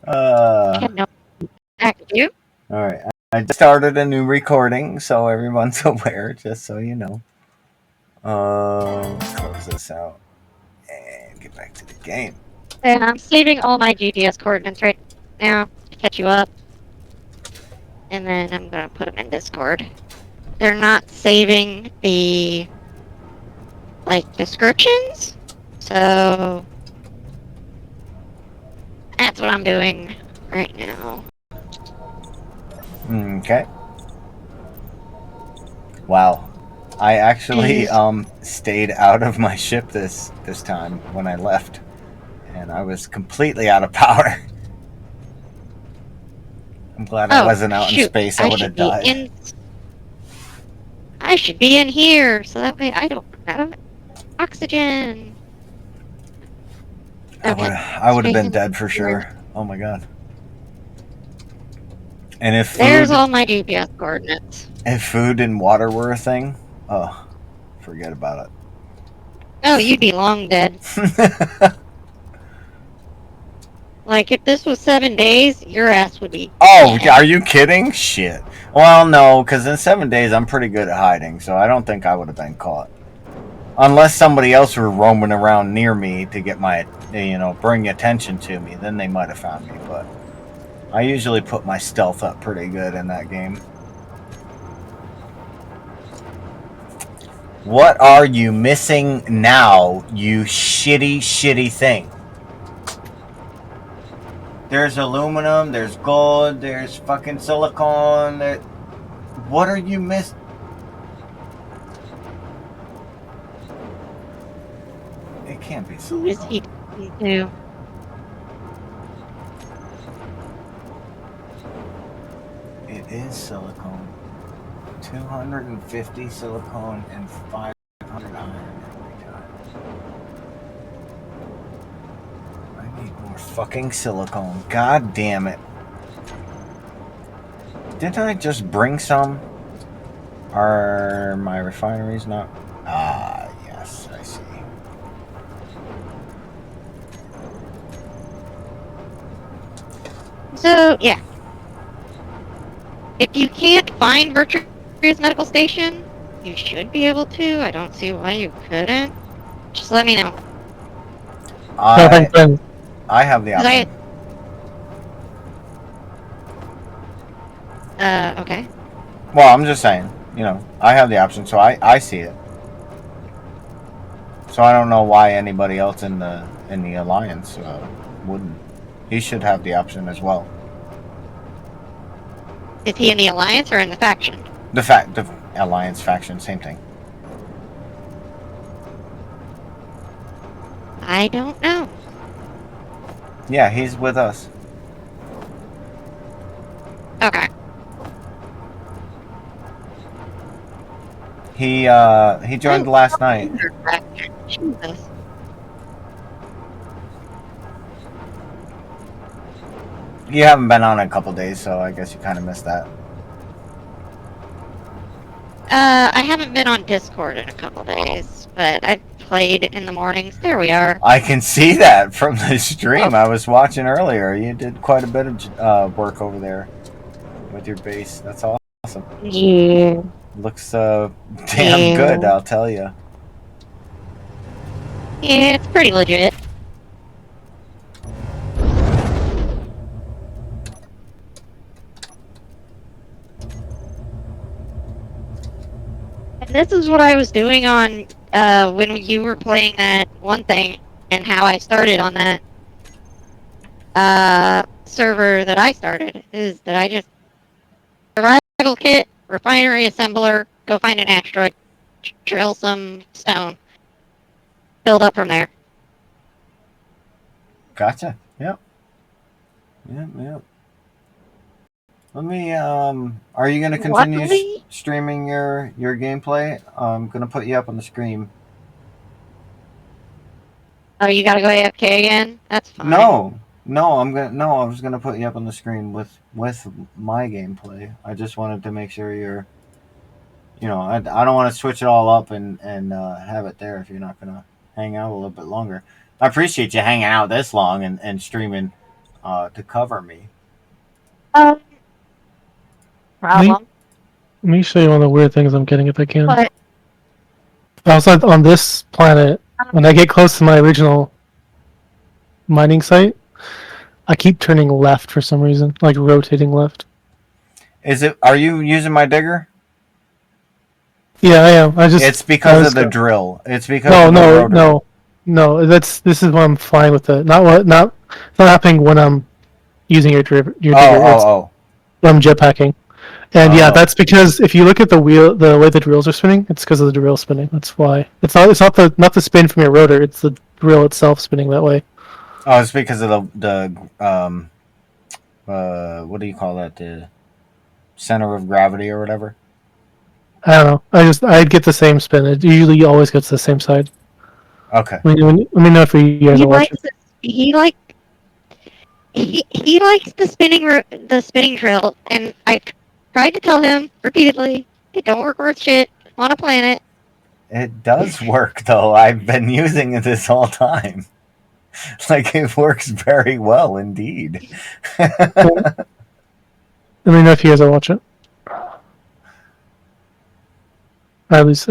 I had no back to you. All right. I just started a new recording, so everyone's aware, just so you know. Close this out and get back to the game. And I'm saving all my GPS coordinates right now to catch you up. And then I'm going to put them in Discord. They're not saving the, descriptions. So that's what I'm doing right now. Okay. Wow. I actually Is stayed out of my ship this time when I left, and I was completely out of power. I'm glad I oh wasn't out in shoot! space. I would have died. I should be in here, so that way I don't have oxygen. Okay, I would have space been in dead for here. sure. Oh my god. And There's all my GPS coordinates. if food and water were a thing, oh, forget about Oh, you'd be long dead. it. Like, if this was 7 days, your ass would be Oh, dead. are you kidding? Shit. Well, no, because in 7 days I'm pretty good at hiding, so I don't think I would have been caught. Unless somebody else were roaming around near me to get bring attention to me, then they might have found me. But I usually put my stealth up pretty good in that game. What are you missing now, you shitty, shitty thing? There's aluminum, there's gold, there's fucking silicone. What are you missing? It can't be Who is he silicone. talking to? It is silicone. 250 silicone and 500 iron every time. I need more fucking silicone. God damn it. Didn't I just bring some? Are my refineries not? Ah, yes, I see. So, yeah. If you can't find Virtue's medical station, you should be able to. I don't see why you couldn't. Just let me know. I have the option. Okay. Well, I'm just saying, I have the option, so I see it. So I don't know why anybody else in the alliance wouldn't. He should have the option as well. Is he in the Alliance or in the faction? The alliance faction, same thing. I don't know. Yeah, he's with us. Okay. He joined last night. Jesus. You haven't been on in a couple days, so I guess you kind of missed that. I haven't been on Discord in a couple days, but I've played in the mornings. There we are. I can see that from the stream I was watching earlier. You did quite a bit of work over there with your base. That's awesome. Yeah. Looks damn good, I'll tell you. Yeah, it's pretty legit. And this is what I was doing on when you were playing that one thing, and how I started on that server that I started, is that I just survival kit, refinery assembler, go find an asteroid, drill some stone, build up from there. Gotcha. Yep. Yep. Let me. Are you gonna continue streaming your gameplay? I'm gonna put you up on the screen. Oh, you gotta go AFK again? That's fine. No, I was gonna put you up on the screen with my gameplay. I just wanted to make sure you're. I don't want to switch it all up and have it there if you're not gonna hang out a little bit longer. I appreciate you hanging out this long and streaming to cover me. Um, Let problem. me show you one of the weird things I'm getting if I can. But Outside on this planet, when I get close to my original mining site, I keep turning left for some reason, like rotating left. Is it? Are you using my digger? Yeah, I am. It's I because of was the drill. It's because no, of the no, rotor. no, no. This is what I'm fine with it. It's not happening when I'm using your Oh, digger. It's oh, when I'm jetpacking. oh, And yeah, oh. that's because if you look at the way the drills are spinning, it's because of the drill spinning. That's why. It's not the spin from your rotor. It's the drill itself spinning that way. Oh, it's because of what do you call that? The center of gravity or whatever. I don't know. I'd get the same spin. It usually always gets the same side. Okay. Let me know if you guys he are watching. likes the, he like he likes the spinning drill, and I tried to tell him repeatedly it don't work worth shit on a planet. It does work though. I've been using it this whole time. Like it works very well indeed. Let me know if you guys are watching. At least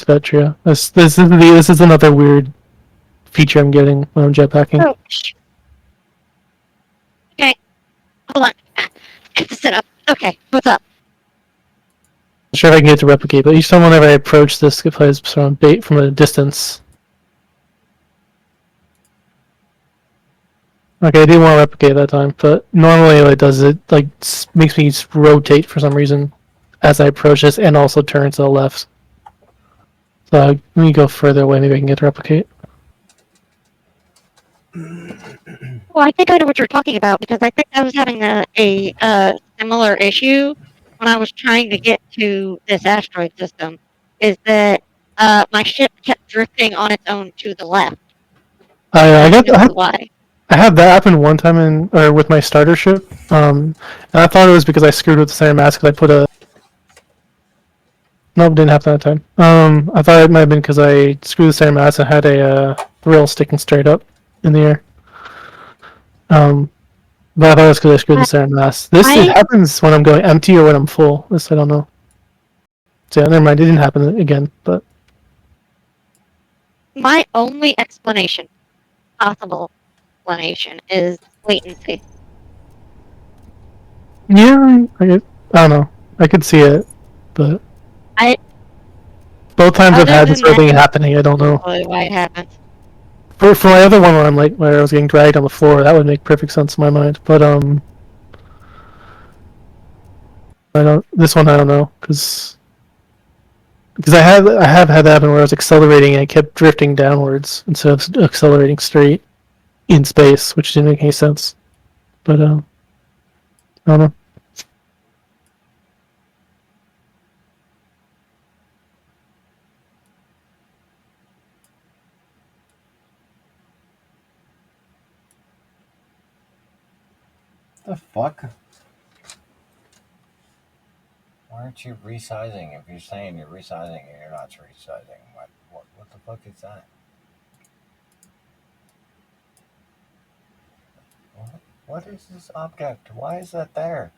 Vetria. This is another weird feature I'm getting when I'm jetpacking. Oh, okay, hold on. I have to sit up. Okay, what's up? Not sure if I can get it to replicate, but each time whenever I approach this, it plays from a distance. Okay, I didn't want to replicate that time, but normally what it does is it like makes me rotate for some reason as I approach this, and also turn to the left. So let me go further away. Maybe I can get to replicate. Well, I think I know what you're talking about because I think I was having a similar issue when I was trying to get to this asteroid system. Is that my ship kept drifting on its own to the left, and I think that's why. I had that happen one time with my starter ship, and I thought it was because I screwed with the center mass because I put a. Nope, didn't happen that time. I thought it might have been because I screwed the center mass and had a rail sticking straight up in the air. But I thought it was because I screwed the center mass. It happens when I'm going empty or when I'm full. This I don't know. So yeah, never mind. It didn't happen again, but My only possible explanation, is latency. yeah, I don't know. I could see it, but I both times I've Other had this than sort of that, thing happening, I don't know. probably why it happens. For my other one where I was getting dragged on the floor, that would make perfect sense in my mind. But I don't. This one I don't know because I have had that happen where I was accelerating and I kept drifting downwards instead of accelerating straight in space, which didn't make any sense. But I don't know. The fuck? Why aren't you resizing? If you're saying you're resizing and you're not resizing, what the fuck is that? What is this object? Why is that there?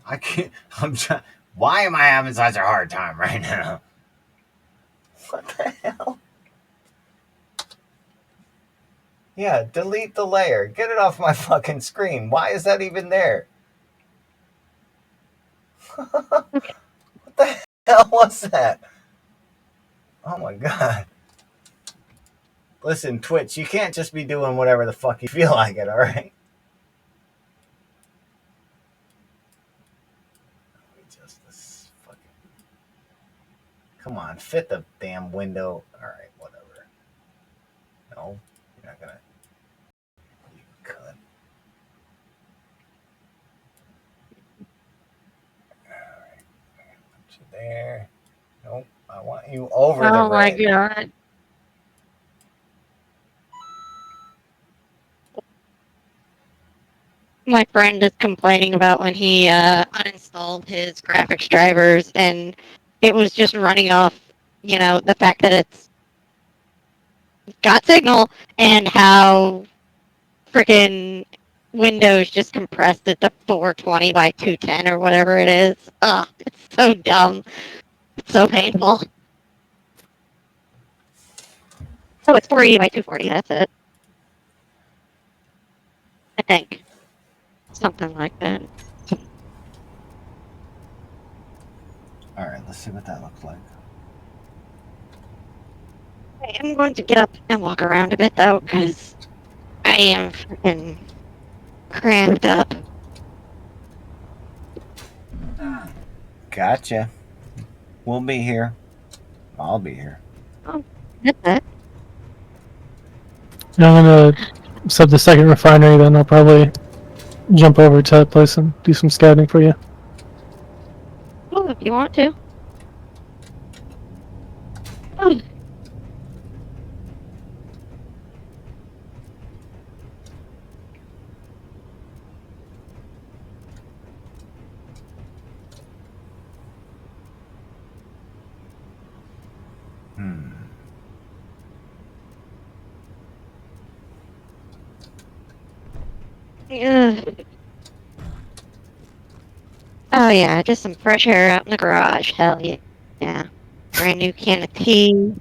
I can't. I'm trying. Why am I having such a hard time right now? What the hell? Yeah, delete the layer. Get it off my fucking screen. Why is that even there? What the hell was that? Oh my god. Listen, Twitch, you can't just be doing whatever the fuck you feel like it, alright? Just this fucking. Come on, fit the damn window. Alright, whatever. No, you're not gonna. You cunt. Alright, put you there. Nope, I want you over the Oh my red. god. My friend is complaining about when he uninstalled his graphics drivers and it was just running off, the fact that it's got signal, and how freaking Windows just compressed it to 420 by 210 or whatever it is. Ugh, it's so dumb. It's so painful. Oh, it's 480 by 240, that's it. I think. Something like that. Alright, let's see what that looks like. I'm going to get up and walk around a bit, though, because I am freaking cramped up. Gotcha. We'll be here. I'll be here. Oh, that's it. Yeah, I'm gonna sub the second refinery, then I'll probably jump over to that place and do some scouting for you. Oh, if you want to. Oh, Hmm. yeah. Oh, yeah, just some fresh air out in the garage. Hell yeah. Yeah. Brand new can of tea.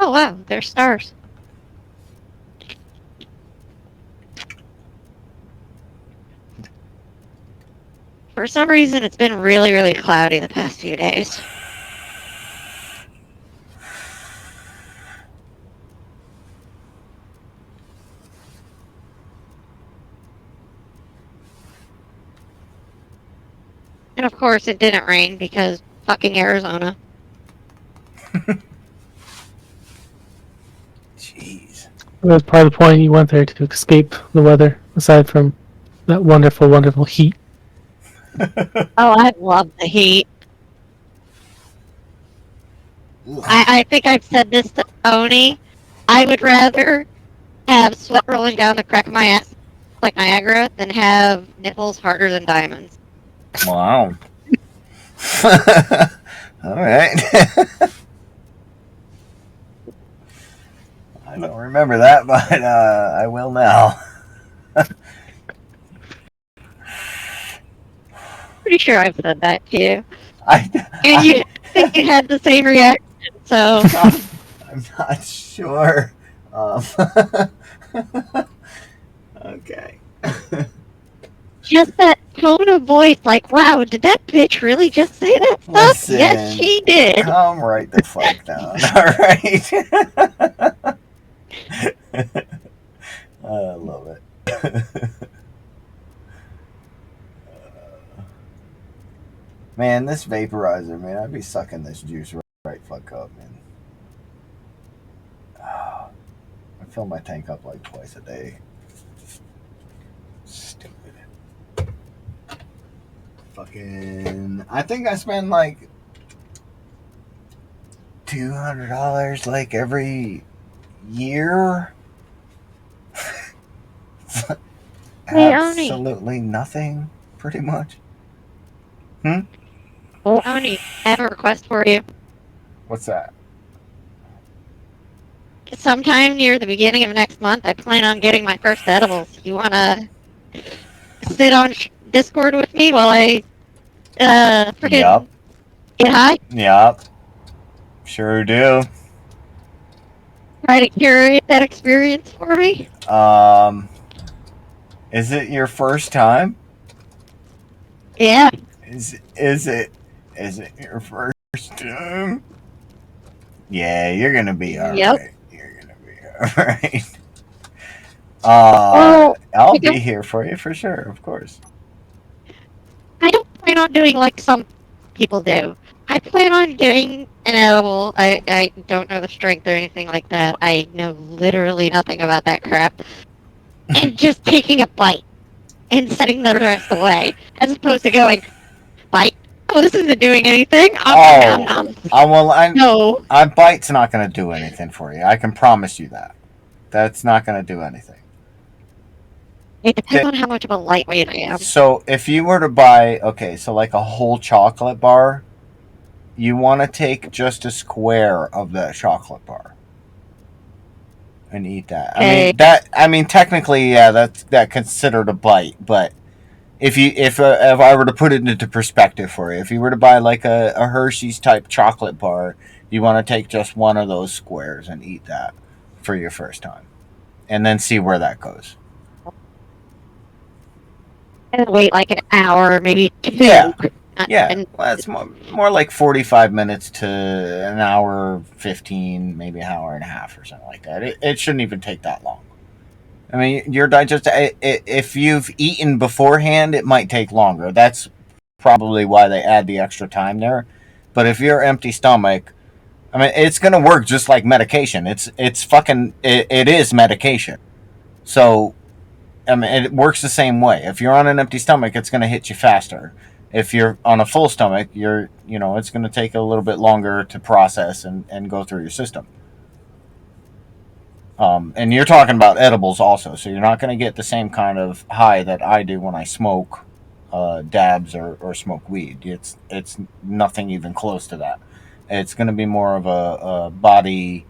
Oh, wow, there's stars. For some reason, it's been really, really cloudy the past few days. And of course, it didn't rain because fucking Arizona. Jeez. That's part of the point you went there to escape the weather, aside from that wonderful, wonderful heat. Oh, I love the heat. I think I've said this to Oni. I would rather have sweat rolling down the crack of my ass like Niagara than have nipples harder than diamonds. Wow. All right. I don't remember that, but I will now. Pretty sure I've said that to you. I, And you think you had the same reaction, so I'm not sure. Okay. just that tone of voice, like, wow, did that bitch really just say that stuff? Listen, Yes, she did. calm right the fuck down. All right. I love it. Man, this vaporizer, man, I'd be sucking this juice right fuck up, man. I fill my tank up like twice a day. Stupid. Fucking. I think I spend like $200 like every year. Hey, Oni. Absolutely nothing, pretty much. Oh, Oni, I have a request for you. What's that? Sometime near the beginning of next month, I plan on getting my first edibles. You wanna sit on Discord with me while I freaking Yup. get high? Yup. Sure do. Try to curate that experience for me? Is it your first time? Yeah. Is it your first time? Yeah, you're gonna be alright. Yep. You're gonna be alright. Well, I'll be here for you for sure, of course. I don't plan on doing like some people do. I plan on doing an edible. I don't know the strength or anything like that. I know literally nothing about that crap. And just taking a bite and setting the rest away, as opposed to going bite this isn't doing anything. Oh, well, No. a bite's not going to do anything for you. I can promise you that. That's not going to do anything. It depends on how much of a lightweight I am. So if you were to buy, okay, so like a whole chocolate bar, you want to take just a square of that chocolate bar and eat that. Okay. I mean, technically, yeah, that's considered a bite. But if I were to put it into perspective for you, if you were to buy like a Hershey's type chocolate bar, you want to take just one of those squares and eat that for your first time, and then see where that goes. And wait like an hour, maybe 2. Yeah. Yeah, And well, it's more like 45 minutes to an hour 15, maybe an hour and a half or something like that. It shouldn't even take that long. I mean, your digestive, if you've eaten beforehand, it might take longer. That's probably why they add the extra time there. But if you're empty stomach, I mean, it's going to work just like medication. It is medication. So, I mean, it works the same way. If you're on an empty stomach, it's going to hit you faster. If you're on a full stomach, it's going to take a little bit longer to process and go through your system. And you're talking about edibles also, so you're not going to get the same kind of high that I do when I smoke dabs or smoke weed. It's nothing even close to that. It's going to be more of a body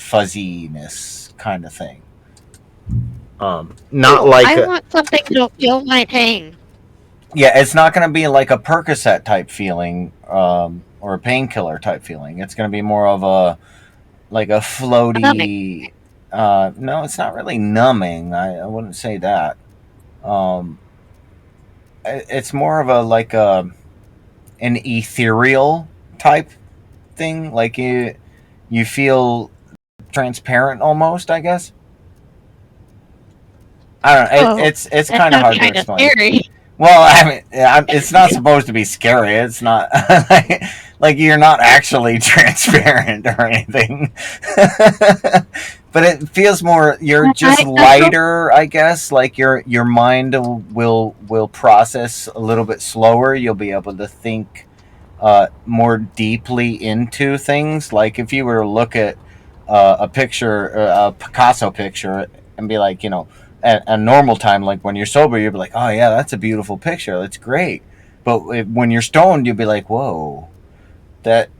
fuzziness kind of thing. Not like I want something to feel my pain. Yeah, it's not going to be like a Percocet type feeling or a painkiller type feeling. It's going to be more of a floaty. No, it's not really numbing. I wouldn't say that. It's more of an ethereal type thing. Like you feel transparent almost, I guess. I don't know. It's kind of hard to explain. Scary. Well, I mean, it's not supposed to be scary. It's not like you're not actually transparent or anything. But it feels more you're just lighter, I guess. Like your mind will process a little bit slower. You'll be able to think more deeply into things. Like if you were to look at a picture, a Picasso picture, and be like, at a normal time, like when you're sober, you'll be like, oh yeah, that's a beautiful picture, that's great. But when you're stoned, you'll be like, whoa, that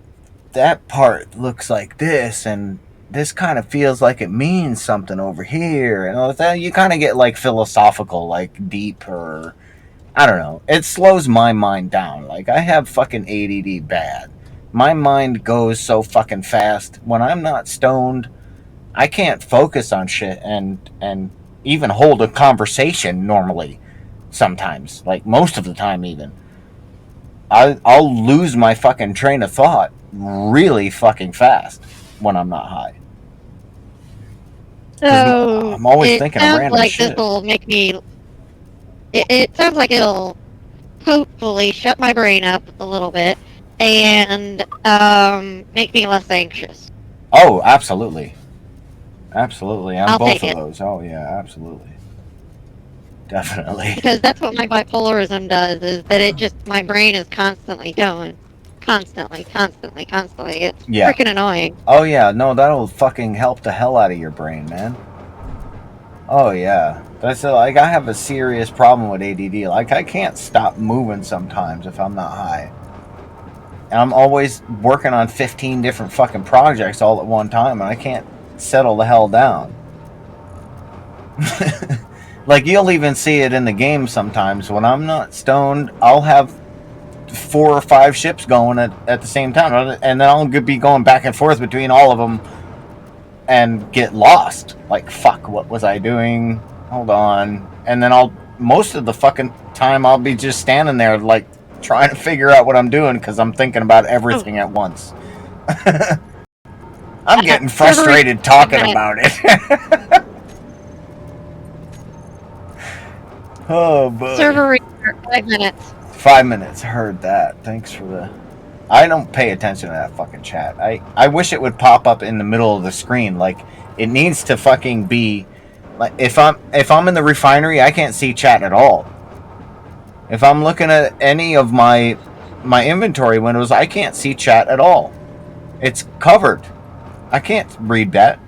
part looks like this, and this kind of feels like it means something over here, and all that. You kind of get like philosophical, like deep, or I don't know. It slows my mind down. Like I have fucking ADD bad. My mind goes so fucking fast. When I'm not stoned, I can't focus on shit and even hold a conversation normally. Sometimes, like most of the time, even I'll lose my fucking train of thought really fucking fast when I'm not high. So I'm always thinking of random like shit. This will make me. It sounds like it'll hopefully shut my brain up a little bit and make me less anxious. Oh, absolutely. Absolutely, on I'll both take of it. those. Oh yeah, absolutely. Definitely. Because that's what my bipolarism does, is that it just, my brain is constantly going. Constantly. It's freaking annoying. Oh yeah, no, that'll fucking help the hell out of your brain, man. Oh yeah. That's like I have a serious problem with ADD. Like I can't stop moving sometimes if I'm not high. And I'm always working on 15 different fucking projects all at one time, and I can't settle the hell down. Like you'll even see it in the game sometimes. When I'm not stoned, I'll have 4 or 5 ships going at the same time, and then I'll be going back and forth between all of them and get lost. Like, fuck, what was I doing? Hold on. And then most of the fucking time I'll be just standing there like trying to figure out what I'm doing because I'm thinking about everything at once. I'm getting frustrated talking about it. Oh boy. Server restart, 5 minutes. 5 minutes. Heard that. Thanks for the. I don't pay attention to that fucking chat. I wish it would pop up in the middle of the screen. Like it needs to fucking be. Like if I'm in the refinery, I can't see chat at all. If I'm looking at any of my my inventory windows, I can't see chat at all. It's covered. I can't read that.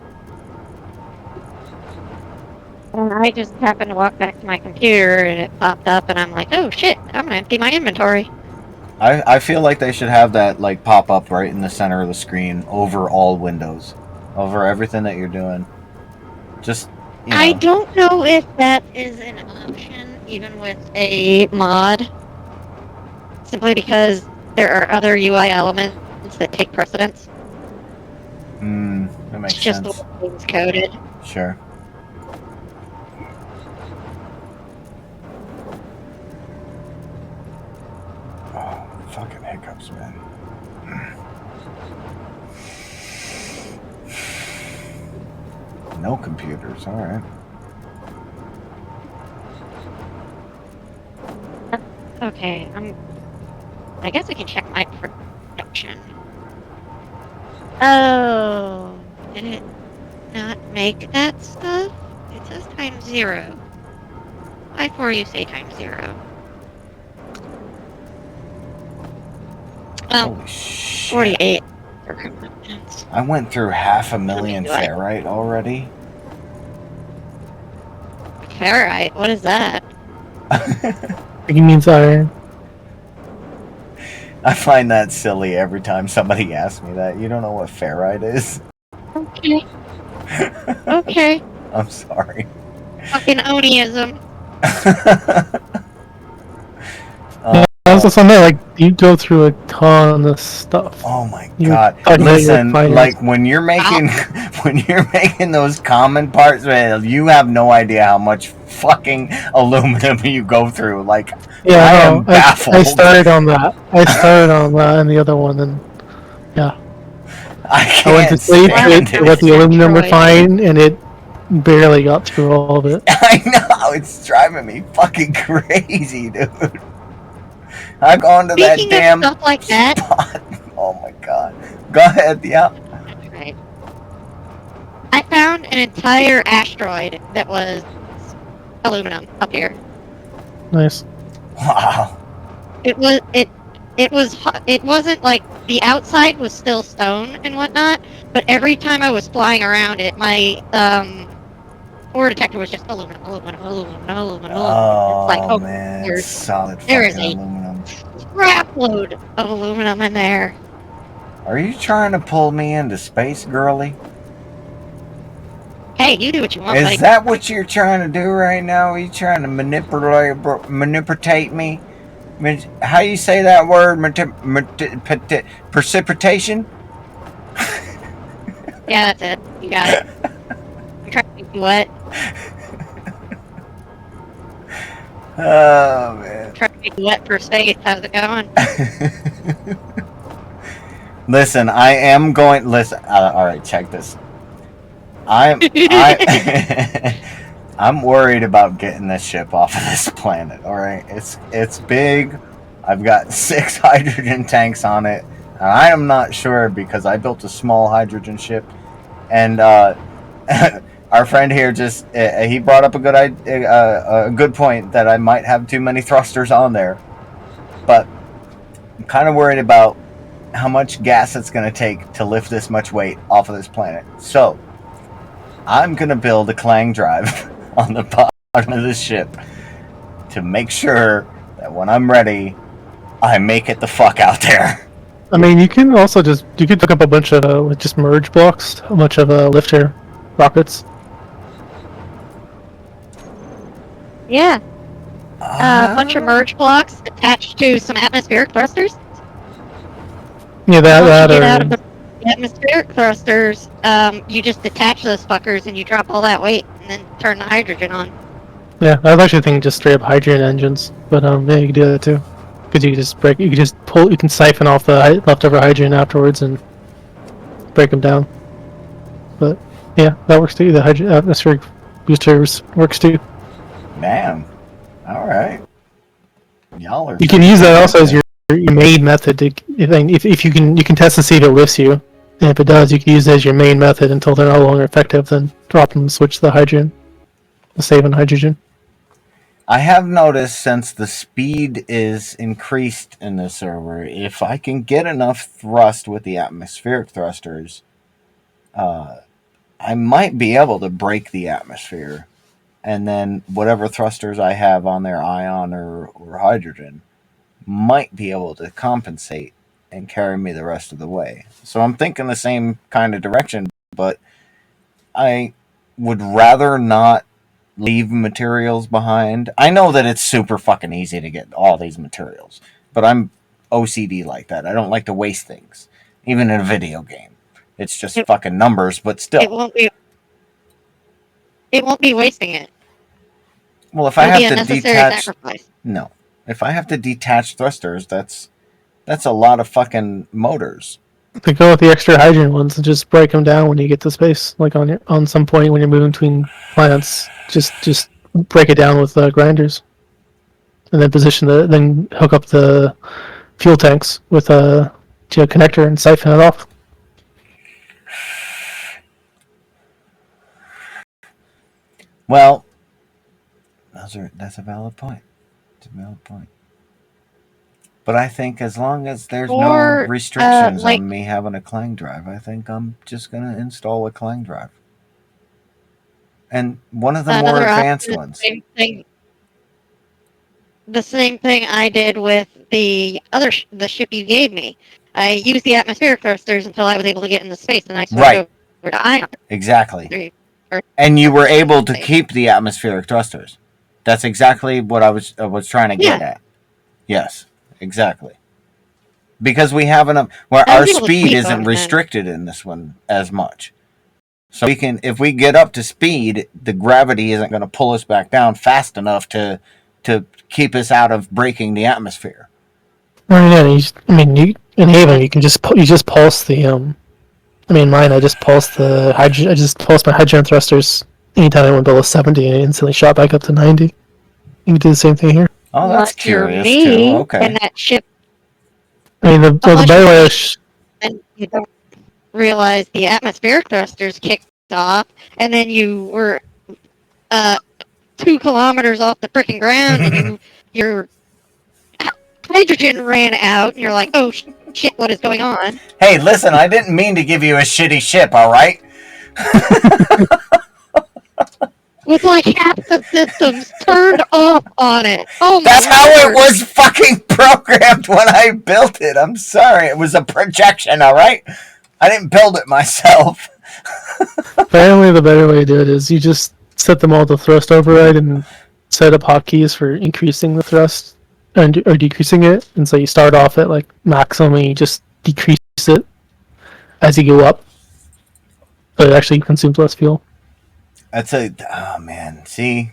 And I just happened to walk back to my computer and it popped up and I'm like, oh shit, I'm gonna empty my inventory. I feel like they should have that like pop up right in the center of the screen over all windows, over everything that you're doing. Just, you know. I don't know if that is an option even with a mod. Simply because there are other UI elements that take precedence. That makes It's just sense. the way things coded. Sure. Oh, fucking hiccups, man. No computers, alright. Okay, I guess I can check my production. Oh, did it not make that stuff? It says times 0. Why for you say times 0? Holy shit. 48. I went through 500,000 ferrite already. Ferrite? What is that? He means iron. I find that silly every time somebody asks me that. You don't know what ferrite is? Okay. Okay. I'm sorry. Fucking Oniism. Also, something like you go through a ton of stuff. Oh my You're god! talking about your Listen, finance. like when you're making those common parts, man, you have no idea how much fucking aluminum you go through. Like, Yeah, I no, am baffled. I started on that. I started on that and the other one, and yeah, I went can't to sleep stand to it. let the aluminum Destroyed. refine, and it barely got through all of it. I know, it's driving me fucking crazy, dude. I've gone to that Speaking damn of stuff like that, spot. Oh my god. Go ahead, yeah. right. I found an entire asteroid that was aluminum up here. Nice. Wow. It wasn't like the outside was still stone and whatnot, but every time I was flying around it, my ore detector was just aluminum. Oh It's like, oh, man, there's- solid there is fucking a- aluminum. crap load of aluminum in there. Are you trying to pull me into space, girly? Hey, you do what you want. Is buddy. that what you're trying to do right now? Are you trying to manipulate me? How you say that word? Precipitation? Yeah, that's it. You got it. I'm trying to make you wet. Oh man. I'm trying to make you wet for space. How's it going? Listen, I am going. Listen, all right, check this. I'm worried about getting this ship off of this planet. All right, it's big. I've got 6 hydrogen tanks on it, and I am not sure because I built a small hydrogen ship, and our friend here just he brought up a good point that I might have too many thrusters on there, but I'm kind of worried about how much gas it's going to take to lift this much weight off of this planet. So I'm going to build a clang drive on the bottom of this ship to make sure that when I'm ready, I make it the fuck out there. I mean, you can also you could hook up a bunch of just merge blocks, a bunch of lifter rockets. Yeah. A bunch of merge blocks attached to some atmospheric thrusters. Yeah, Once you that get or out of the atmospheric thrusters, you just detach those fuckers and you drop all that weight and then turn the hydrogen on. yeah, I was actually thinking just straight up hydrogen engines, but yeah, you can do that too. Because you can just pull, you can siphon off the leftover hydrogen afterwards and break them down. But yeah, that works too. The atmospheric boosters works too. Damn. All right. Y'all are. You can use that also as your main method to, if you can test and see if it lifts you, and if it does, you can use it as your main method until they're no longer effective. Then drop them, and switch to the hydrogen, the saving hydrogen. I have noticed since the speed is increased in this server, if I can get enough thrust with the atmospheric thrusters, uh, I might be able to break the atmosphere. And then whatever thrusters I have on there, ion or hydrogen, might be able to compensate and carry me the rest of the way. So I'm thinking the same kind of direction, but I would rather not leave materials behind. I know that it's super fucking easy to get all these materials, but I'm OCD like that. I don't like to waste things, even in a video game. It's just It, fucking numbers, but it still. won't be. It won't be wasting it. Well, if I It'll be have a to necessary detach, sacrifice. no. If I have to detach thrusters, that's a lot of fucking motors. To go with the extra hydrogen ones and just break them down when you get to space, like on some point when you're moving between planets. Just break it down with grinders, and then then hook up the fuel tanks with to a connector and siphon it off. Well, that's a valid point. It's a valid point. But I think as long as there's no Or restrictions like on me having a Clang drive, I think I'm just gonna install a Clang drive. And one of the more another option advanced is ones. the same thing I did with the ship you gave me. I used the atmospheric thrusters until I was able to get into space, and I switched Right. over to ion. Exactly. And you were able to keep the atmospheric thrusters. That's exactly what I was trying to get Yeah, at. Yes, exactly. Because we have enough where I our was able to speed keep isn't them, and restricted in this one as much. So we can, if we get up to speed, the gravity isn't going to pull us back down fast enough to keep us out of breaking the atmosphere. I mean, yeah, you in Haven you can just pulse the I mean, mine I just pulsed the hydrogen. I just pulsed my hydrogen thrusters anytime I went below 70, and it instantly shot back up to 90. You can do the same thing here. Oh, that's unless you're curious too. me and Okay. that ship, I mean, the unless better you're way me to and you don't realize the atmospheric thrusters kicked off, and then you were uh 2 kilometers off the freaking ground, and your hydrogen ran out, and you're like, oh shit, what is going on? Hey, listen, I didn't mean to give you a shitty ship, all right? With like half the systems turned off on it. Oh my That's how it lord. was fucking programmed when I built it. I'm sorry. It was a projection, all right? I didn't build it myself. apparently the better way to do it is you just set them all to thrust override and set up hotkeys for increasing the thrust and or decreasing it. And so you start off at like maximum, and you just decrease it as you go up, so it actually consumes less fuel. Oh man, see?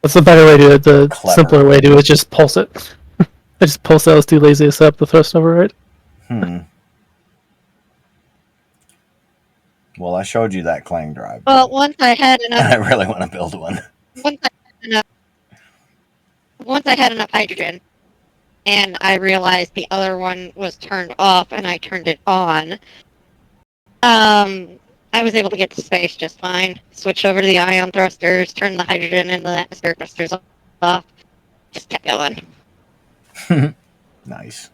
That's the better way to do it. The Clever. simpler way to do it is just pulse it. I just pulse it. I was too lazy to set up the thrust override. Well, I showed you that Clang drive. Well, once I had And I enough, really want to build one. once I had enough, once I had enough hydrogen, and I realized the other one was turned off, and I turned it on. I was able to get to space just fine. Switched over to the ion thrusters, turned the hydrogen and the atmospheric thrusters off. Just kept going. Nice.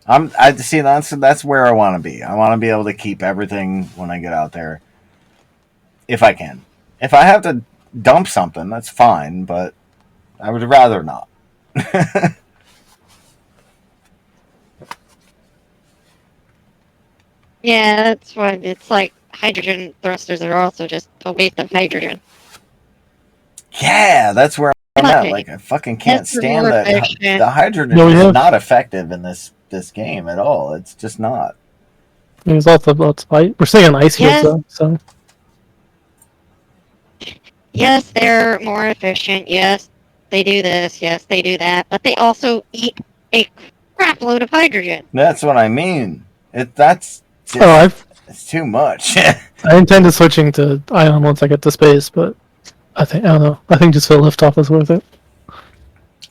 I see that's where I want to be. I want to be able to keep everything when I get out there, if I can. If I have to dump something, that's fine, but I would rather not. Yeah, that's why it's like hydrogen thrusters are also just a waste of hydrogen. Yeah, that's where I'm at. Okay. Like I fucking Yes, can't they're stand more that. efficient. The hydrogen No, we is have. not effective in this game at all. It's just not. There's lots of light. We're staying on ice fields Yes, though, so yes, they're more efficient. Yes, they do this. Yes, they do that. But they also eat a crap load of hydrogen. That's what I mean. That's oh, just it's too much. I intend to switching to ion once I get to space, but I don't know. I think just for liftoff is worth it.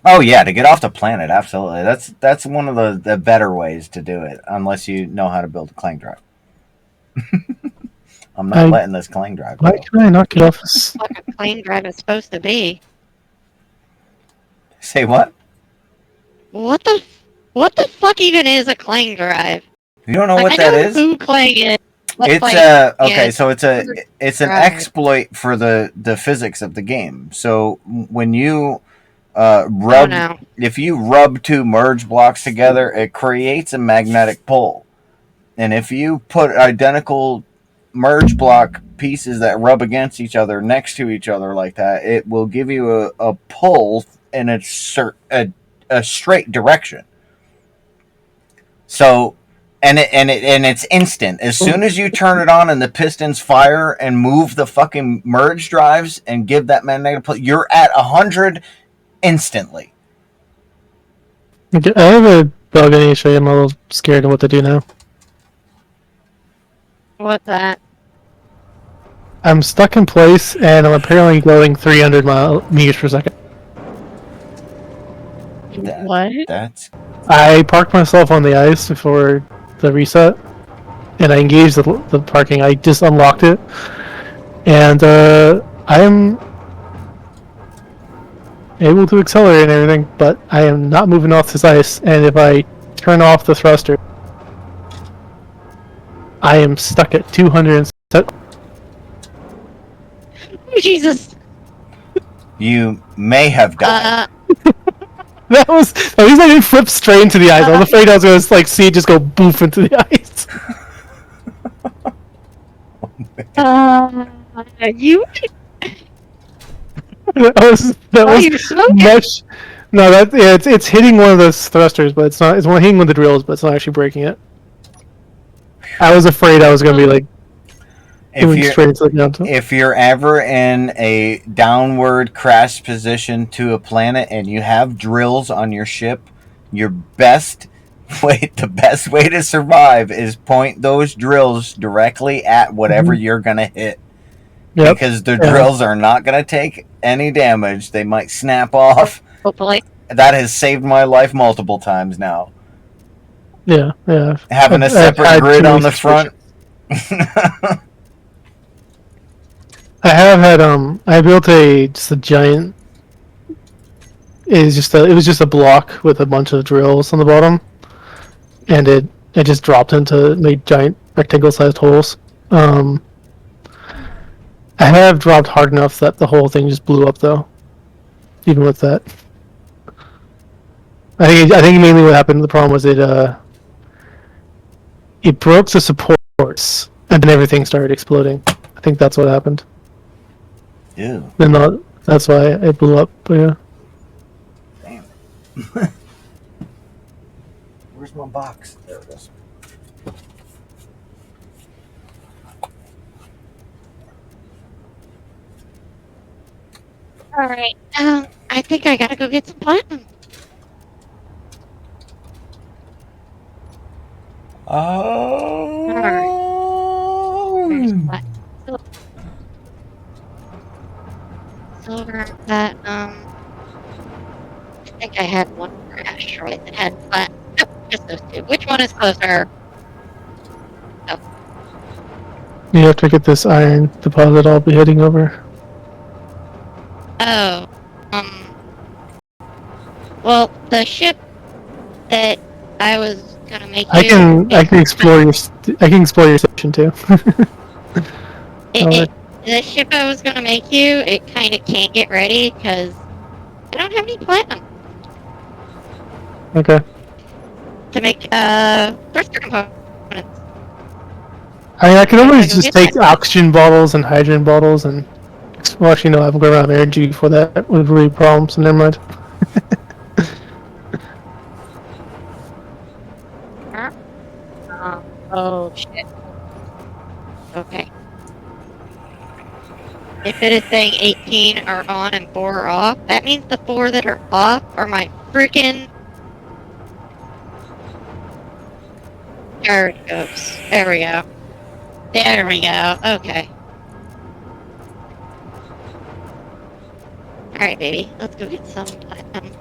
Oh yeah, to get off the planet, absolutely. That's one of the better ways to do it, unless you know how to build a Clang drive. I'm not letting this Clang drive Why go. can I not get off this? What a plane drive is supposed to be. Say what? What the fuck even is a clang drive? You don't know Like, what I that know is? who clang is. What It's clang okay. is. So it's an Drive. exploit for the physics of the game. So when you Oh rub, no. if you rub two merge blocks together, it creates a magnetic pull. And if you put identical merge block pieces that rub against each other next to each other like that, it will give you a pull in a straight direction. So, and it's instant. As soon as you turn it on and the pistons fire and move the fucking merge drives and give that magnetic pull, you're at 100 instantly. Okay, I have a bug I need to show you. I'm a little scared of what to do now. What's that? I'm stuck in place, and I'm apparently going 300 meters per second. What? That's I parked myself on the ice before the reset, and I engaged the parking. I just unlocked it, and I'm able to accelerate and everything, but I am not moving off this ice. And if I turn off the thruster, I am stuck at 200. Oh, Jesus. you may have died. That was at least I didn't flip straight into the ice. I was afraid I was gonna like see it just go boof into the ice. You? that was You're smoking. much. No, it's hitting one of those thrusters, but it's not. It's one hitting one of the drills, but it's not actually breaking it. I was afraid I was gonna be like If going you're straight into the ground. if you're ever in a downward crash position to a planet and you have drills on your ship, your best the best way to survive is point those drills directly at whatever you're gonna hit. Yep. Because the drills are not gonna take any damage. They might snap off. Hopefully. That has saved my life multiple times now. Yeah. Having a I've separate had grid too on many the front. I have had I built just a giant. It was just a block with a bunch of drills on the bottom, and it just dropped into made giant rectangle-sized holes. I have dropped hard enough that the whole thing just blew up, though. Even with that, I think mainly what happened. The problem was it broke the supports, and then everything started exploding. I think that's what happened. Ew. Then that's why it blew up. But yeah. Damn. Where's my box? There it is. Alright. I think I gotta go get some platinum. There's Oh. platinum. Silver, platinum. I think I had one more asteroid that had platinum. Nope, just those two. Which one is closer? You have to get this iron deposit I'll be heading over. Oh. Well, the ship that I was gonna make I can explore your station too. The ship I was gonna make you, it kind of can't get ready because I don't have any platinum Okay. to make thruster components. I can I always gotta go just get take that. oxygen bottles and hydrogen bottles and. Well, actually, no, I'm going around energy before that would really be a problem, so never mind. Oh shit. Okay. If it is saying 18 are on and 4 are off, that means the 4 that are off are my freaking... There it goes. There we go. There we go. Okay. Alright, baby. Let's go get some platinum.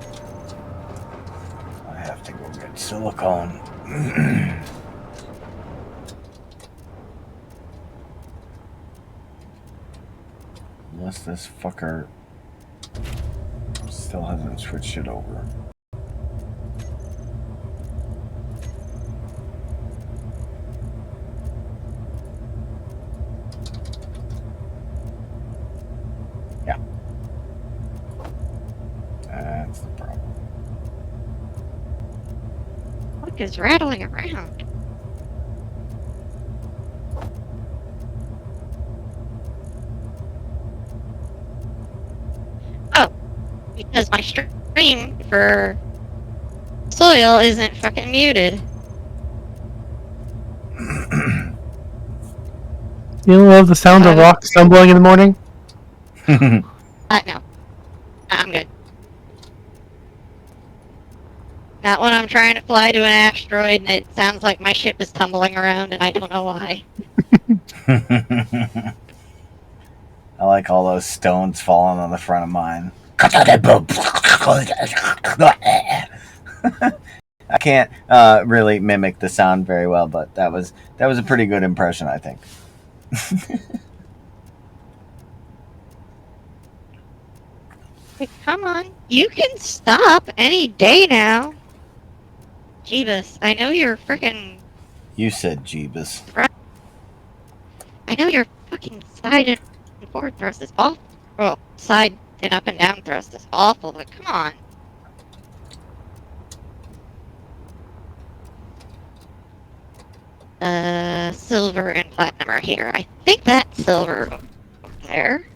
I have to go get silicone. Unless this fucker Still hasn't switched it over. Yeah. That's the problem. What is rattling around? Oh, because my stream for soil isn't fucking muted. You don't love the sound of rocks stumbling in the morning? No. I'm good. Not when I'm trying to fly to an asteroid and it sounds like my ship is tumbling around and I don't know why. I like all those stones falling on the front of mine. I can't really mimic the sound very well, but that was a pretty good impression, I think. Hey, come on, you can stop any day now. Jeebus, I know you're freaking. You said Jeebus. I know your fucking side and forward thrust is awful. Well, side and up and down thrust is awful, but come on. Silver and platinum are here. I think that's silver over there.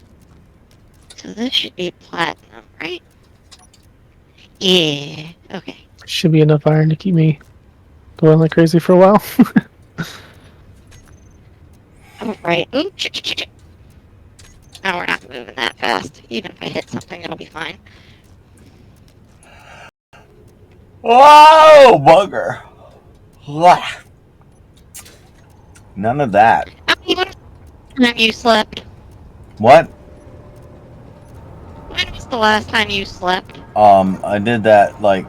So this should be platinum, right? Yeah, okay. Should be enough iron to keep me going like crazy for a while. Alright. Ooh, shit. No, we're not moving that fast. Even if I hit something, it'll be fine. Whoa, bugger. None of that. I mean, when was the last time you slept? What? When was the last time you slept? I did that like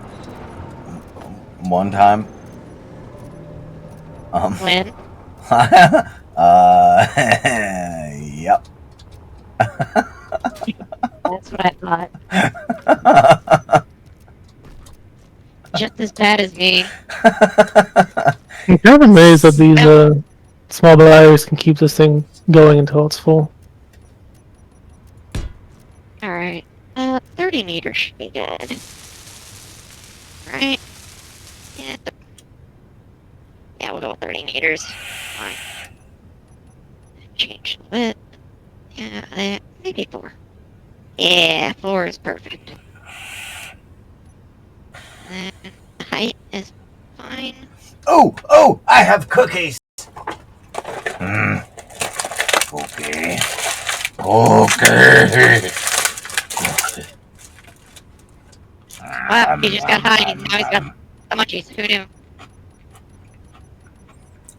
one time. When? Yep. That's what I thought. Just as bad as me. I'm kind of amazed that these small batteries can keep this thing going until it's full. Alright. 30 meters should be good. Right? Yeah, we'll go with 30 meters. Fine. Change the width. Yeah, maybe 4. Yeah, 4 is perfect. And the height is fine. Oh, I have cookies. Okay. Wow, he just got high and now he's got the munchies. Who knew?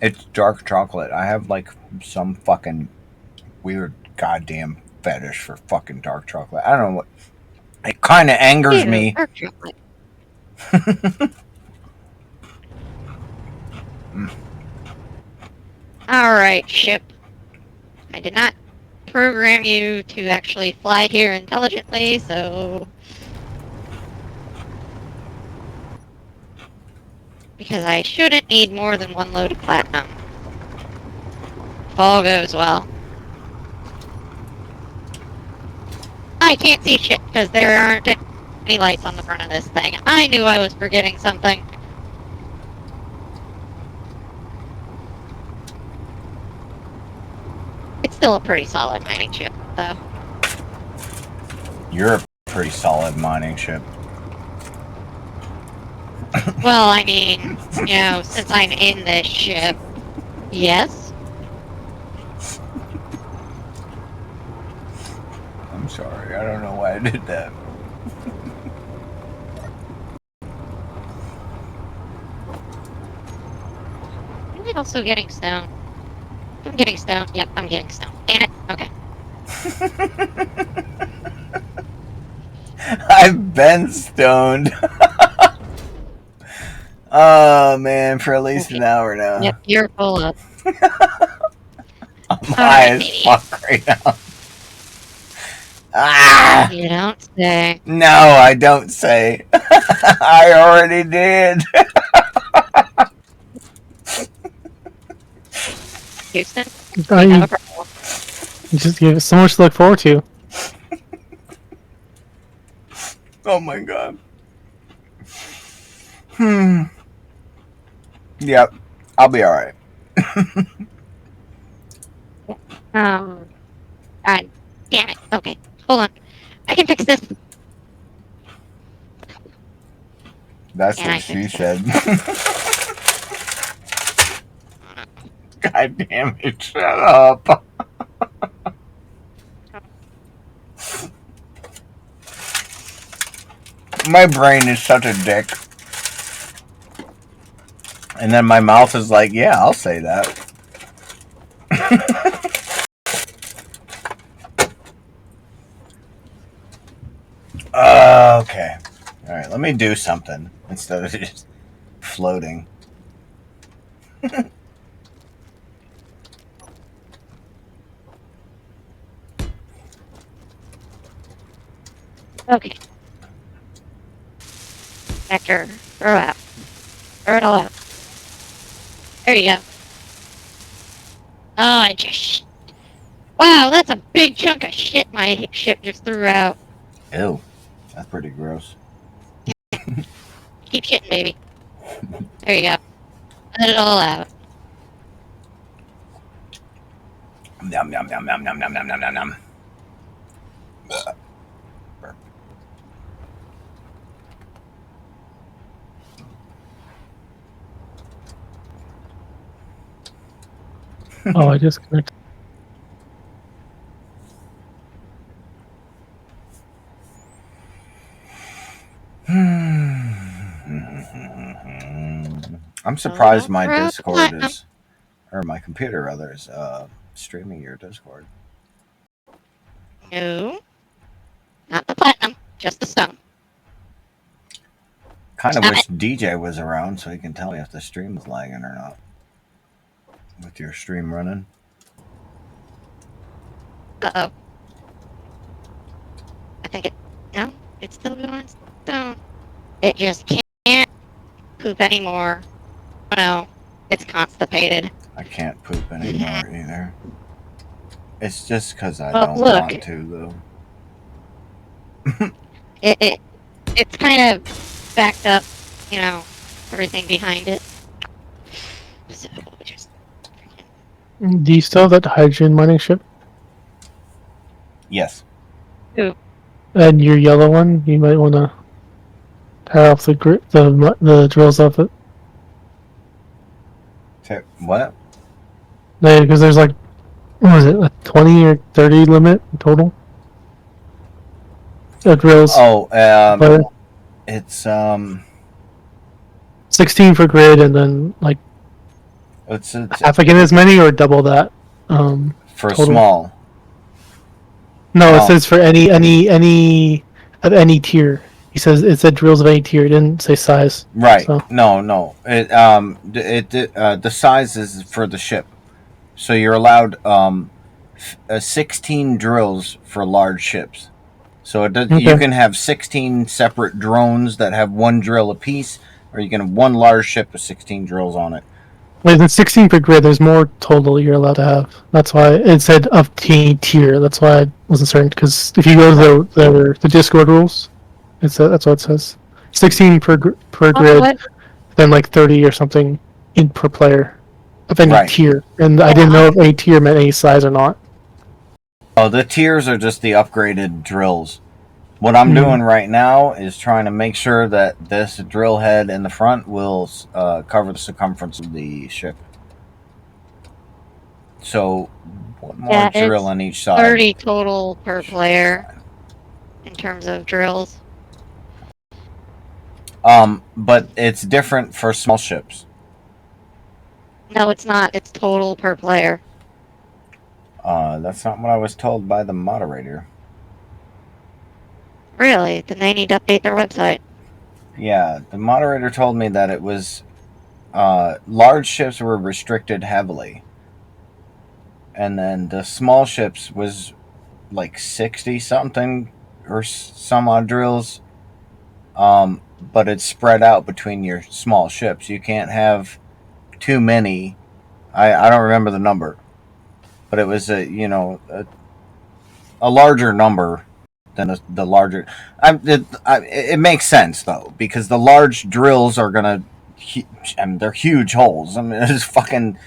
It's dark chocolate. I have like some fucking weird goddamn fetish for fucking dark chocolate. I don't know what. It kind of angers me. Dark chocolate. Alright, ship. I did not program you to actually fly here intelligently, so... Because I shouldn't need more than 1 load of platinum. If all goes well. I can't see shit, because there aren't any lights on the front of this thing. I knew I was forgetting something. It's still a pretty solid mining ship, though. You're a pretty solid mining ship. Well, I mean, since I'm in this ship, yes. I'm sorry. I don't know why I did that. Am I also getting stone? I'm getting stone. Yep, I'm getting stone. Damn it. Okay. I've been stoned. Oh man, for at least an hour now. Yep, you're full up. I'm high as fuck right now. Ah! You don't say. No, I don't say. I already did. Houston, I we have a mean, problem. you have so much to look forward to. Oh my god. Hmm. Yep. I'll be alright. Um, God damn it. Okay, hold on. I can fix this. That's Can what I she fix this? said. God damn it, shut up. My brain is such a dick. And then my mouth is like, yeah, I'll say that. Okay. Alright, let me do something instead of just floating. Okay. Vector, throw out. Throw it all out. There you go. Oh, I just. Wow, that's a big chunk of shit my ship just threw out. Ew. That's pretty gross. Keep shitting, baby. There you go. Let it all out. Yum, yum, yum, yum, yum, yum, yum, yum, yum, yum. Oh, I just connected. I'm surprised Don't my throw out the Discord platinum. is, or my computer rather, is streaming your Discord. No, not the platinum. Just the stone. Kind of Stop wish it. DJ was around so he can tell me if the stream is lagging or not. With your stream running. Uh-oh. I think it... No, it's still going stone. It just can't poop anymore. Oh no, it's constipated. I can't poop anymore either. It's just because I Well, don't look, want to, it's kind of backed up, you know, everything behind it. So, just Do you still have that hydrogen mining ship? Yes. And your yellow one, you might want to tear off the drills off it. What? Because there's like, what was it, a 20 or 30 limit total? Drills. Oh, But it's 16 for grid, and then like it's half again as many, or double that. for Total. small. No, it Oh. says for any of any tier. He says it said drills of any tier. It didn't say size. Right. So. No. The size is for the ship. So you're allowed 16 drills for large ships. So it does, Okay. you can have 16 separate drones that have one drill apiece, or you can have one large ship with 16 drills on it. Wait, it's 16 per grid. There's more total you're allowed to have. That's why it said of tier. That's why I wasn't certain. Because if you go to the Discord rules, that's what it says. 16 per grid, what? then like 30 or something in per player of any Right. tier. And I didn't know if a tier meant any size or not. Oh, the tiers are just the upgraded drills. What I'm doing right now is trying to make sure that this drill head in the front will cover the circumference of the ship. So one more drill on each side. 30 total per player in terms of drills. But it's different for small ships. No, it's not. It's total per player. That's not what I was told by the moderator. Really? Then they need to update their website. Yeah, the moderator told me that it was large ships were restricted heavily, and then the small ships was like 60 something or some odd drills, but it's spread out between your small ships. You can't have too many. I don't remember the number, but it was a larger number than the larger. It makes sense though, because the large drills are gonna, I mean, they're huge holes. I mean, it's fucking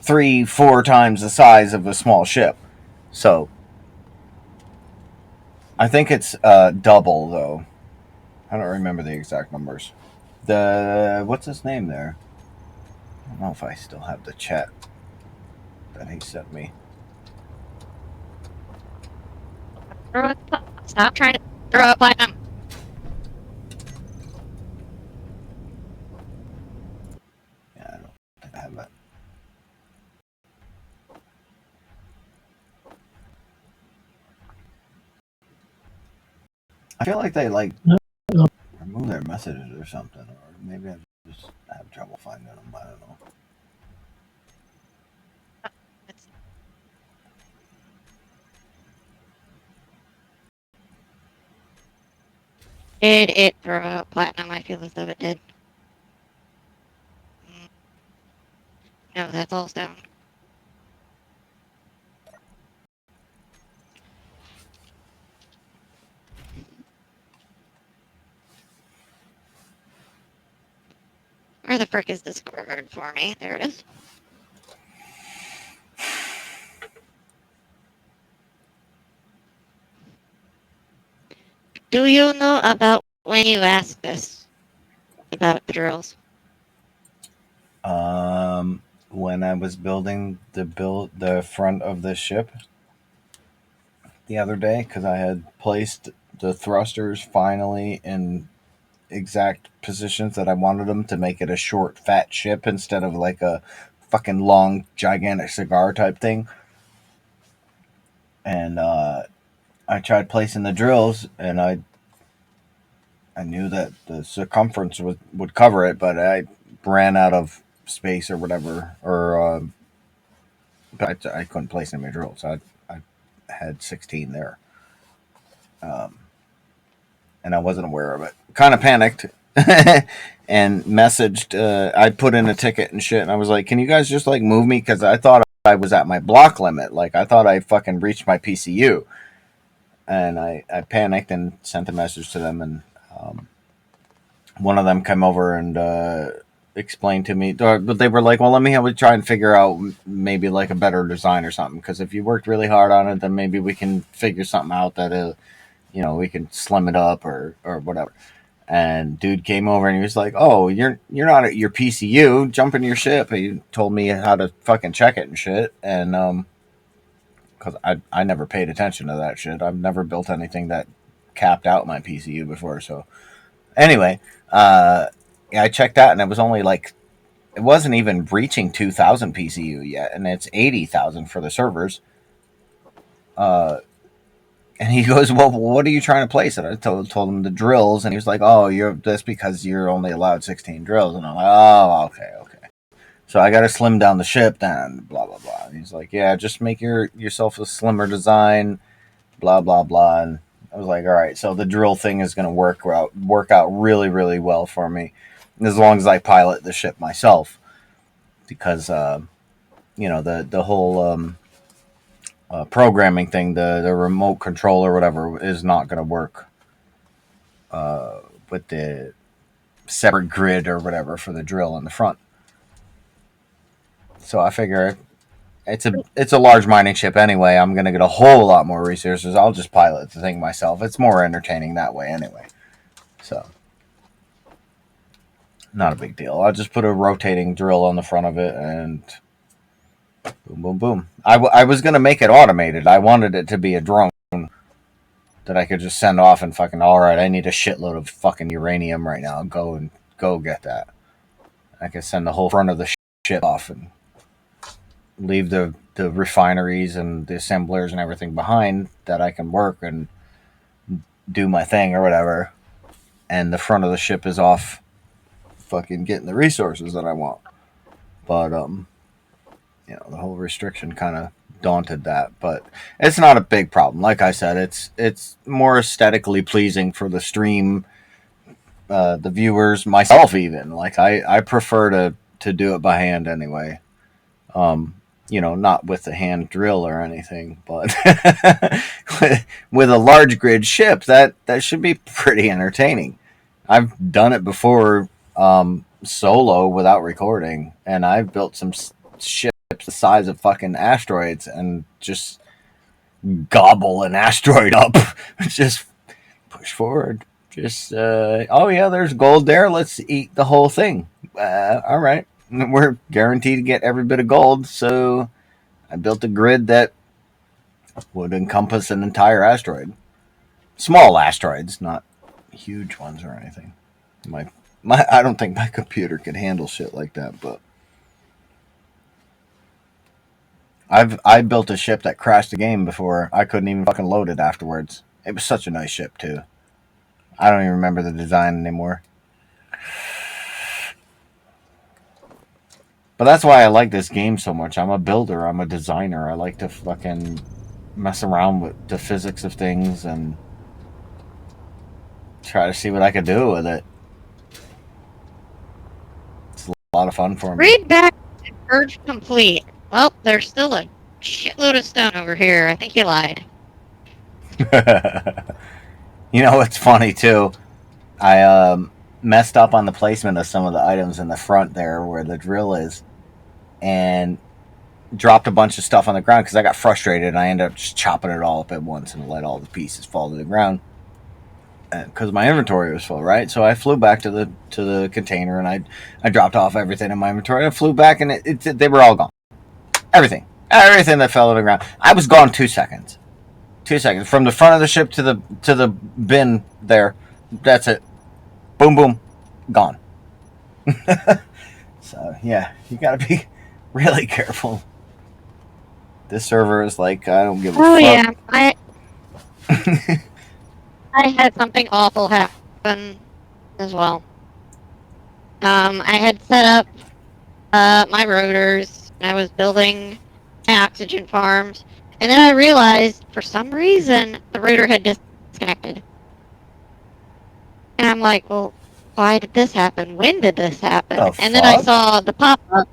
3-4 times the size of a small ship. So I think it's double though. I don't remember the exact numbers. What's his name there? I don't know if I still have the chat that he sent me. Stop trying to throw a platinum. Yeah, I don't think I have that. I feel like they remove their messages or something, or maybe I just have trouble finding them. I don't know. Did it throw out platinum? I feel as though it did. No, that's all stone. Where the frick is this scorecard for me? There it is. Do you know about when you asked this about the drills? When I was building the front of the ship the other day, because I had placed the thrusters finally in exact positions that I wanted them to make it a short, fat ship instead of like a fucking long, gigantic cigar type thing. And I tried placing the drills, and I knew that the circumference would cover it, but I ran out of space or whatever, or but I couldn't place any drills. I had 16 there, um, and I wasn't aware of it. Kind of panicked and messaged. I put in a ticket and shit, and I was like, "Can you guys just like move me?" Because I thought I was at my block limit. Like I thought I fucking reached my PCU, and I panicked and sent a message to them, and one of them came over and explained to me, but they were like, "Well, let me have a try and figure out maybe like a better design or something. Because if you worked really hard on it, then maybe we can figure something out that we can slim it up or whatever." And dude came over and he was like, "Oh, you're not at your PCU. Jump in your ship." He told me how to fucking check it and shit, and because I never paid attention to that shit. I've never built anything that capped out my PCU before, so. Anyway, yeah, I checked out, and it was only like it wasn't even reaching 2,000 PCU yet, and it's 80,000 for the servers. And he goes, "Well, what are you trying to place it?" I told him the drills, and he was like, "Oh, that's because you're only allowed 16 drills." And I'm like, "Oh, okay." So I got to slim down the ship then, blah blah blah. And he's like, "Yeah, just make yourself a slimmer design, blah blah blah." And I was like, "All right, so the drill thing is going to work out really really well for me, as long as I pilot the ship myself, because the whole programming thing, the remote control or whatever, is not going to work with the separate grid or whatever for the drill in the front." So I figure it's a large mining ship anyway. I'm going to get a whole lot more resources. I'll just pilot the thing myself. It's more entertaining that way anyway. So not a big deal. I'll just put a rotating drill on the front of it and boom, boom, boom. I was going to make it automated. I wanted it to be a drone that I could just send off and fucking, all right, I need a shitload of fucking uranium right now. Go get that. I could send the whole front of the ship off and leave the refineries and the assemblers and everything behind that I can work and do my thing or whatever. And the front of the ship is off fucking getting the resources that I want. But the whole restriction kind of daunted that, but it's not a big problem. Like I said, it's more aesthetically pleasing for the stream, the viewers, myself even. Like I prefer to do it by hand anyway. Um, not with the hand drill or anything, but with a large grid ship, that should be pretty entertaining. I've done it before, solo without recording, and I've built some ships the size of fucking asteroids and just gobble an asteroid up. Just push forward. Just oh yeah, there's gold there. Let's eat the whole thing. All right, we're guaranteed to get every bit of gold. So I built a grid that would encompass an entire asteroid. Small asteroids, not huge ones or anything. My I don't think my computer could handle shit like that, but I built a ship that crashed the game before. I couldn't even fucking load it afterwards. It was such a nice ship too. I don't even remember the design anymore. But that's why I like this game so much. I'm a builder. I'm a designer. I like to fucking mess around with the physics of things and try to see what I could do with it. It's a lot of fun for me. Read back and purge complete. Well, there's still a shitload of stone over here. I think you lied. It's funny too. I messed up on the placement of some of the items in the front there where the drill is, and dropped a bunch of stuff on the ground because I got frustrated and I ended up just chopping it all up at once and let all the pieces fall to the ground because my inventory was full, right? So I flew back to the container and I dropped off everything in my inventory. I flew back and they were all gone. Everything that fell to the ground. I was gone 2 seconds. 2 seconds from the front of the ship to the bin there. That's it. Boom, boom, gone. So yeah, you gotta be really careful. This server is like, I don't give a Oh fuck. yeah, I had something awful happen as well. I had set up my rotors, and I was building my oxygen farms, and then I realized for some reason the rotor had disconnected. And I'm like, well, why did this happen? When did this happen? The And then I fuck? saw the pop up.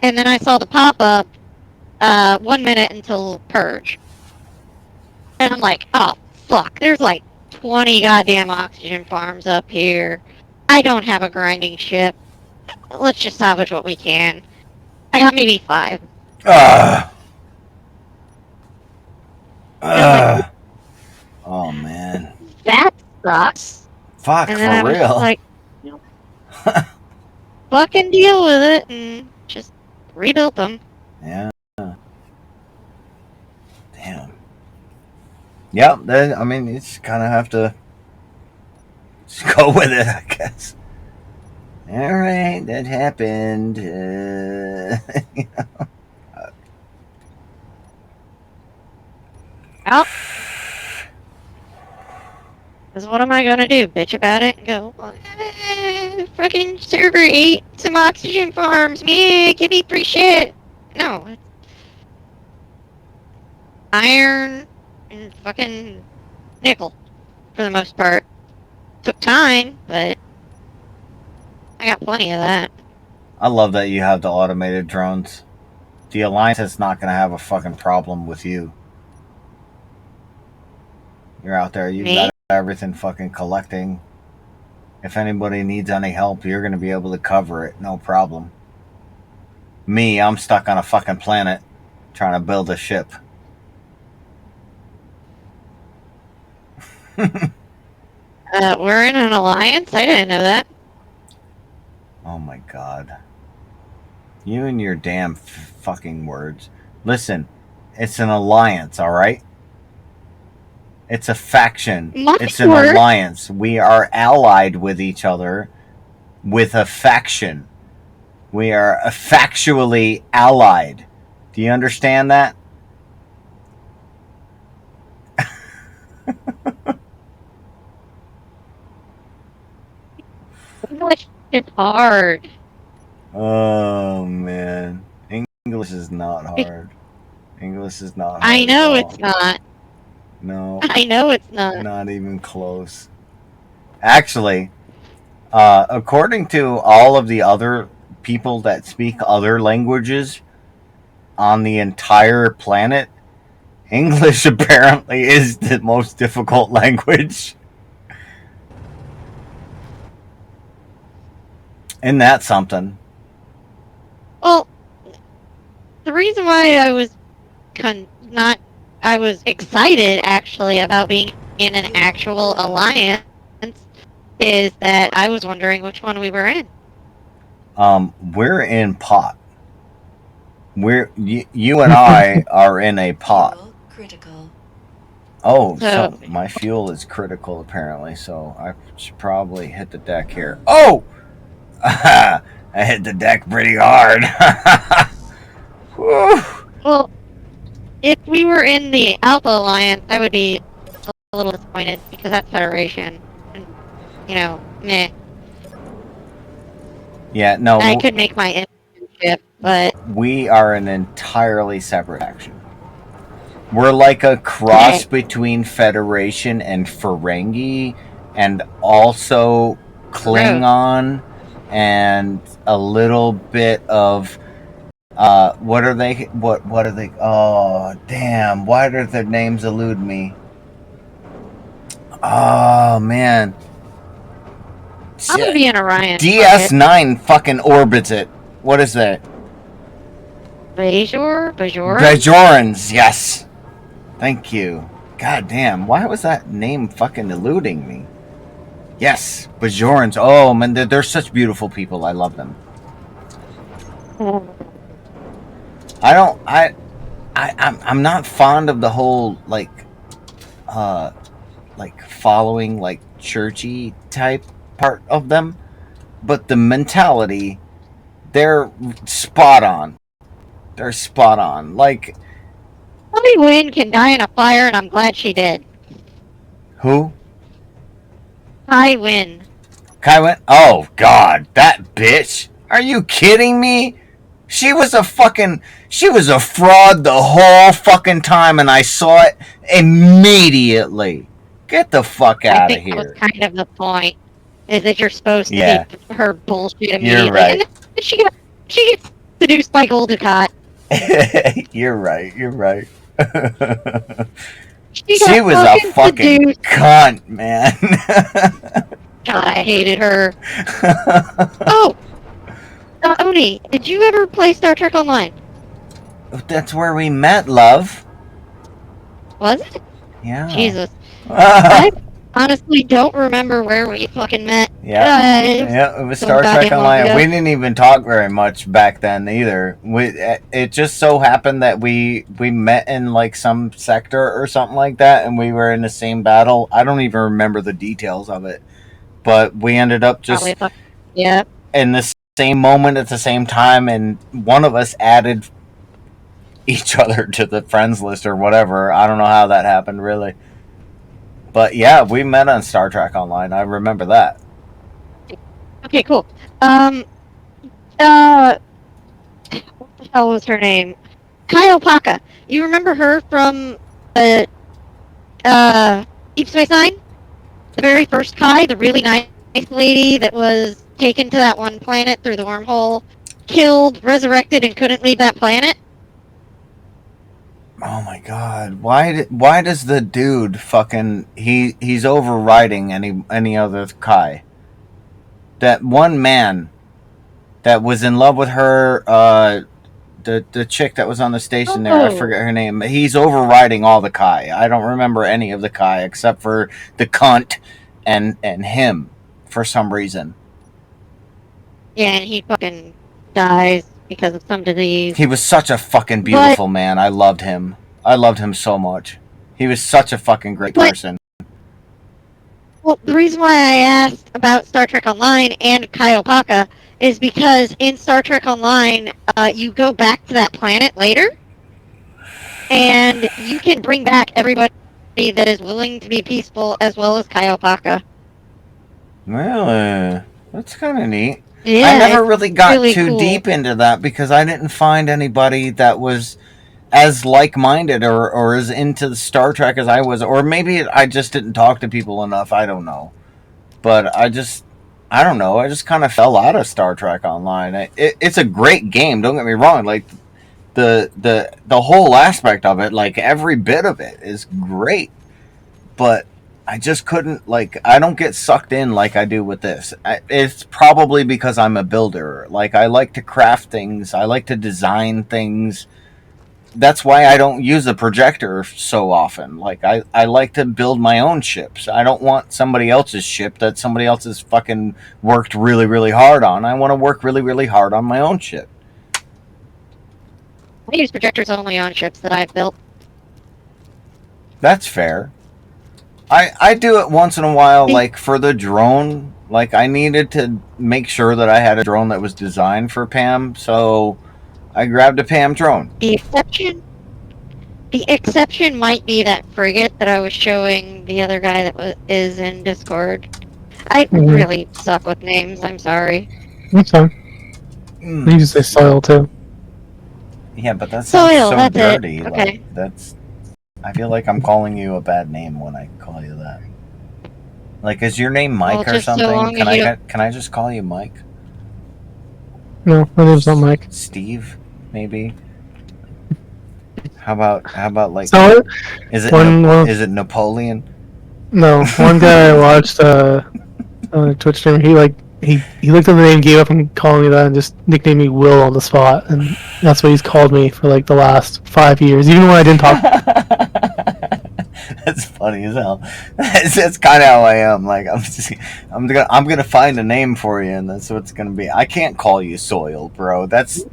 And then I saw the pop up 1 minute until purge. And I'm like, oh, fuck. There's like 20 goddamn oxygen farms up here. I don't have a grinding ship. Let's just salvage what we can. I got maybe 5. Like, Oh man. that sucks. Fuck, And then for I was real. just like, you know, fucking deal with it and just rebuilt them. Yeah. Damn. Yep. Then I mean, you just kind of have to just go with it, I guess. All right, that happened. Well, because what am I gonna do? Bitch about it and go, fucking server ate some oxygen farms. Me, give me free shit. No, it's iron and fucking nickel for the most part. Took time, but I got plenty of that. I love that you have the automated drones. The Alliance is not going to have a fucking problem with you. You're out there, you've Me? got everything fucking collecting. If anybody needs any help, you're going to be able to cover it, no problem. Me, I'm stuck on a fucking planet trying to build a ship. We're in an alliance? I didn't know that. Oh my god. You and your damn fucking words. Listen, it's an alliance, alright? It's a faction. It's an alliance. We are allied with each other with a faction. We are factually allied. Do you understand that? English is hard. Oh man. English is not hard. English is not hard. I know at all. it's not. No, I know it's not. not even close. Actually, according to all of the other people that speak other languages on the entire planet, English apparently is the most difficult language. Isn't that something? Well, the reason why I was I was excited actually about being in an actual alliance is that I was wondering which one we were in. We're in pot. You and I are in a pot. Fuel critical. Oh, So- so my fuel is critical apparently, so I should probably hit the deck here. Oh! I hit the deck pretty hard. Woo. Well, if we were in the Alpha Alliance, I would be a little disappointed because that's Federation. And, meh. Yeah, no, I could make my internship, but we are an entirely separate action. We're like a cross between Federation and Ferengi, and also Klingon, and a little bit of what are they? Oh, damn! Why do their names elude me? Oh man, I'm gonna be in Orion. DS9 fucking orbits it. What is that? Bajor? Bajorans, yes. Thank you. God damn, why was that name fucking eluding me? Yes, Bajorans. Oh man, they're such beautiful people. I love them. I'm not fond of the whole like following like churchy type part of them, but the mentality, they're spot on. They're spot on. Like, Chloe Wynn can die in a fire, and I'm glad she did. who? Kai Wynn. Kai went, oh god, that bitch. Are you kidding me? She was a fraud the whole fucking time, and I saw it immediately. Get the fuck out of I think that here. was kind of the point, is that you're supposed to be her bullshit immediately. You're right. And then she gets seduced by Goldacott. You're right. She was a fucking seduced. cunt, man. God, I hated her. Oh! Oni, did you ever play Star Trek Online? That's where we met, love. Was it? Yeah. Jesus. I honestly don't remember where we fucking met. Yeah, it was Star Trek Online. We didn't even talk very much back then either. It just so happened that we met in like some sector or something like that, and we were in the same battle. I don't even remember the details of it, but we ended up just in the same moment at the same time, and one of us added each other to the friends list or whatever. I don't know how that happened really. But yeah, we met on Star Trek Online. I remember that. Okay, cool. What the hell was her name? Kaiopaka. You remember her from Deep Space Nine? The very first Kai, the really nice lady that was taken to that one planet through the wormhole, killed, resurrected, and couldn't leave that planet? Oh my god! Why does the dude fucking he's overriding any other Kai? That one man that was in love with her, the chick that was on the station there, I forget her name. He's overriding all the Kai. I don't remember any of the Kai except for the cunt and him for some reason. Yeah, and he fucking dies because of some disease. He was such a fucking beautiful man. I loved him. I loved him so much. He was such a fucking great person. Well, the reason why I asked about Star Trek Online and Kaiopaka is because in Star Trek Online, you go back to that planet later, and you can bring back everybody that is willing to be peaceful, as well as Kaiopaka. Really? That's kind of neat. Yeah, I never it's really got really too cool. deep into that because I didn't find anybody that was as like-minded or as into Star Trek as I was, or maybe I just didn't talk to people enough. I don't know, but I don't know. I just kind of fell out of Star Trek Online. It's a great game. Don't get me wrong. Like the whole aspect of it, like every bit of it, is great. But I just couldn't, like, I don't get sucked in like I do with this. It's probably because I'm a builder. Like, I like to craft things. I like to design things. That's why I don't use a projector so often. Like, I like to build my own ships. I don't want somebody else's ship that somebody else has fucking worked really, really hard on. I want to work really, really hard on my own ship. I use projectors only on ships that I've built. That's fair. I do it once in a while, like for the drone. Like, I needed to make sure that I had a drone that was designed for Pam, so I grabbed a Pam drone. The exception might be that frigate that I was showing the other guy that is in Discord. I really suck with names. I'm sorry. That's fine. You can say soil too. Yeah, but that sounds Soil. so That's dirty. it. Okay. Like, that's. I feel like I'm calling you a bad name when I call you that. Like, is your name Mike Well, or just so something? long Can as you I don't. can I just call you Mike? No, my name's not Mike. Steve, maybe. How about like? So Is it one is it Napoleon? no, one guy I watched on a Twitch stream, he looked at the name, gave up on calling me that, and just nicknamed me Will on the spot, and that's what he's called me for like the last 5 years, even when I didn't talk. That's funny as hell. That's kind of how I am. Like, I'm gonna find a name for you, and that's what it's gonna be. I can't call you Soil, bro. That's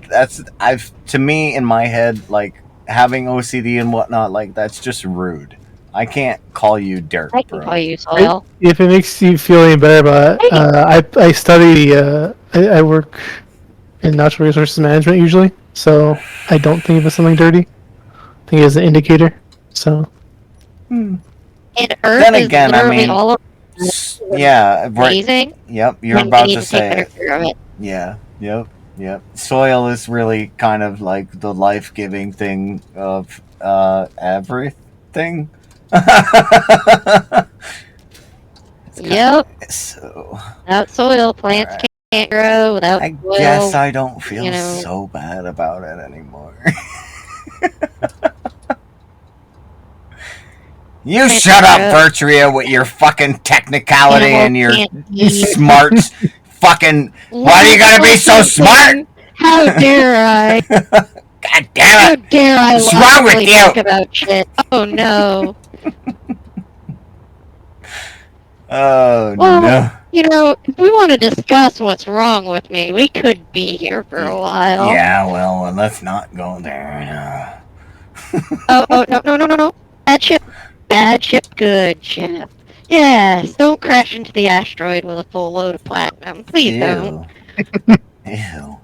I've to me in my head, like, having OCD and whatnot, like, that's just rude. I can't call you Dirt, I can bro. call you Soil. If it makes you feel any better about it, I study. I work in natural resources management usually, so I don't think of it as something dirty. I think it is an indicator. So. And Earth Then is again, I literally mean, all yeah, right. amazing. Yep, you're And we about need to to take say better it. care of it. Yeah, yep. Soil is really kind of like the life-giving thing of everything. Yep. So, Without soil, plants right. can't grow. Without I soil, guess I don't feel you know. so bad about it anymore. You Plants shut up, can't grow. Virturia, with your fucking technicality Animals and your can't eat. smarts. Fucking, why do you gotta be so smart? How dare I? God damn How it! dare I What's wrong with logically you? think about shit? Oh no. Oh Well, no. you know, if we want to discuss what's wrong with me, we could be here for a while. Yeah, well, let's not go there. Oh, no. Bad ship, good ship. Yes, don't crash into the asteroid with a full load of platinum. Please don't. Ew.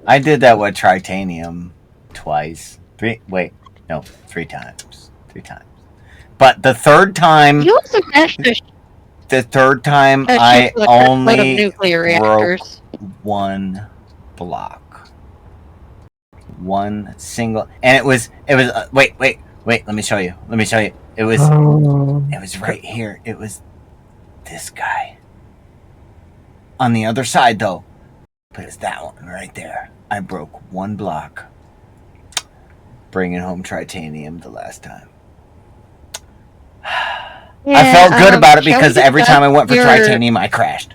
I did that with Tritanium twice. Three times. But the third time, You also crashed a ship I with a crap load of only nuclear broke reactors. one block. One single, and it was wait, let me show you. It was right here. It was this guy. On the other side, though, but it's that one right there. I broke one block, bringing home Tritanium the last time. Yeah, I felt good about it shall because we every time I went for discuss Tritanium, I crashed.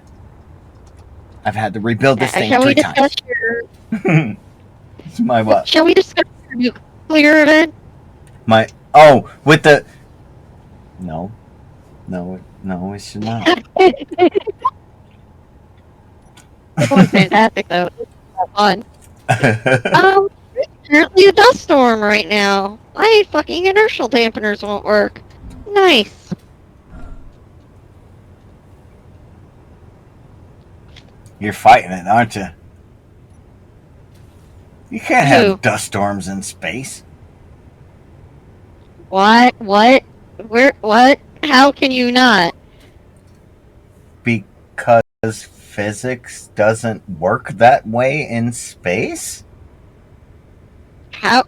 I've had to rebuild this thing Shall we 3 discuss times. your? It's my what? Shall we discuss your nuclear event? With the no, we should not. It was fantastic though. It was fun. Currently a dust storm right now. My fucking inertial dampeners won't work. Nice. You're fighting it, aren't you? You can't have dust storms in space. What? What? Where? What? How can you not? Because physics doesn't work that way in space? How?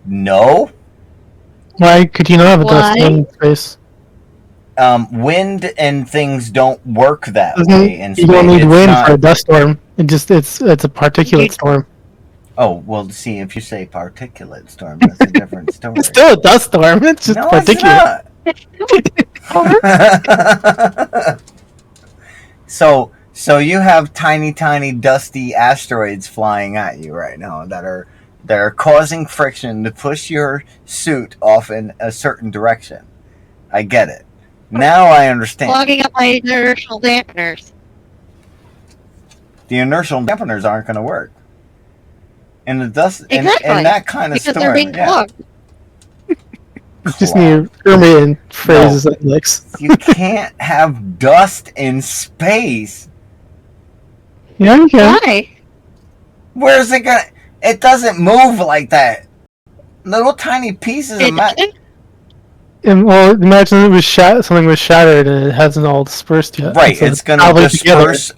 No. Why could you not have a dust Why? storm in space? Wind and things don't work that Doesn't way in you space. don't need It's wind not. for a dust storm? It's a particulate You- storm. Oh, well, see, if you say particulate storm, that's a different story. It's still a dust storm. It's just No, particulate. it's not. So you have tiny, dusty asteroids flying at you right now that are causing friction to push your suit off in a certain direction. I get it. Now I understand. Clogging up my inertial dampeners. The inertial dampeners aren't going to work. And the dust Exactly. in that kind of Because storm, they're being clogged. Just need Hermian phrases like this. You can't have dust in space. Yeah, you can. Why? Where's it gonna? It doesn't move like that. Little tiny pieces of matter. And, well, imagine it was something was shattered and it hasn't all dispersed yet. Right, So it's gonna probably disperse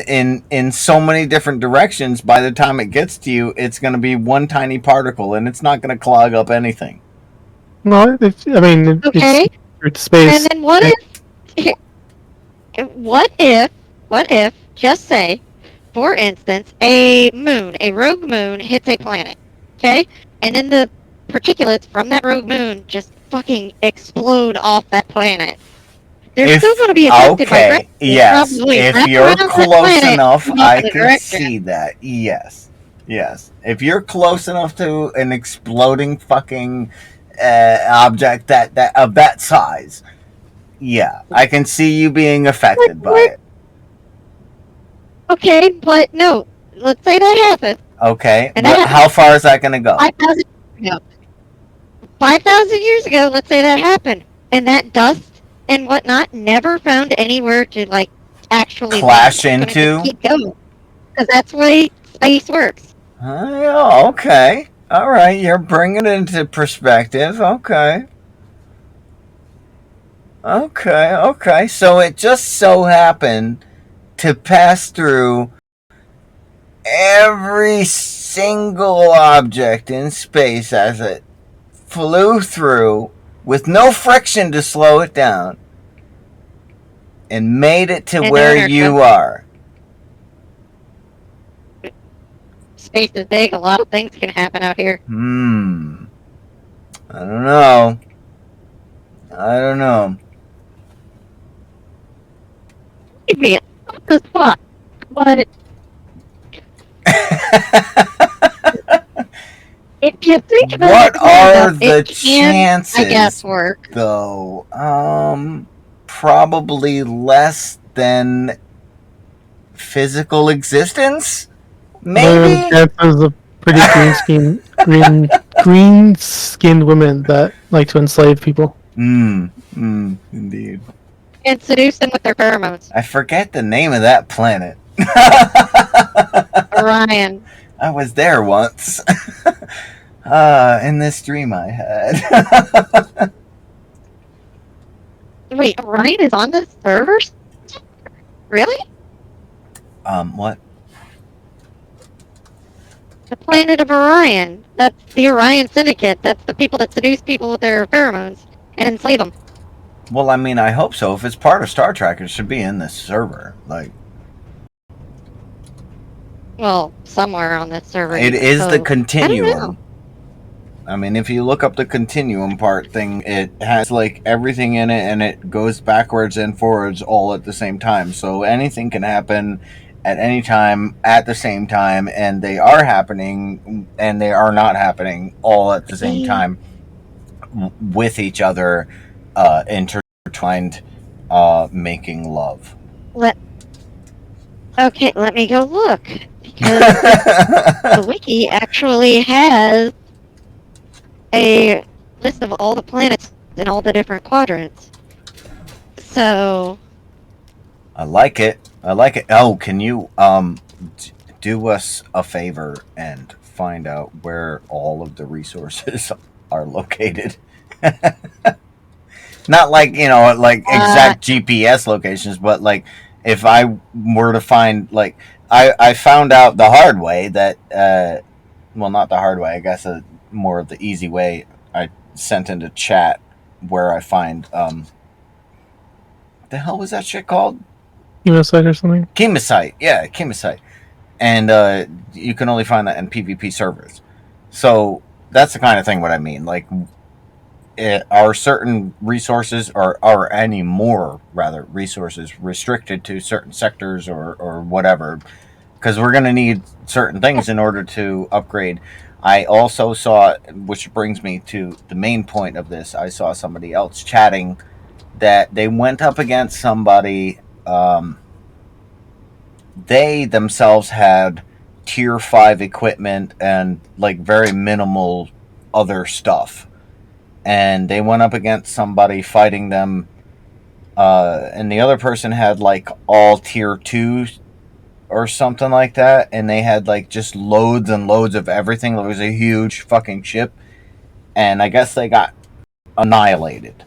in so many different directions. By the time it gets to you, it's gonna be one tiny particle, and it's not gonna clog up anything. No, Okay. it's space. And then what if, just say, for instance, a rogue moon hits a planet, okay? And then the particulates from that rogue moon just fucking explode off that planet. They're still going to be affected by gravity. Yes. Probably If wrap you're around that close planet enough, in I the can direction. see that. Yes. If you're close enough to an exploding fucking object that of that size, yeah, I can see you being affected by it. Okay, but no. Let's say that happens. Okay, And but that how far is that going to go? 5,000 years ago. 5,000 years ago, let's say that happened. And that dust and whatnot never found anywhere to, like, actually Clash land. It's gonna into? just keep going. Because that's the way space works. Oh, okay. All right, you're bringing it into perspective. Okay. So it just so happened to pass through every single object in space as it flew through with no friction to slow it down and made it to where you are. Space is big. A lot of things can happen out here. I don't know. Maybe it's the spot. But if you think about What it, are the it can, chances, I guess, work. though? Probably less than physical existence? Maybe? There's a pretty green-skinned women that like to enslave people. Indeed. And seduce them with their pheromones. I forget the name of that planet. Orion. I was there once. In this dream I had. Wait, Orion is on the servers? Really? What? The planet of Orion. That's the Orion Syndicate. That's the people that seduce people with their pheromones and enslave them. Well, I mean, I hope so. If it's part of Star Trek, it should be in this server. Like, well, somewhere on this server. it is the I don't Continuum. know. I mean, if you look up the Continuum part thing, it has like everything in it, and it goes backwards and forwards all at the same time. So anything can happen at any time at the same time, and they are happening and they are not happening all at the same time with each other, intertwined, making love. Okay, let me go look. Because the wiki actually has a list of all the planets in all the different quadrants. So I like it. Oh, can you do us a favor and find out where all of the resources are located? Not like, like exact GPS locations, but like if I were to find, like, I found out the hard way that, well, not the hard way, I guess more of the easy way. I sent into chat where I find, what the hell was that shit called? Site or something. Chemocyte. Yeah, Chemocyte. And you can only find that in PvP servers. So that's the kind of thing what I mean. Like, are certain resources, or are any more rather resources restricted to certain sectors or whatever? Because we're going to need certain things in order to upgrade. I also saw, which brings me to the main point of this, I saw somebody else chatting that they went up against somebody. They themselves had tier 5 equipment and like very minimal other stuff, and they went up against somebody fighting them, and the other person had like all tier 2 or something like that, and they had like just loads and loads of everything. It was a huge fucking ship, and I guess they got annihilated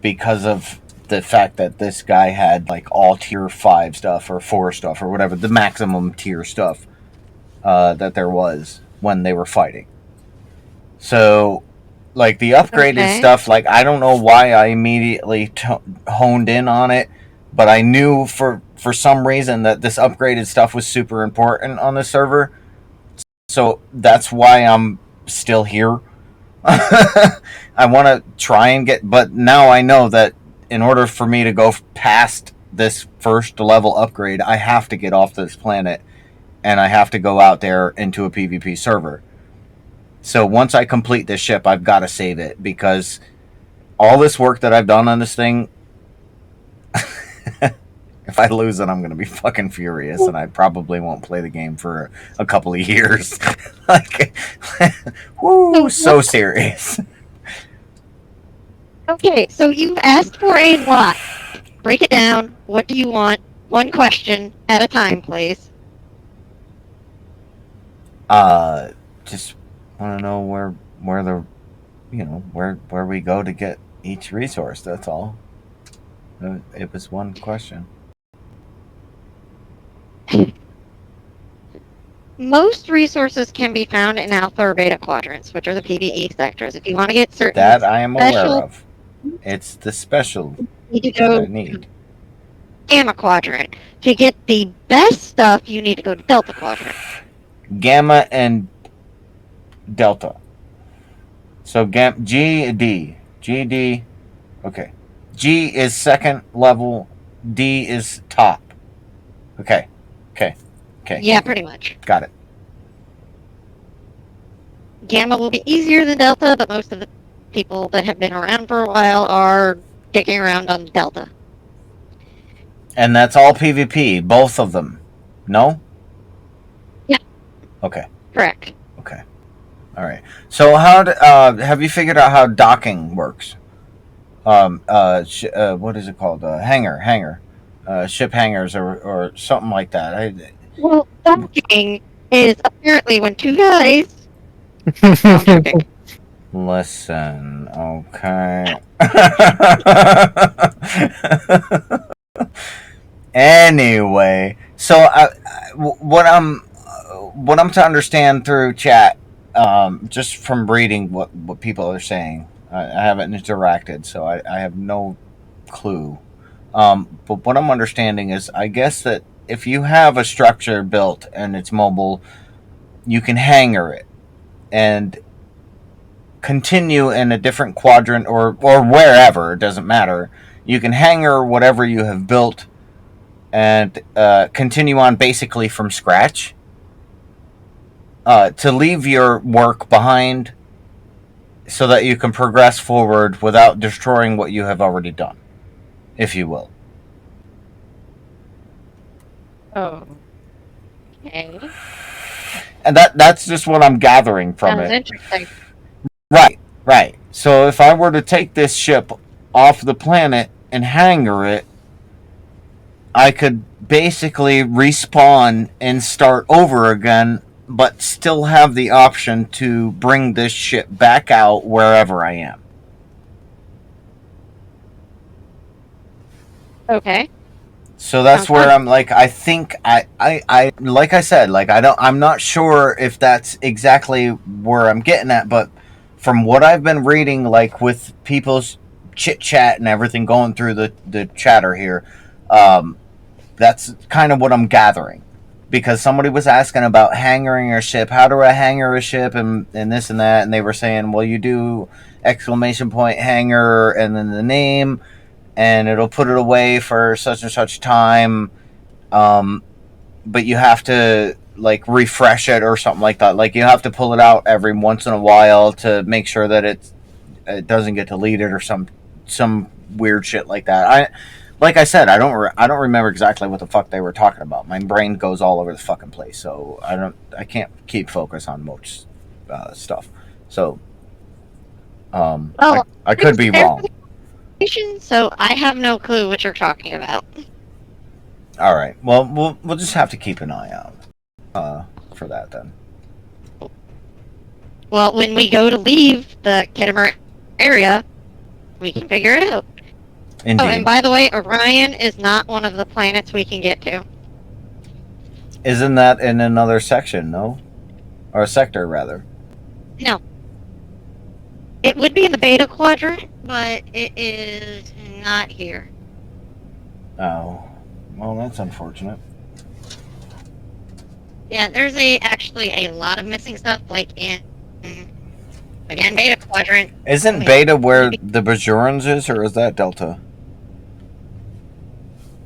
because of the fact that this guy had like all tier 5 stuff or 4 stuff or whatever, the maximum tier stuff that there was when they were fighting. So, like, the upgraded stuff, like, I don't know why I immediately honed in on it, but I knew for some reason that this upgraded stuff was super important on the server. So that's why I'm still here. I want to try and get, but now I know that in order for me to go past this first level upgrade, I have to get off this planet and I have to go out there into a PvP server. So once I complete this ship, I've got to save it, because all this work that I've done on this thing, if I lose it, I'm going to be fucking furious, and I probably won't play the game for a couple of years. Like, woo, so serious. Okay, so you asked for a lot. Break it down. What do you want? One question at a time, please. Just want to know where the, where we go to get each resource. That's all. It was one question. Most resources can be found in alpha or beta quadrants, which are the PvE sectors. If you want to get certain that I am aware special, of. It's the special you need to that go I need. Gamma quadrant. To get the best stuff, you need to go to Delta quadrant. Gamma and Delta. So G, D. G, D. Okay. G is second level. D is top. Okay. Yeah, pretty much. Got it. Gamma will be easier than Delta, but most of the people that have been around for a while are kicking around on Delta. And that's all PvP, both of them. No? Yeah. Okay. Correct. Okay. All right. So have you figured out how docking works? What is it called? Hangar. Ship hangars or something like that. Well, docking is apparently when two guys... No, I'm joking. Listen, okay. Anyway, so what I'm to understand through chat, just from reading what people are saying, I haven't interacted, so I have no clue. But what I'm understanding is, I guess that if you have a structure built and it's mobile, you can hangar it and continue in a different quadrant or wherever, it doesn't matter. You can hangar whatever you have built and continue on basically from scratch, to leave your work behind so that you can progress forward without destroying what you have already done, if you will. Oh. Okay. And that's just what I'm gathering from Sounds it. interesting. Right. So if I were to take this ship off the planet and hangar it, I could basically respawn and start over again, but still have the option to bring this ship back out wherever I am. Okay. So that's Sounds where fun. I'm like, I think like I said, like I'm not sure if that's exactly where I'm getting at, but from what I've been reading, like with people's chit chat and everything going through the chatter here, um, that's kind of what I'm gathering. Because somebody was asking about hangering a ship. How do I hanger a ship and this and that? And they were saying, well, you do exclamation point hanger and then the name, and it'll put it away for such and such time. But you have to like refresh it or something like that. Like you have to pull it out every once in a while to make sure that it doesn't get deleted or some weird shit like that. Like I said, I don't remember exactly what the fuck they were talking about. My brain goes all over the fucking place, so I can't keep focus on most stuff. So Well, I could be wrong. so I have no clue what you're talking about. All right. Well, we'll just have to keep an eye out for that then. Well, when we go to leave the Kittimer area, we can figure it out. Indeed. Oh, and by the way, Orion is not one of the planets we can get to. Isn't that in another section? No, or a sector rather. No. It would be in the Beta Quadrant, but it is not here. Oh, well, that's unfortunate. Yeah, there's actually a lot of missing stuff, like in again Beta Quadrant. Isn't Beta where the Bajorans is, or is that Delta?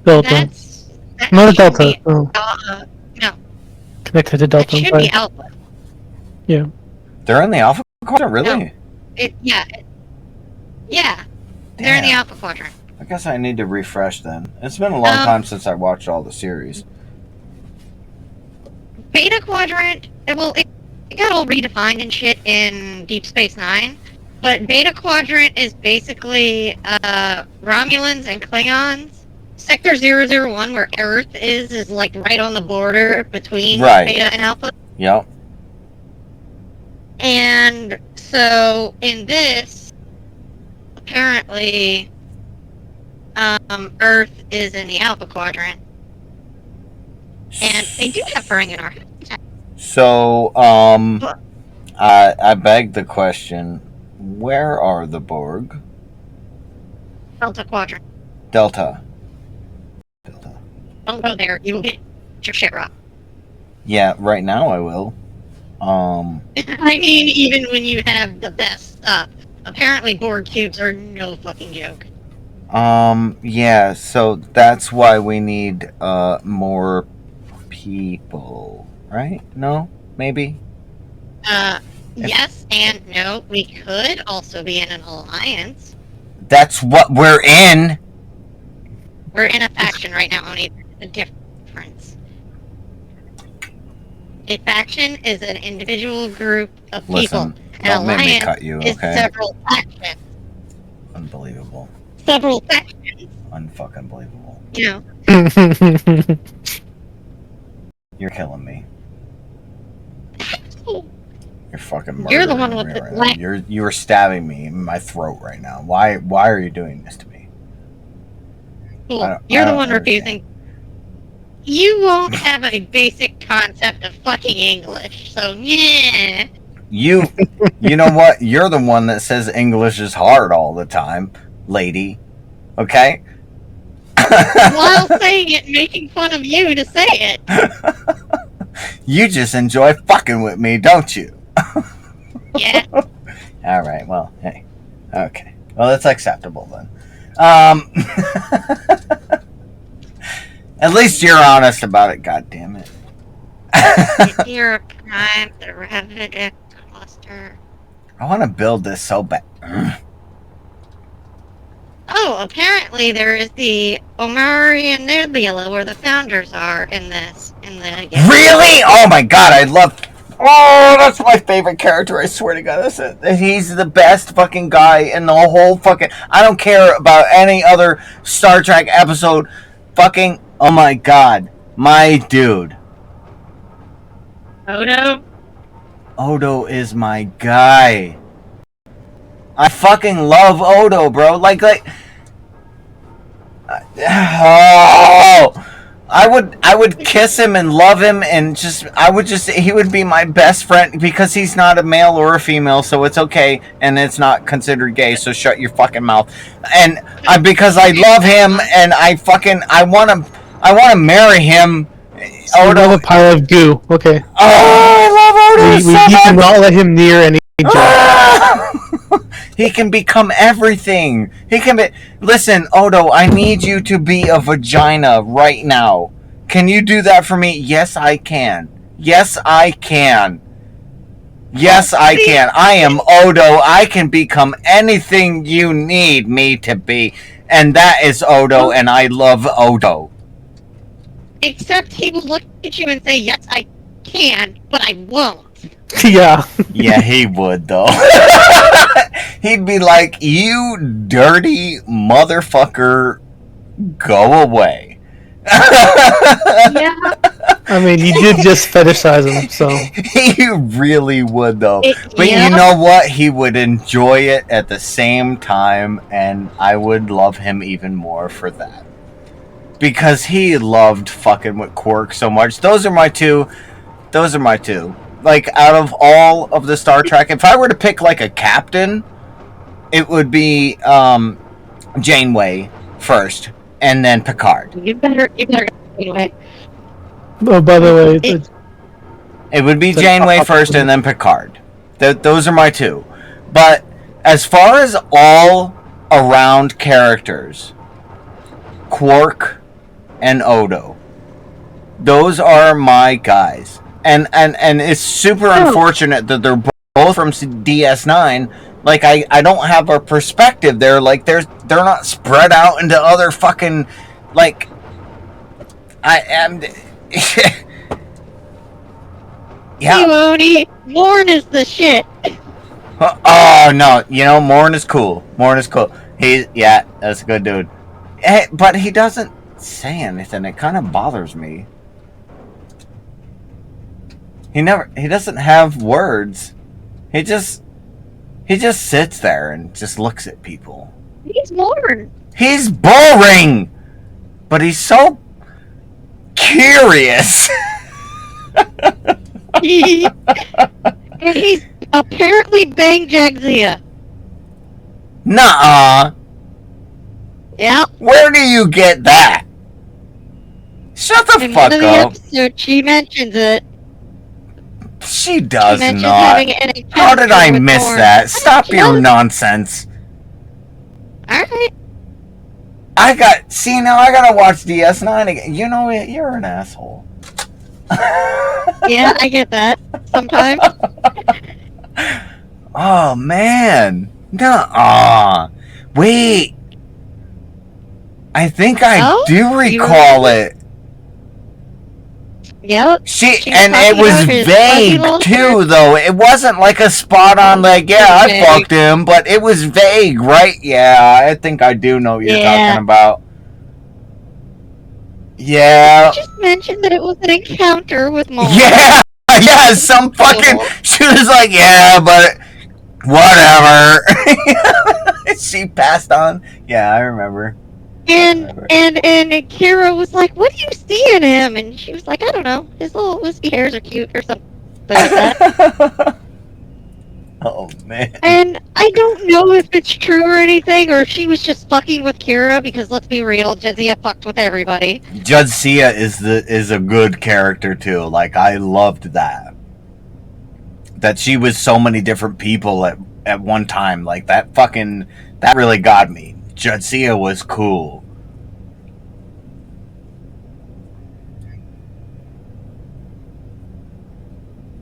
Delta. That Not a should Delta. be, Oh, no, connected to that Delta. should be Alpha. Yeah. They're in the Alpha Quadrant, really? No. Yeah. They're in the Alpha Quadrant. I guess I need to refresh then. It's been a long time since I watched all the series. Beta Quadrant, well, it got all redefined and shit in Deep Space Nine, but Beta Quadrant is basically Romulans and Klingons. Sector 001, where Earth is like right on the border between Beta and Alpha. Yep. And so in this, apparently, Earth is in the Alpha Quadrant. And they do have Ferenginar. So, I beg the question, where are the Borg? Delta Quadrant. Delta. Don't go there. You will get your shit rocked. Yeah, right now I will. I mean, even when you have the best stuff. Apparently Borg cubes are no fucking joke. Yeah, so that's why we need, more people, right? No? Maybe? Yes and no. We could also be in an alliance. That's what we're in! We're in a faction right now, only a difference. A faction is an individual group of people. Listen, don't make me cut you, okay? Is several factions. Unbelievable. Several factions. Unfucking believable. You know. You're killing me. You're fucking murdering You're the one with me the right now. You are stabbing me in my throat right now. Why are you doing this to me? Cool. You're the one refusing. You won't have a basic concept of fucking English, so yeah. You know what? You're the one that says English is hard all the time, lady. Okay? While saying it, making fun of you to say it. You just enjoy fucking with me, don't you? Yeah. Alright, well, hey. Okay. Well, that's acceptable then. At least you're honest about it, goddammit. You're prime derivative cluster. I want to build this so bad. Oh, apparently there is the Omarian Nebula where the founders are in this. Really? Oh my god, I love... Oh, that's my favorite character, I swear to god. He's the best fucking guy in the whole fucking... I don't care about any other Star Trek episode. Fucking... Oh my god. My dude. Odo? Odo is my guy. I fucking love Odo, bro. Like, Oh, I would kiss him and love him and he would be my best friend because he's not a male or a female, so it's okay and it's not considered gay. So shut your fucking mouth. And because I love him and I want to marry him. So another pile of goo. Okay. Oh, I love Odo We so need to much. not let him near any job. He can become everything. He can be. Listen, Odo, I need you to be a vagina right now. Can you do that for me? Yes, I can. Yes, I can. Yes, I can. I am Odo. I can become anything you need me to be. And that is Odo, and I love Odo. Except he will look at you and say, yes, I can, but I won't. Yeah. Yeah, he would, though. He'd be like, you dirty motherfucker, go away. Yeah. I mean, you did just fetishize him, so. He really would, though. But Yeah. you know what? He would enjoy it at the same time, and I would love him even more for that. Because he loved fucking with Quark so much. Those are my two. Like, out of all of the Star Trek, if I were to pick, like, a captain, it would be Janeway first, and then Picard. You better anyway. Oh, by the way, It would be Janeway first, and then Picard. Those are my two. But as far as all around characters, Quark and Odo, those are my guys. And it's super unfortunate that they're both from DS9. Like, I don't have a perspective there. Like, they're not spread out into other fucking, like, I am. Yeah. Simone, Morn is the shit. Oh no, you know, Morn is cool. Yeah, that's a good dude. But he doesn't say anything. It kind of bothers me. He doesn't have words. He just sits there and just looks at people. He's Morn. He's boring, but he's so curious. And he's apparently banged Jagzia. Nuh-uh. Yeah. Where do you get that? Shut the In fuck one of the up. episodes, she mentions it. She does She mentions not. having an encounter How did I with miss Morn. that? Stop your Yeah. nonsense. Alright. Now I gotta watch DS9 again. You know it, you're an asshole. Yeah, I get that. Sometimes. Oh man. Nuh-uh. Wait. I think I Oh? do recall it. Yep. She She and was it talking was about his fuzzy little vague too, though. It wasn't like a spot on, like, yeah, I Vague. fucked him, but it was vague, right? Yeah, I think I do know what you're Yeah. talking about. Yeah, She just mentioned that it was an encounter with Morn. yeah, yeah. Some fucking. She was like, yeah, but whatever. She passed on. Yeah, I remember. And Kira was like, "What do you see in him?" And she was like, "I don't know. His little wispy hairs are cute, or something like that." Oh man. And I don't know if it's true or anything, or if she was just fucking with Kira. Because let's be real, Jadzia fucked with everybody. Jadzia is a good character too. Like, I loved that. That she was so many different people at one time. Like, that really got me. Jadzia was cool.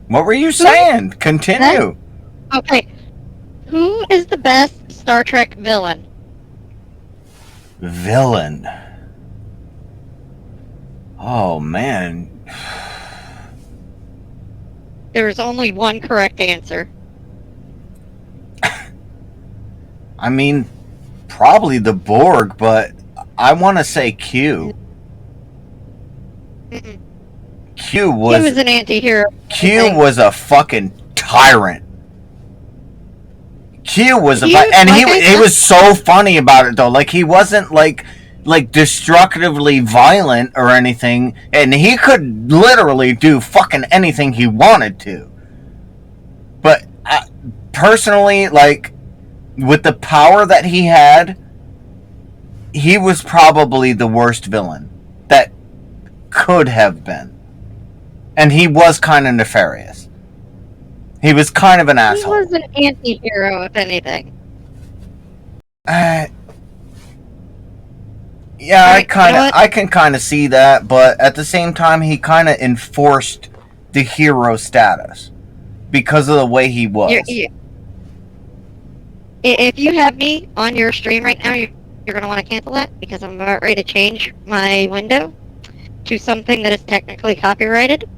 What were you saying? Continue. Okay, who is the best Star Trek villain? Villain. Oh man. There is only one correct answer. I mean, probably the Borg, but I want to say Q. Mm-mm. Q He was was an anti-hero. Q was a fucking tyrant. Q was a He- and like I he said- was so funny about it though. Like, he wasn't like like destructively violent or anything, and he could literally do fucking anything he wanted to. But personally, like, with the power that he had, he was probably the worst villain that could have been. And he was kind of nefarious. He was kind of an asshole. He was an anti-hero, if anything. Yeah, Right, I can kind of see that, but at the same time, he kind of enforced the hero status because of the way he was. If you have me on your stream right now, you're going to want to cancel that because I'm about ready to change my window to something that is technically copyrighted.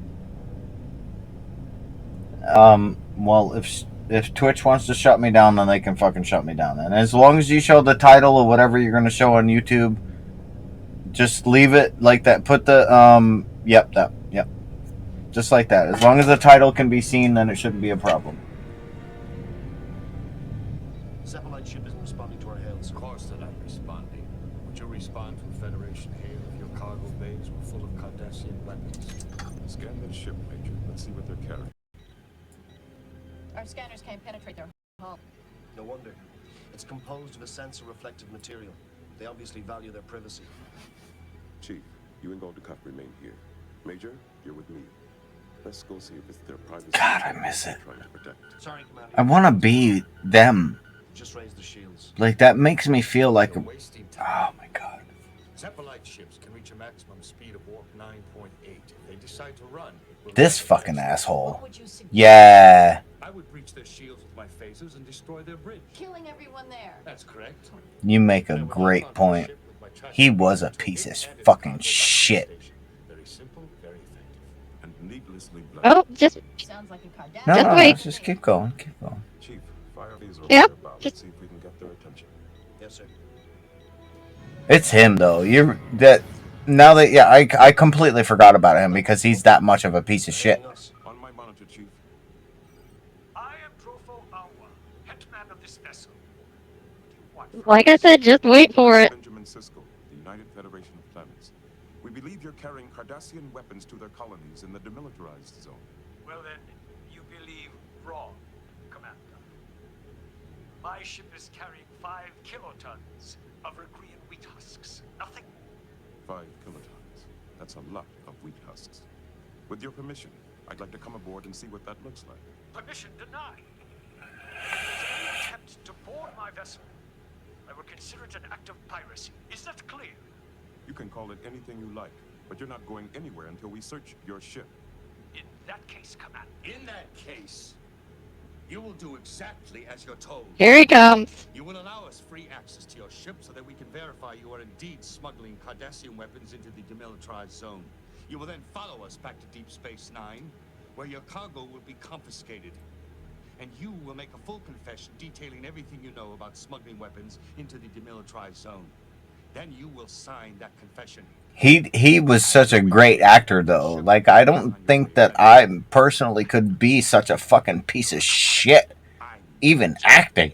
Well, if Twitch wants to shut me down, then they can fucking shut me down. And as long as you show the title of whatever you're going to show on YouTube, just leave it like that. Put the yep, just like that. As long as the title can be seen, then it shouldn't be a problem. Satellite ship isn't responding to our hails. Of course they're not responding. Would you respond to a Federation hail if your cargo bays were full of Cardassian weapons? Scan their ship, Major. Let's see what they're carrying. Our scanners can't penetrate their hull. No wonder. It's composed of a sensor-reflective material. They obviously value their privacy. Chief, you and Goldukat remain here. Major, you're with me. Let's go see if it's their privacy. God, I miss it. Trying to protect. Sorry, Commander. I want to be them. Just raise the shields. Like, that makes me feel like You're a... wasting time. Oh my god. Zeppelite ships can reach a maximum speed of warp 9.8. If they decide to run, it will This not fucking affect- asshole. What would you suggest? Yeah. I would breach their shields with my phasers and destroy their bridge. Killing everyone there. That's correct. You make a Then I would great launch point. the ship with my tracking He was a system piece of and its fucking cargo back to the shit. station. Very simple, very effective. And needlessly blood. Oh, just Sounds like a Cardassian. No, Just no, wait. just keep going, keep going. Chief, fire these over Yep, their bow. just- Let's see if we can get their attention. Yes, sir. It's him though. Now that I completely forgot about him because he's that much of a piece of shit. Us. On my monitor, Chief. I am Trofo Awa, hetman of this vessel. What do you want? like I said, just wait for it. Benjamin Sisko, the United Federation of Planets. We believe you're carrying Cardassian weapons to their colonies in the demilitarized zone. Well then, you believe wrong, Commander. My ship is carrying 5 kilotons of Requiem wheat husks. Nothing. 5 kilotons. That's a lot of wheat husks. With your permission, I'd like to come aboard and see what that looks like. Permission denied. If there's any attempt to board my vessel, I will consider it an act of piracy. Is that clear? You can call it anything you like, but you're not going anywhere until we search your ship. In that case, Commander. In that case, you will do exactly as you're told. Here he comes. You will allow us free access to your ship so that we can verify you are indeed smuggling Cardassian weapons into the demilitarized zone. You will then follow us back to Deep Space Nine, where your cargo will be confiscated. And you will make a full confession detailing everything you know about smuggling weapons into the demilitarized zone. Then you will sign that confession. He was such a great actor though. Like, I don't think that I personally could be such a fucking piece of shit, even acting.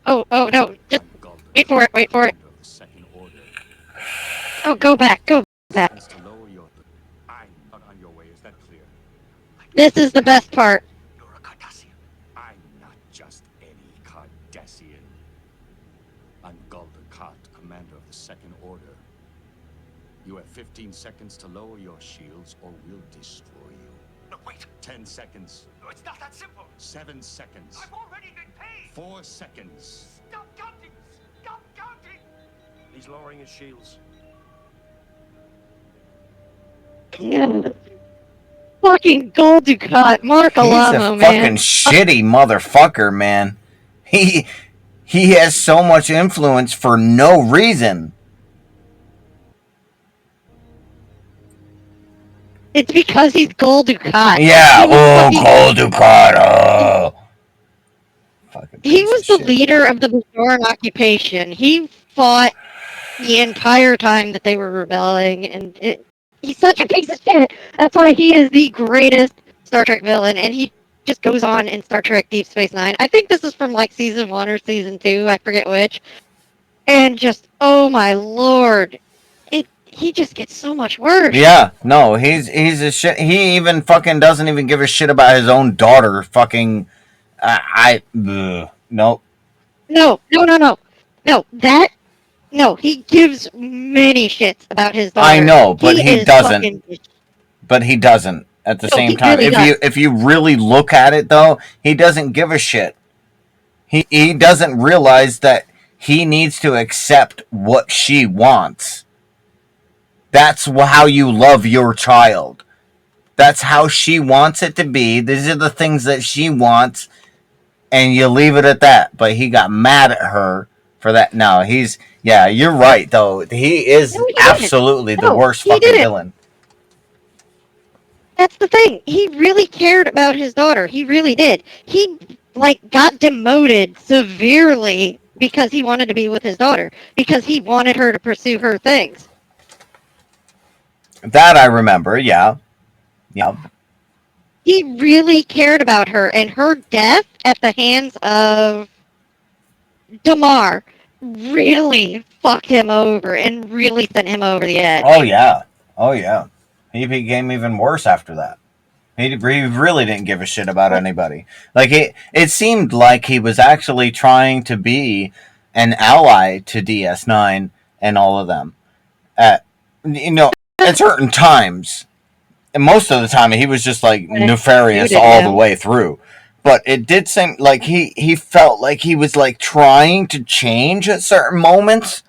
Oh, no, just wait for it, wait for it. Oh, go back, go back. I'm not on your way, is that clear? This is the best part. You're a Cardassian. I'm not just any Cardassian. I'm Goldukat, commander of the Second Order. You have 15 seconds to lower your shields or we'll destroy you. No, wait. 10 seconds. No, it's not that simple. 7 seconds. I've already been paid. 4 seconds. Stop counting. Stop counting. He's lowering his shields. Fucking Gold Ducat, Mark He's a Alamo, fucking man. shitty motherfucker, man. He has so much influence for no reason. It's because he's Gold Ducat. Yeah, He was fucking- Gold Ducato. Fucking He piece was of the shit. leader of the Bajoran occupation. He fought the entire time that they were rebelling, and he's such a piece of shit. That's why he is the greatest Star Trek villain, and he just goes on in Star Trek Deep Space Nine. I think this is from like season 1 or season 2, I forget which. And just, oh my lord, he just gets so much worse. Yeah, no, he's a shit. He even fucking doesn't even give a shit about his own daughter. Fucking, nope. No, he gives many shits about his daughter. I know, but he he is doesn't. fucking. But he doesn't at the No, same he time. really does. If you really look at it though, he doesn't give a shit. He doesn't realize that he needs to accept what she wants. That's how you love your child. That's how she wants it to be. These are the things that she wants, and you leave it at that. But he got mad at her for that. No, you're right though. He is No, he didn't. absolutely the No, worst he fucking didn't. villain. That's the thing. He really cared about his daughter. He really did. He got demoted severely because he wanted to be with his daughter, because he wanted her to pursue her things. That I remember. Yeah. He really cared about her, and her death at the hands of Damar really fucked him over and really sent him over the edge. Oh yeah. He became even worse after that. He really didn't give a shit about anybody. Like it seemed like he was actually trying to be an ally to DS9 and all of them. At at certain times, and most of the time he was just like nefarious all the way through. But it did seem like he felt like he was like trying to change at certain moments.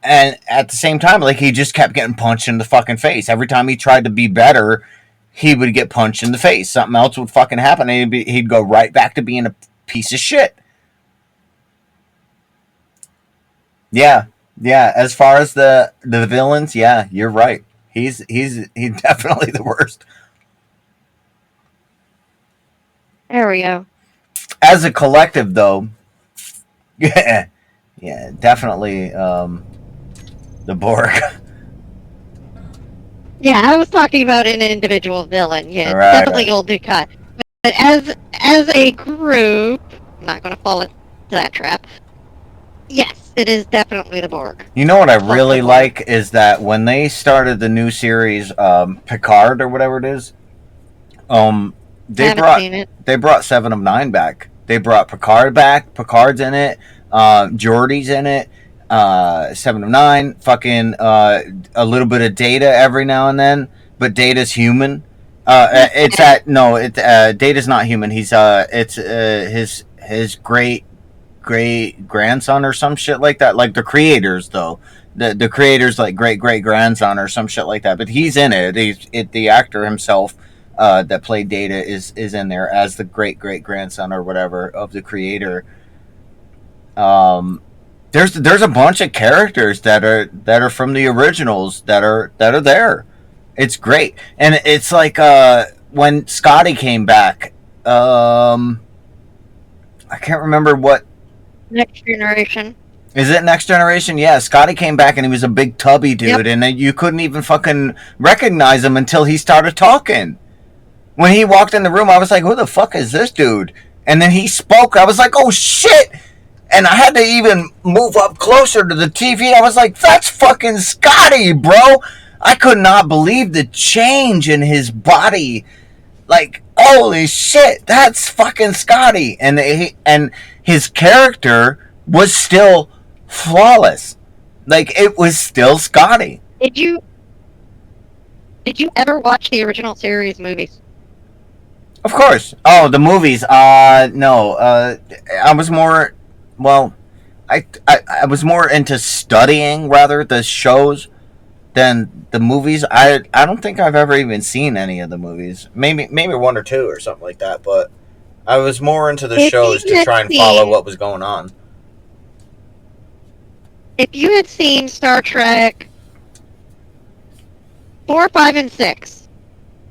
And at the same time, like he just kept getting punched in the fucking face. Every time he tried to be better, he would get punched in the face. Something else would fucking happen, and he'd go right back to being a piece of shit. Yeah. As far as the villains, yeah, you're right. He's definitely the worst. There we go. As a collective, though, yeah, definitely the Borg. Yeah, I was talking about an individual villain. Yeah, Right, definitely Old Dukat. But as a group, I'm not going to fall into that trap. Yes, it is definitely the Borg. You know what I really like is that when they started the new series, Picard or whatever it is, they brought 7 of 9 back. They brought Picard back. Picard's in it. Geordi's in it. 7 of 9. Fucking a little bit of Data every now and then, but Data's human. Data's not human. It's his great grandson or some shit like that. Like the creators though. The creators like great grandson or some shit like that. But he's in it. The actor himself that played Data is in there as the great grandson or whatever of the creator. There's a bunch of characters that are from the originals that are there. It's great, and it's like when Scotty came back. I can't remember what. Next Generation. Is it Next Generation? Yeah, Scotty came back and he was a big tubby dude, and you couldn't even fucking recognize him until he started talking. When he walked in the room, I was like, "Who the fuck is this dude?" And then he spoke. I was like, "Oh shit!" And I had to even move up closer to the TV. I was like, "That's fucking Scotty, bro!" I could not believe the change in his body. Like, holy shit, that's fucking Scotty. And his character was still flawless. Like, it was still Scotty. Did you ever watch the original series movies? Of course. Oh, the movies. No. I was more. Well, I was more into studying rather the shows than the movies. I don't think I've ever even seen any of the movies. Maybe 1 or 2 or something like that. But I was more into the shows to try and follow what was going on. If you had seen Star Trek 4, 5, and 6,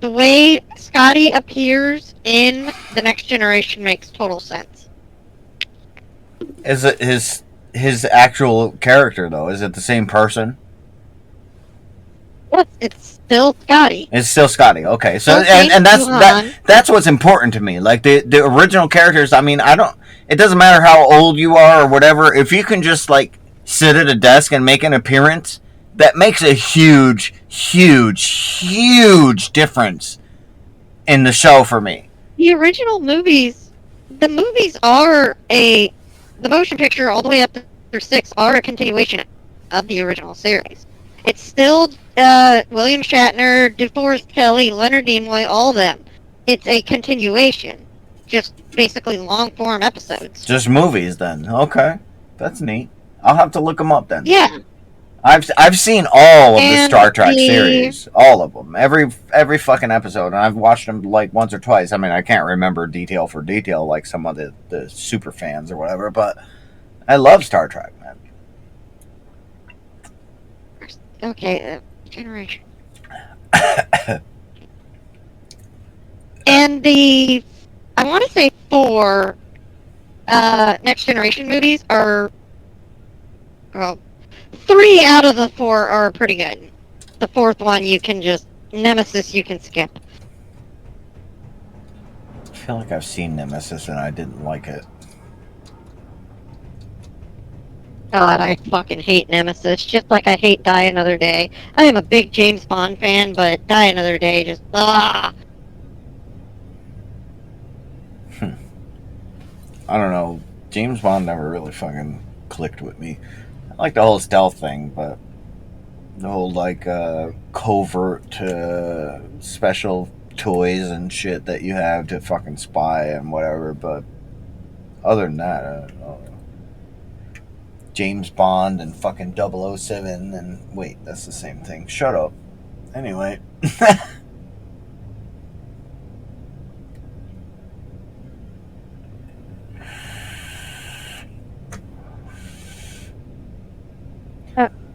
the way Scotty appears in The Next Generation makes total sense. Is it his actual character though? Is it the same person? Yes, it's still Scotty. It's still Scotty. Okay, so Still James and Doohan. that's what's important to me. Like the original characters. I mean, I don't. It doesn't matter how old you are or whatever. If you can just like sit at a desk and make an appearance, that makes a huge, huge, huge difference in the show for me. The original movies, the movies are the motion picture all the way up through 6 are a continuation of the original series. It's still William Shatner, DeForest Kelley, Leonard Nimoy, all of them. It's a continuation, just basically long form episodes. Just movies, then. Okay, that's neat. I'll have to look them up then. Yeah. I've seen all of the And Star Trek series, all of them, every fucking episode, and I've watched them like once or twice. I mean, I can't remember detail for detail like some of the super fans or whatever, but I love Star Trek, man. Okay, generation. And I want to say 4 Next Generation movies are, well, 3 out of the 4 are pretty good. The 4th one Nemesis you can skip. I feel like I've seen Nemesis and I didn't like it. God, I fucking hate Nemesis, just like I hate Die Another Day. I am a big James Bond fan, but Die Another Day just, ah! I don't know. James Bond never really fucking clicked with me. I like the whole stealth thing, but the whole like covert special toys and shit that you have to fucking spy and whatever. But other than that, I don't know. James Bond and fucking 007 and wait, that's the same thing. Shut up. Anyway.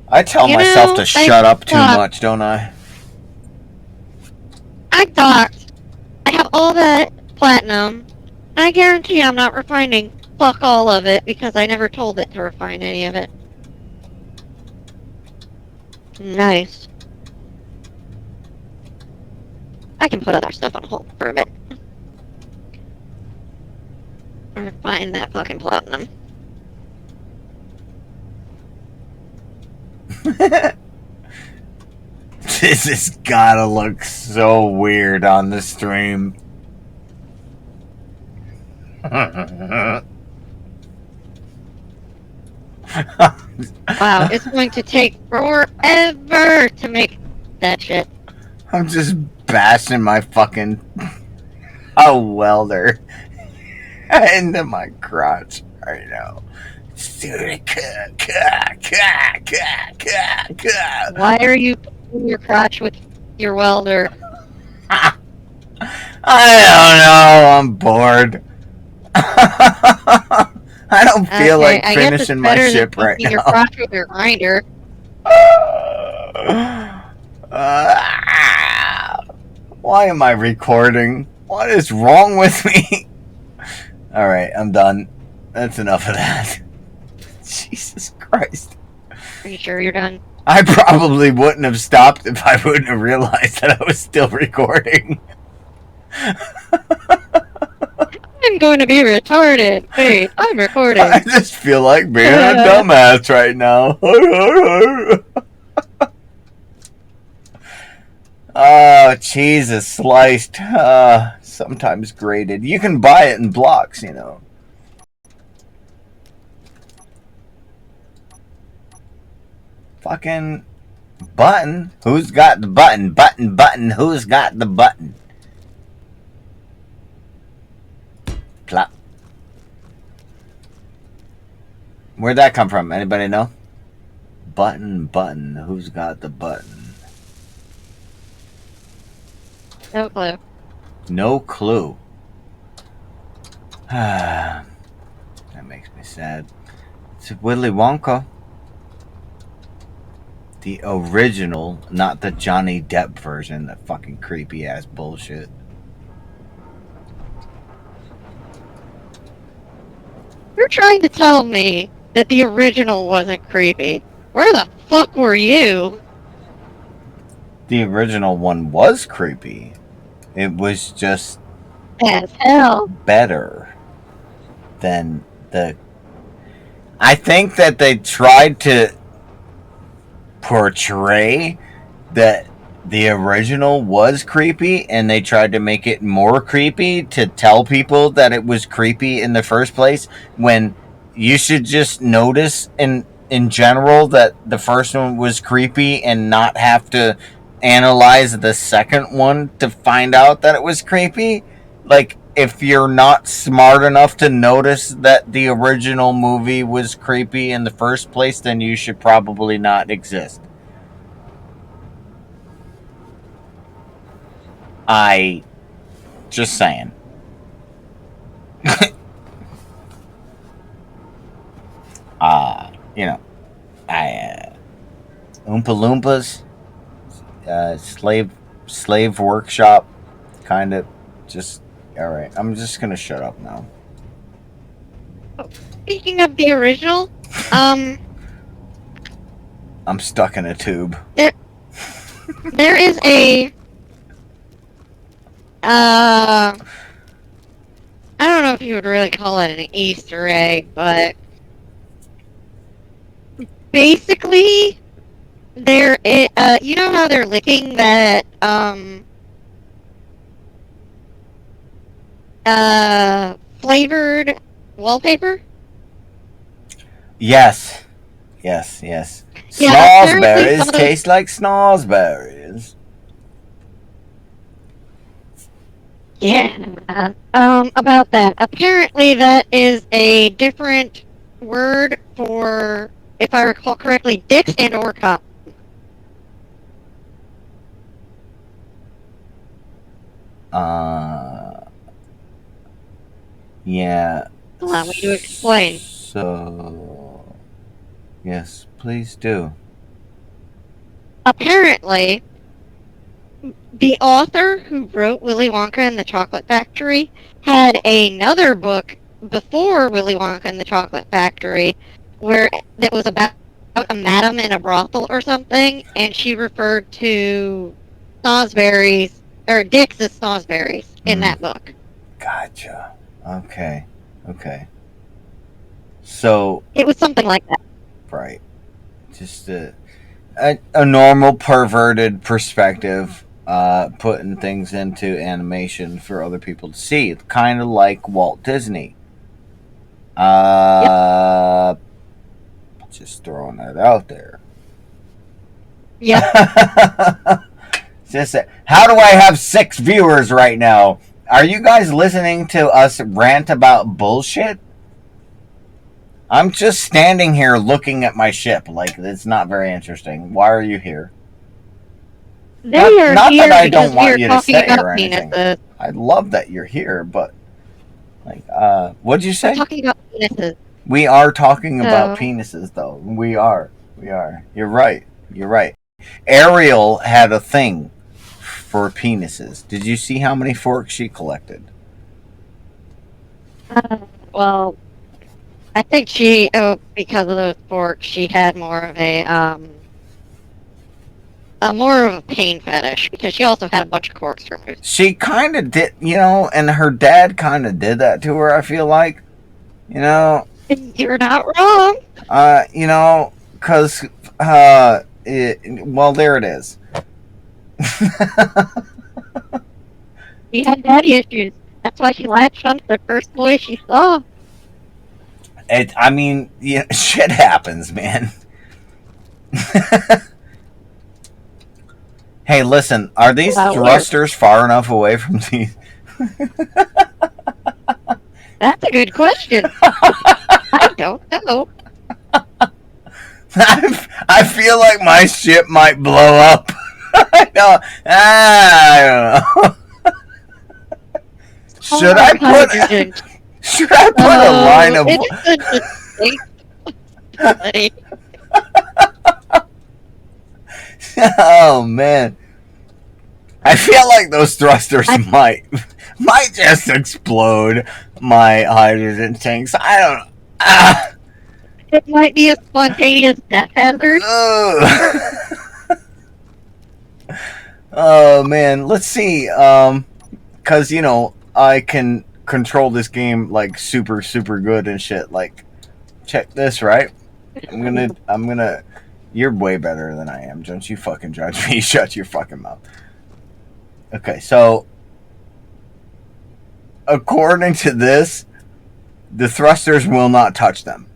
I tell myself to shut up too much, don't I? I thought I have all that platinum. I guarantee I'm not refining fuck all of it because I never told it to refine any of it. Nice. I can put other stuff on hold for a bit. Refine that fucking platinum. This has gotta look so weird on the stream. Wow, it's going to take forever to make that shit. I'm just bashing my fucking welder into my crotch right now. Why are you pulling your crotch with your welder? I don't know. I'm bored. I don't feel like finishing my ship right now. Your crotch with your grinder. Why am I recording? What is wrong with me? All right, I'm done. That's enough of that. Jesus Christ. Are you sure you're done? I probably wouldn't have stopped if I wouldn't have realized that I was still recording. I'm going to be retarded. Wait, I'm recording. I just feel like being a dumbass right now. Oh, cheese is sliced. Sometimes grated. You can buy it in blocks, you know. Fucking button. Who's got the button? Button. Who's got the button? Plop. Where'd that come from? Anybody know? Button. Who's got the button? No clue. No clue. That makes me sad. It's Willy Wonka. The original, not the Johnny Depp version. That fucking creepy ass bullshit. You're trying to tell me that the original wasn't creepy. Where the fuck were you? The original one was creepy. It was just As hell. better than the. I think that they tried to portray that the original was creepy and they tried to make it more creepy to tell people that it was creepy in the first place, when you should just notice in general that the first one was creepy and not have to analyze the second one to find out that it was creepy. Like, if you're not smart enough to notice that the original movie was creepy in the first place, then you should probably not exist. I just saying. You know, Oompa Loompas, slave workshop, kind of. Just all right. I'm just gonna shut up now. Speaking of the original, I'm stuck in a tube. there is a I don't know if you would really call it an Easter egg, but basically, you know how they're licking that flavored wallpaper? Yes, yes, yes. Yeah, apparently some Snozberries of those- taste like snozberries. Yeah. About that. Apparently, that is a different word for, if I recall correctly, dicks and or cup. Yeah. Allow me to explain. So, yes, please do. Apparently, the author who wrote Willy Wonka and the Chocolate Factory had another book before Willy Wonka and the Chocolate Factory where that was about a madam in a brothel or something, and she referred to snozberries, or dicks as snozberries in that book. Gotcha. Okay. So, It was something like that. right. Just a normal perverted perspective, putting things into animation for other people to see. Kind of like Walt Disney. Just throwing that out there. Yep. How do I have 6 viewers right now? Are you guys listening to us rant about bullshit? I'm just standing here looking at my ship. Like, it's not very interesting. Why are you here? They are Not here that I because don't want we are you to talking stay about or anything. penises. I love that you're here, but like, what'd you say? We're talking about penises. We are talking about So- penises, though. We are. You're right. Ariel had a thing for penises. Did you see how many forks she collected? Well, I think because of those forks, she had more of a pain fetish, because she also had a bunch of corkscrews. She kind of did, and her dad kind of did that to her, I feel like. You're not wrong. Because, well, there it is. She had daddy issues. That's why she latched onto the first boy she saw. Shit happens, man. Hey, listen, are these thrusters far enough away from these? That's a good question. I don't know. I feel like my ship might blow up. I don't know. Should I put a line of... Oh, man. I feel like those thrusters might just explode my hydrogen tanks. I don't know. It might be a spontaneous death hazard. Oh man, let's see. Cause I can control this game like super good and shit. Like, check this, right? I'm gonna. You're way better than I am. Don't you fucking judge me. Shut your fucking mouth. Okay, so according to this, the thrusters will not touch them.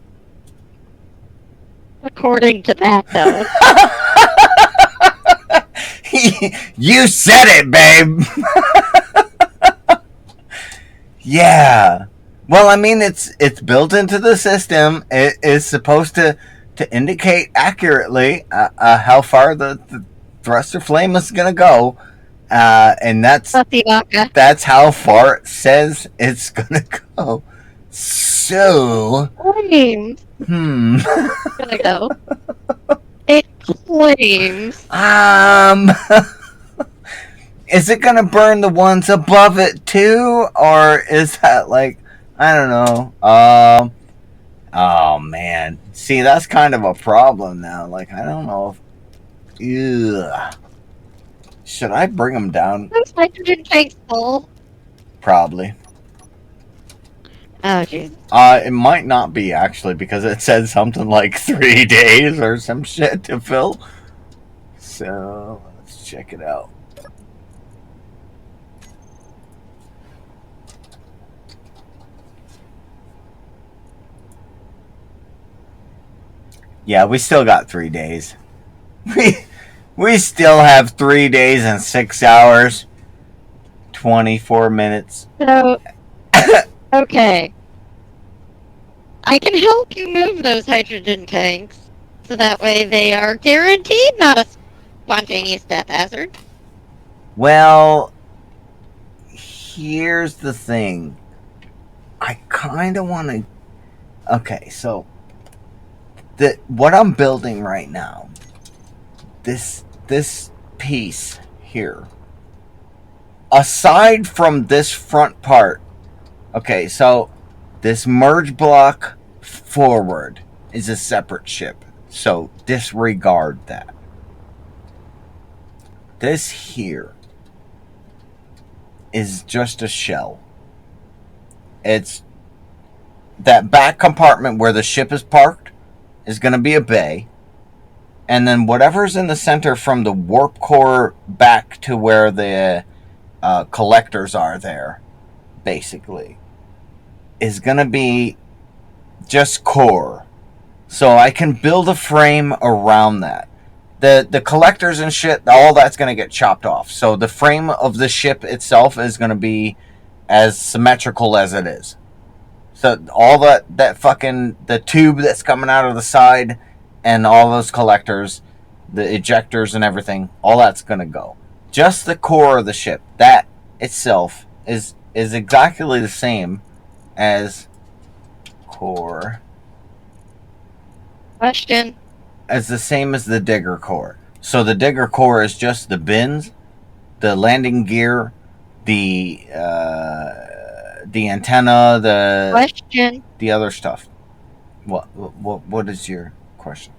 According to that, though. You said it, babe. Yeah. Well, I mean, it's built into the system. It is supposed to indicate accurately how far the thruster flame is gonna go, and that's how far it says it's gonna go. So, Flames. Gonna go. It claims. Is it gonna burn the ones above it too, or is that like, I don't know? Oh man, see, that's kind of a problem now. Like, I don't know if, ugh. Should I bring them down? Those hydrogen tanks full. Probably. Oh jeez. It might not be actually, because it said something like 3 days or some shit to fill. So let's check it out. Yeah, we still got 3 days. We still have 3 days and 6 hours, 24 minutes. So, okay. I can help you move those hydrogen tanks, so that way they are guaranteed not a spontaneous death hazard. Well, here's the thing. I kind of want to... Okay, so what I'm building right now, this piece here, aside from this front part, okay, so this merge block forward is a separate ship, so disregard that. This here is just a shell. It's that back compartment where the ship is parked is going to be a bay, and then whatever's in the center from the warp core back to where the collectors are there, basically, is going to be just core. So I can build a frame around that. The collectors and shit, all that's going to get chopped off. So the frame of the ship itself is going to be as symmetrical as it is. So all that fucking, the tube that's coming out of the side and all those collectors, the ejectors and everything, all that's going to go. Just the core of the ship, that itself is exactly the same as core. Question. As the same as the digger core. So the digger core is just the bins, the landing gear, the antenna, the other stuff. What is your question?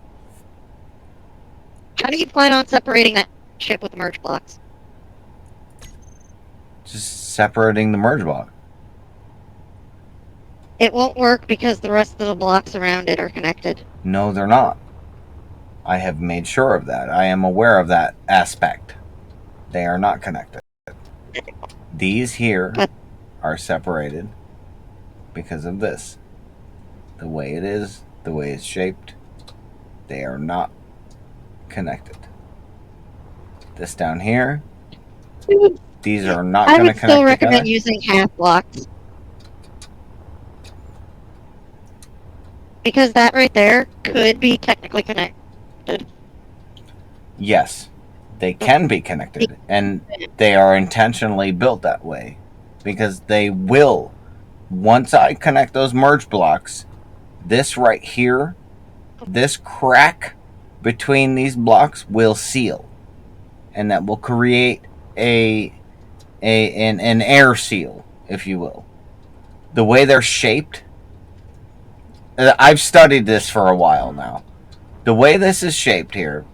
How do you plan on separating that ship with the merge blocks? Just separating the merge block. It won't work because the rest of the blocks around it are connected. No, they're not. I have made sure of that. I am aware of that aspect. They are not connected. These here are separated because of this. The way it is, the way it's shaped, they are not connected. This down here, these are not going to connect together. I would still recommend using half blocks. Because that right there could be technically connected. Yes, they can be connected, and they are intentionally built that way. Because they will, once I connect those merge blocks, this right here, this crack between these blocks will seal. And that will create an air seal, if you will. The way they're shaped, I've studied this for a while now. The way this is shaped here,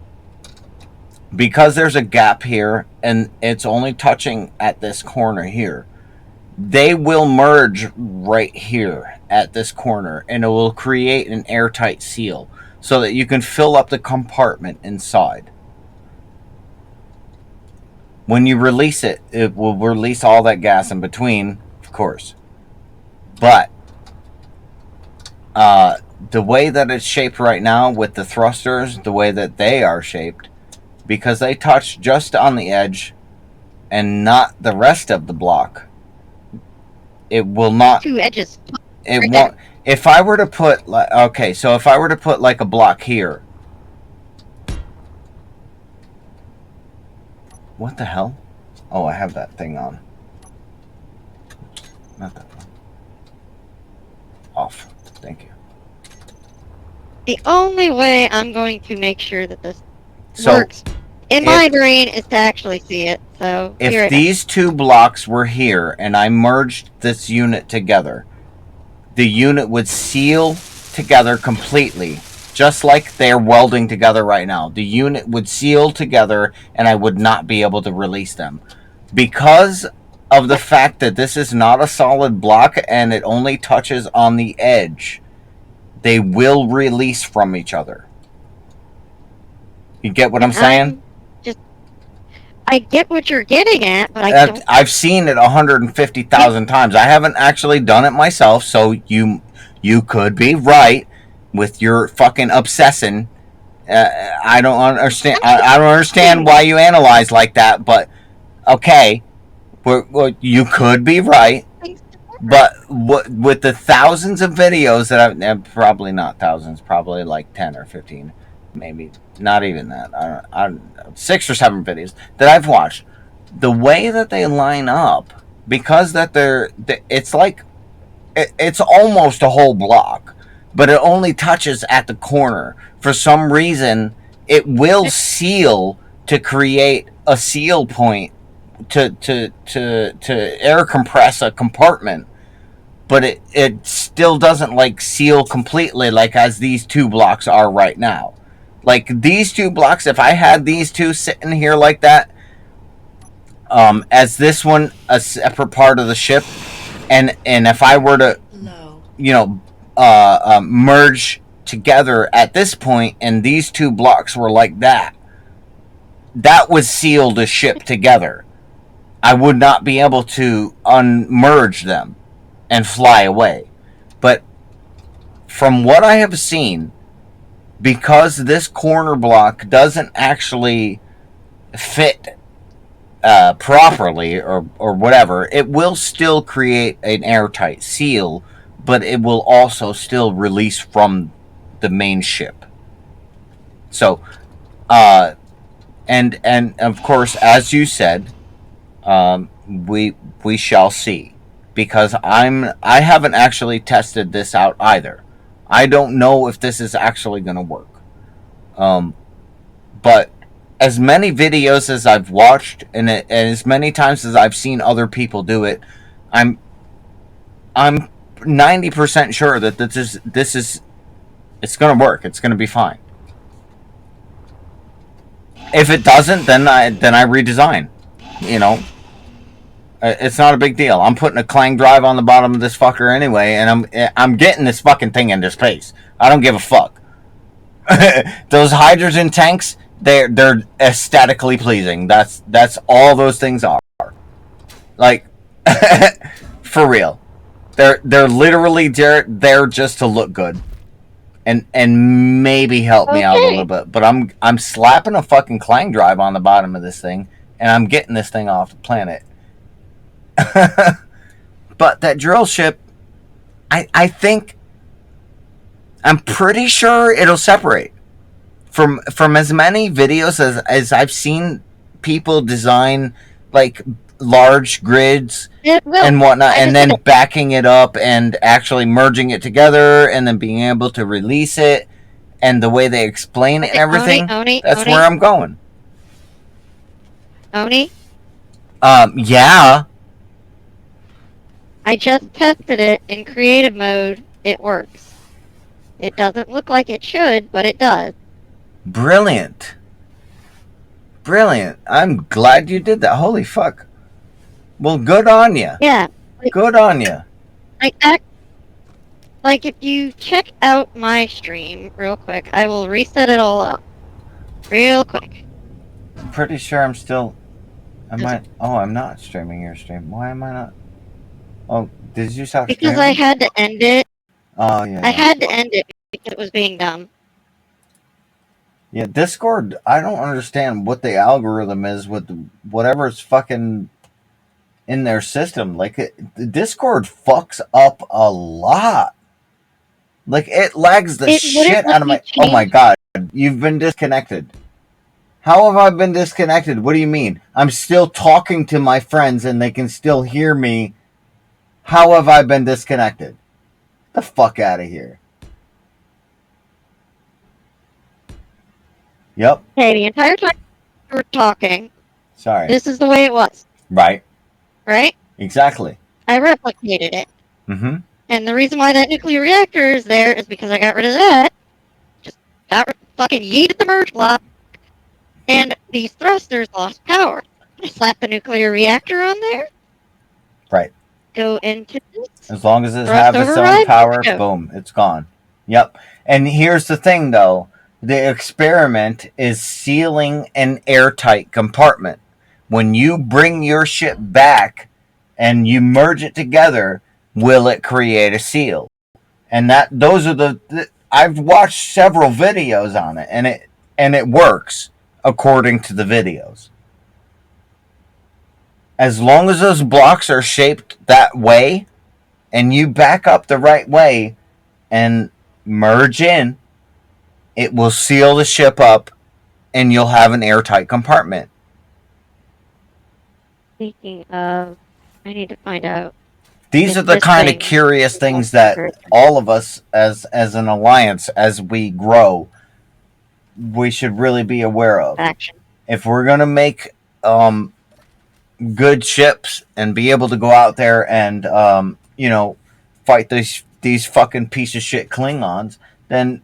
because there's a gap here and it's only touching at this corner here, they will merge right here at this corner, and it will create an airtight seal so that you can fill up the compartment inside. When you release it, it will release all that gas in between, of course. But the way that it's shaped right now with the thrusters, the way that they are shaped, because they touch just on the edge and not the rest of the block, it will not. Two edges. It right won't. there. If I were to put okay, so if I were to put like a block here, what the hell? Oh, I have that thing on. Not that one. Off. Thank you. The only way I'm going to make sure that this So works in my brain is to actually see it. So here if it is. these two blocks were here and I merged this unit together, the unit would seal together completely, just like they're welding together right now. The unit would seal together and I would not be able to release them. Because of the fact that this is not a solid block and it only touches on the edge, they will release from each other. You get what I'm saying? I get what you're getting at, but I've seen it 150,000 times. I haven't actually done it myself, so you could be right with your fucking obsessing. I don't understand. I don't understand why you analyze like that, but okay, well, you could be right. But with the thousands of videos that I've probably not thousands, probably like 10 or 15, maybe not even that. I don't know, 6 or 7 videos that I've watched. The way that they line up, because that it's like it's almost a whole block, but it only touches at the corner. For some reason, it will seal to create a seal point to air compress a compartment, but it still doesn't like seal completely like as these two blocks are right now. Like these two blocks, if I had these two sitting here like that, as this one a separate part of the ship, and if I were to, merge together at this point, and these two blocks were like that, that would seal the ship together. I would not be able to unmerge them and fly away. But from what I have seen, because this corner block doesn't actually fit properly or whatever, it will still create an airtight seal, but it will also still release from the main ship. So, and of course, as you said, we shall see, because I haven't actually tested this out either. I don't know if this is actually going to work. But as many videos as I've watched and as many times as I've seen other people do it, I'm 90% sure that this is it's going to work. It's going to be fine. If it doesn't, then I redesign. You know, it's not a big deal. I'm putting a clang drive on the bottom of this fucker anyway, and I'm getting this fucking thing into space. I don't give a fuck. Those hydrogen tanks, they're aesthetically pleasing. That's all those things are. Like, for real. They're literally there just to look good. And maybe help me out a little bit. But I'm slapping a fucking clang drive on the bottom of this thing, and I'm getting this thing off the planet. But that drill ship, I think, I'm pretty sure it'll separate. From as many videos as I've seen people design, like, large grids and whatnot, and then backing it up and actually merging it together and then being able to release it, and the way they explain it and everything, that's where I'm going. Oni? Yeah. I just tested it in creative mode. It works. It doesn't look like it should, but it does. Brilliant. brilliant. I'm glad you did that. Holy fuck. Well, good on you. Yeah. Good on you. Like, if you check out my stream real quick, I will reset it all up. Real quick. I'm pretty sure I'm still. I'm not streaming your stream. Why am I not? Oh, did you stop Because streaming? I had to end it. Oh, yeah. I had to end it because it was being dumb. Yeah, Discord, I don't understand what the algorithm is with whatever's fucking in their system. Like, Discord fucks up a lot. Like, it lags the It wouldn't shit let out of me my. Oh my change- god, you've been disconnected. How have I been disconnected? What do you mean? I'm still talking to my friends and they can still hear me. How have I been disconnected? The fuck out of here. Yep. Okay, the entire time we were talking, Sorry. this is the way it was, Right. right? Exactly. I replicated it. Mm-hmm. And the reason why that nuclear reactor is there is because I got rid of that. Just fucking yeeted the merge block. And these thrusters lost power. I slap the nuclear reactor on there. Right. Go into this. As long as it Thrust has its own override, power, go. boom, it's gone. Yep. And here's the thing, though. The experiment is sealing an airtight compartment. When you bring your ship back and you merge it together, will it create a seal? And those are I've watched several videos on it, and it works according to the videos. As long as those blocks are shaped that way, and you back up the right way and merge in, it will seal the ship up and you'll have an airtight compartment. Speaking of, I need to find out. These if are the this kind of thing curious is things also that accurate. all of us as an alliance, as we grow, we should really be aware of. Action. If we're going to make good ships and be able to go out there and fight these fucking piece of shit Klingons, then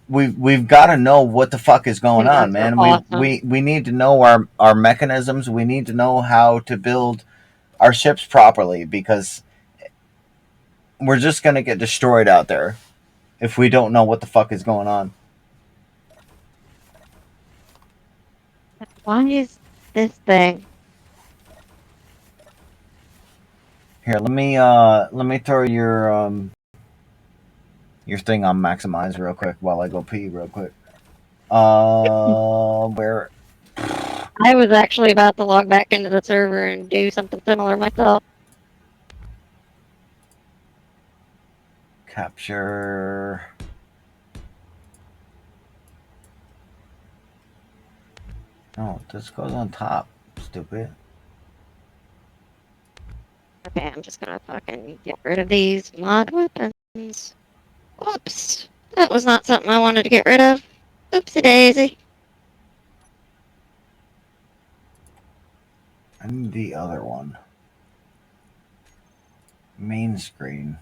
we've got to know what the fuck is going on, man. Awesome. We need to know our mechanisms. We need to know how to build our ships properly, because we're just gonna get destroyed out there if we don't know what the fuck is going on. Why is this thing? Here, let me throw your thing on maximize real quick while I go pee real quick. Where? I was actually about to log back into the server and do something similar myself. Capture. No, this goes on top. Stupid. Okay, I'm just gonna fucking get rid of these mod weapons. Whoops. That was not something I wanted to get rid of. Oopsie daisy. I need the other one. Main screen.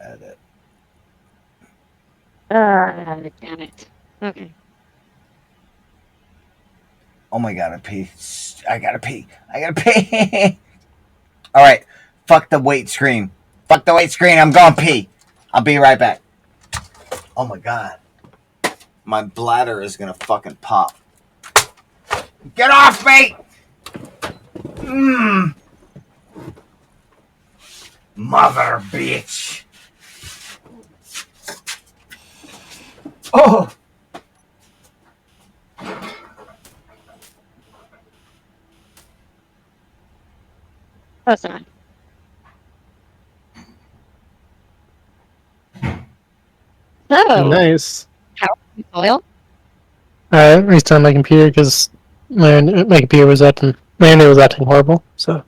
Edit. Damn it. Okay. Oh my god, I pee. I gotta pee. I gotta pee. Alright. Fuck the wait screen. Fuck the wait screen. I'm going pee. I'll be right back. Oh my god. My bladder is gonna fucking pop. Get off me! Mother bitch. Oh! Close enough. So, Nice. how are you, Soil? Alright, restart my computer because my computer was acting. My internet was acting horrible, so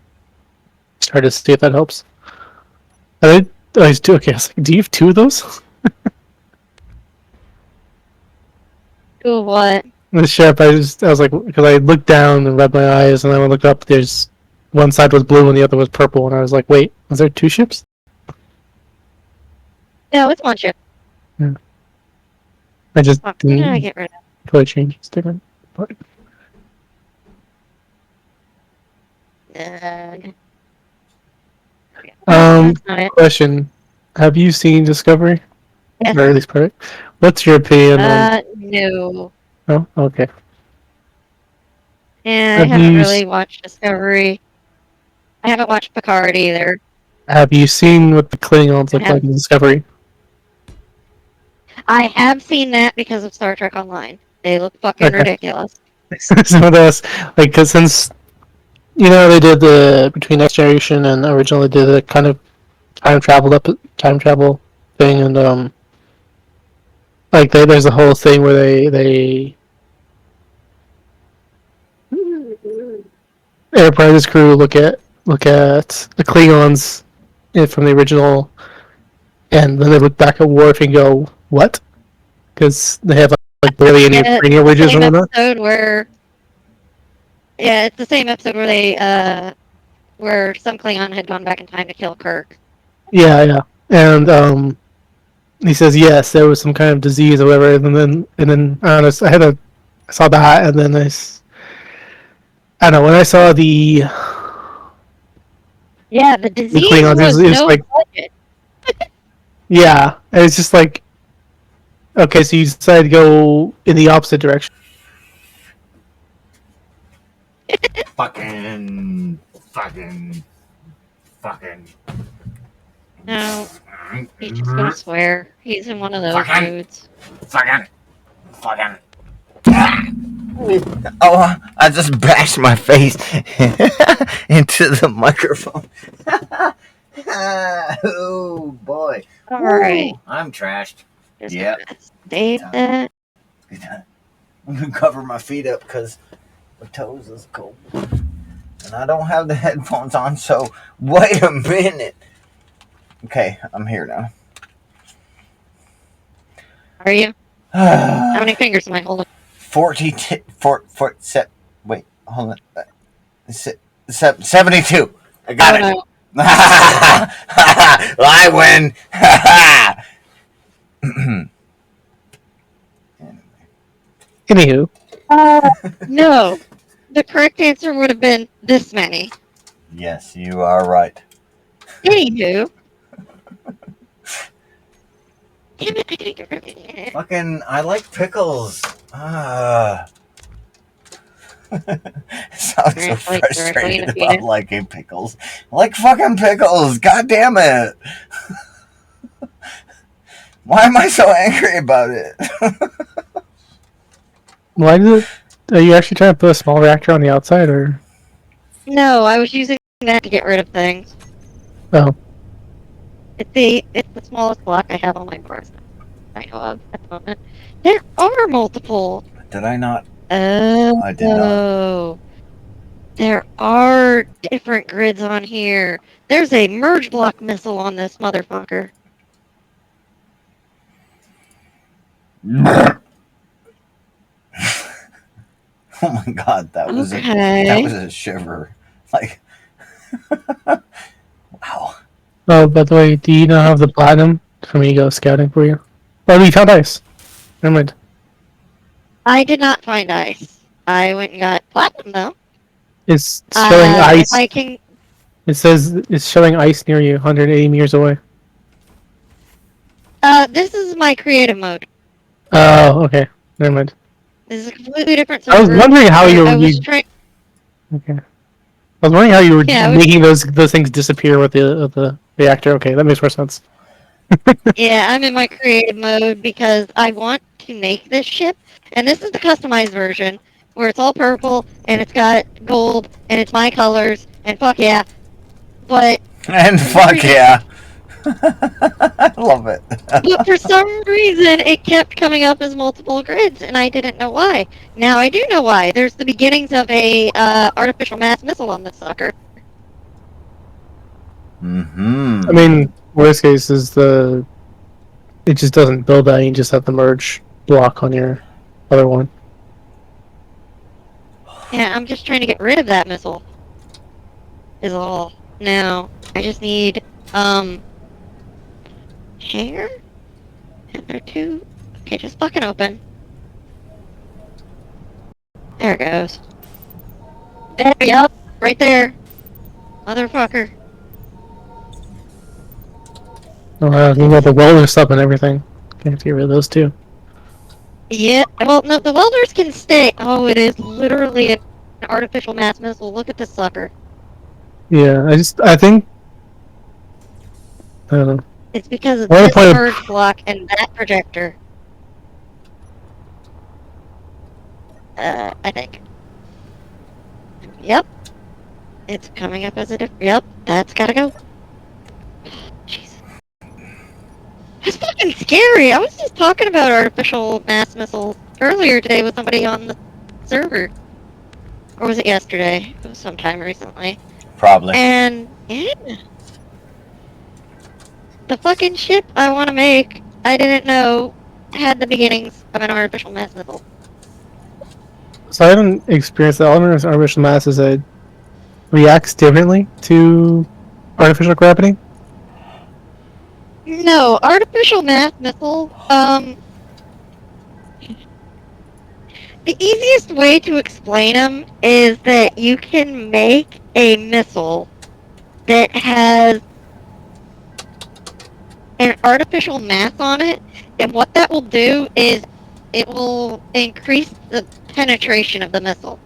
try to see if that helps. I was two. Okay, I was like, do you have two of those? Do what? The ship. I was like, because I looked down and rubbed my eyes, and then when I looked up, there's one side was blue and the other was purple, and I was like, wait, was there two ships? No, it's one ship. I just Fuck, what did I didn't get rid of? color change. It's different. point. That's not it. Question: have you seen Discovery, Yes. or at least part? What's your opinion on? No. Oh, okay. Yeah, I Have haven't you really watched Discovery. I haven't watched Picard either. have you seen what the Klingons I look like in Discovery? I have seen that because of Star Trek Online. They look fucking Okay. ridiculous. Some of those, like, because since they did the between Next Generation and originally did the kind of time travel thing, and like there's a whole thing where they Enterprise's crew look at the Klingons from the original, and then they look back at Worf and go, "What?" Because they have like barely any Yeah, training it's the wages same and whatnot. episode where it's the same episode where they where some Klingon had gone back in time to kill Kirk. Yeah, yeah, and he says yes, there was some kind of disease or whatever, and then I don't know, I saw that, and then I don't know when I saw Yeah, the the disease Klingons, was it was no like, budget. yeah, it's just like, okay, so you decided to go in the opposite direction. Fucking. No, he's just gonna swear. He's in one of those Fucking. moods. Fucking. Oh, I just bashed my face into the microphone. Oh boy. Alright. I'm trashed. Just Yeah. gonna save that. I'm gonna cover my feet up because my toes is cold. And I don't have the headphones on, so wait a minute. Okay, I'm here now. Are you? How many fingers am I holding? 72. I got it. No. I win. Anywho, No. The correct answer would have been this many. Yes, you are right. Anywho. Damn it, I didn't get rid of it. Fucking, I like pickles. Sounds so frustrated about liking pickles. I like fucking pickles. God damn it. Why am I so angry about it? why did are you actually trying to put a small reactor on the outside, or? No, I was using that to get rid of things. Oh, It's the smallest block I have on my board I know of at the moment. There are multiple. Did I not? Oh. I did not. There are different grids on here. There's a merge block missile on this motherfucker. Oh my god, that was a shiver. Like, wow. oh, by the way, do you not have the platinum for me to go scouting for you? Oh, you found ice. Never mind. I did not find ice. I went and got platinum though. It's showing ice. I can. It says it's showing ice near you, 180 meters away. This is my creative mode. Oh, okay. Never mind. This is a completely different server. I was wondering how you were. Okay. I was wondering how you were Yeah, making those things disappear with the reactor. Okay, that makes more sense. Yeah, I'm in my creative mode because I want to make this ship, and this is the customized version where it's all purple and it's got gold and it's my colors and fuck yeah. But And fuck yeah. I love it. but for some reason it kept coming up as multiple grids and I didn't know why. Now I do know why. There's the beginnings of a artificial mass missile on this sucker. Mm-hmm. I mean, worst case is it just doesn't build that. You just have the merge block on your other one. Yeah, I'm just trying to get rid of that missile. Is all. Now I just need hair? And there two. Okay, just fucking open. There it goes. Yep, right there. Motherfucker. Oh, you got the welder stuff and everything. Can have to get rid of those too. Yeah, well, no, the welders can stay. Oh, it is literally an artificial mass missile. Look at this sucker. Yeah, I think, I don't know. It's because of Why this play? charge block and that projector. I think. Yep. It's coming up as a Yep, that's gotta go. Jesus. That's fucking scary. I was just talking about artificial mass missiles earlier today with somebody on the server. Or was it yesterday? It was sometime recently. Probably. And, yeah. The fucking ship I want to make, I didn't know had the beginnings of an artificial mass missile. So I haven't experienced the element of artificial mass as it reacts differently to artificial gravity. No, artificial mass missile, the easiest way to explain them is that you can make a missile that has an artificial mass on it, and what that will do is it will increase the penetration of the missile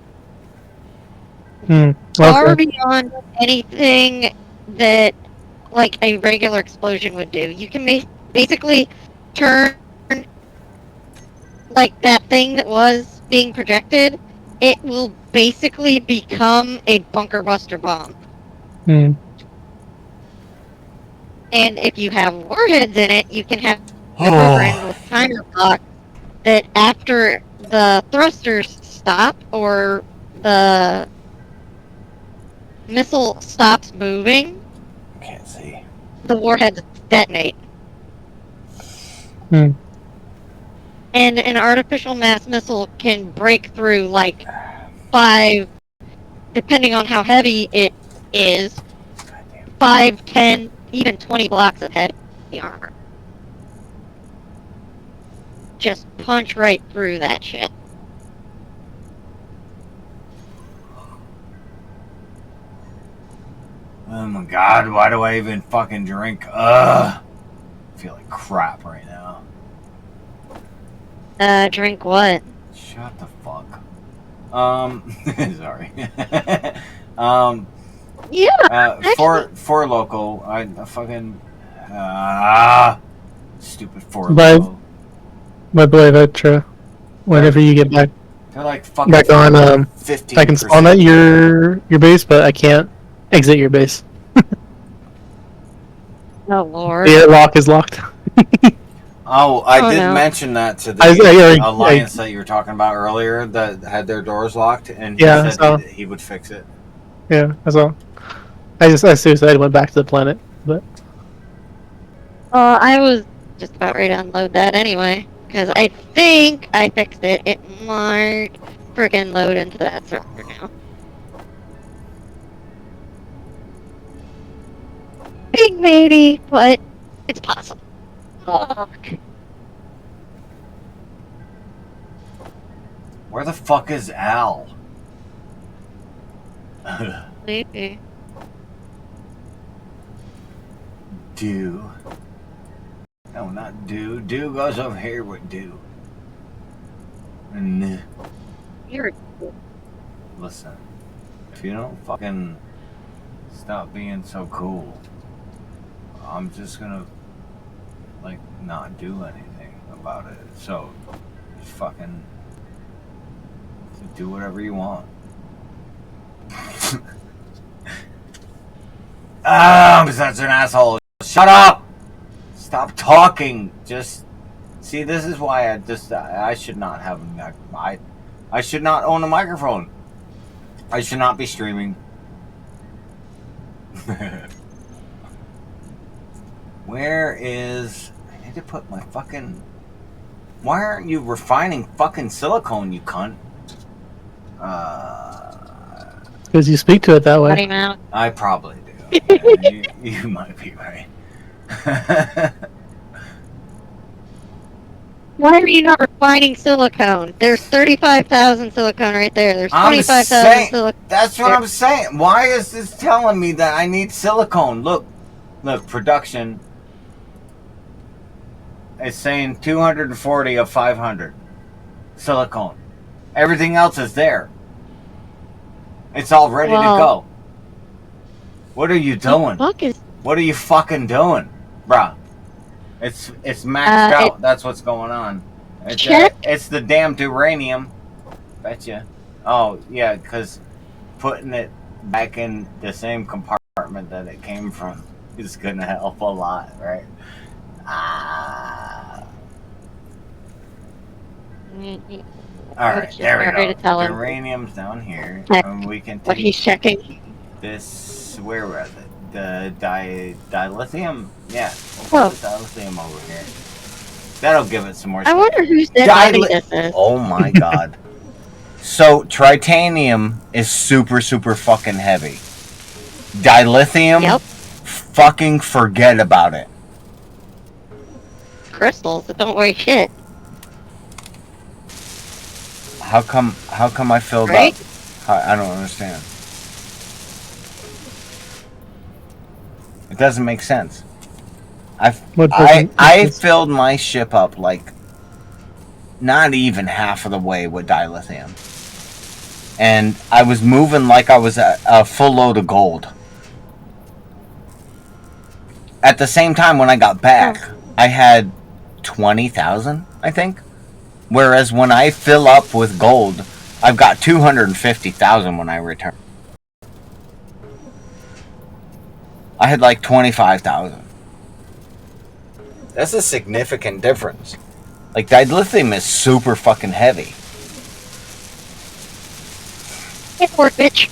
far Okay. beyond anything that like a regular explosion would do. You can basically turn like that thing that was being projected. It will basically become a bunker buster bomb. Hmm. And if you have warheads in it, you can have it programmed with timer clocks that after the thrusters stop or the missile stops moving, Can't see. the warheads detonate. Hmm. And an artificial mass missile can break through like 5, depending on how heavy it is, 5, 10, even 20 blocks of heavy armor. Just punch right through that shit. Oh my god, why do I even fucking drink? Ugh. I feel like crap right now. Drink what? Shut the fuck. Sorry. Yeah, for local, I fucking stupid for But- local. My boy Vetra, whenever you get back They're like fucking back on, 15%. I can spawn at your base, but I can't exit your base. Oh lord. The lock is locked. Oh, I Oh, did no. mention that to the I- alliance that you were talking about earlier that had their doors locked, and he Yeah, said so- he would fix it. Yeah, that's all. I seriously went back to the planet, but I was just about ready to unload that anyway. Because I think I fixed it. It might freaking load into that server now. Big maybe, but it's possible. Fuck. Where the fuck is Al? Maybe. Do. No, not do. Do goes over here with do. And You're listen, if you don't fucking stop being so cool, I'm just gonna like not do anything about it. So just fucking do whatever you want. I'm such an asshole. Shut up! Stop talking. Just see. This is why I should not have I should not own a microphone. I should not be streaming. Where is... I need to put my fucking... Why aren't you refining fucking silicone, you cunt? because you speak to it that Let way. him out. I probably do. You might be right. Why are you not refining silicone? There's 35,000 silicone right there. There's I'm 25,000 saying, silicone. that's what I'm saying. Why is this telling me that I need silicone? Look, production is saying 240 of 500 silicone. Everything else is there. It's all ready to go. What are you doing? What are you fucking doing, bruh? It's maxed out. That's what's going on. It's the damned uranium. Betcha. Oh yeah, because putting it back in the same compartment that it came from is gonna help a lot, right? All right, there we go. The uranium's down here, and we can take what he's checking. this. Where was it? The dilithium. Yeah, Whoa. the dilithium over here. That'll give it some more. I wonder whose dead body this is. Oh my god. So tritanium is super fucking heavy. Dilithium. Yep. Fucking forget about it. Crystals that don't weigh shit. How come I filled Right? up? I don't understand. It doesn't make sense. I filled my ship up like not even half of the way with dilithium. And I was moving like I was a full load of gold. At the same time, when I got back, I had 20,000, I think. Whereas when I fill up with gold, I've got 250,000 when I return. I had like 25,000. That's a significant difference. Like, dilithium is super fucking heavy. Get for it, bitch.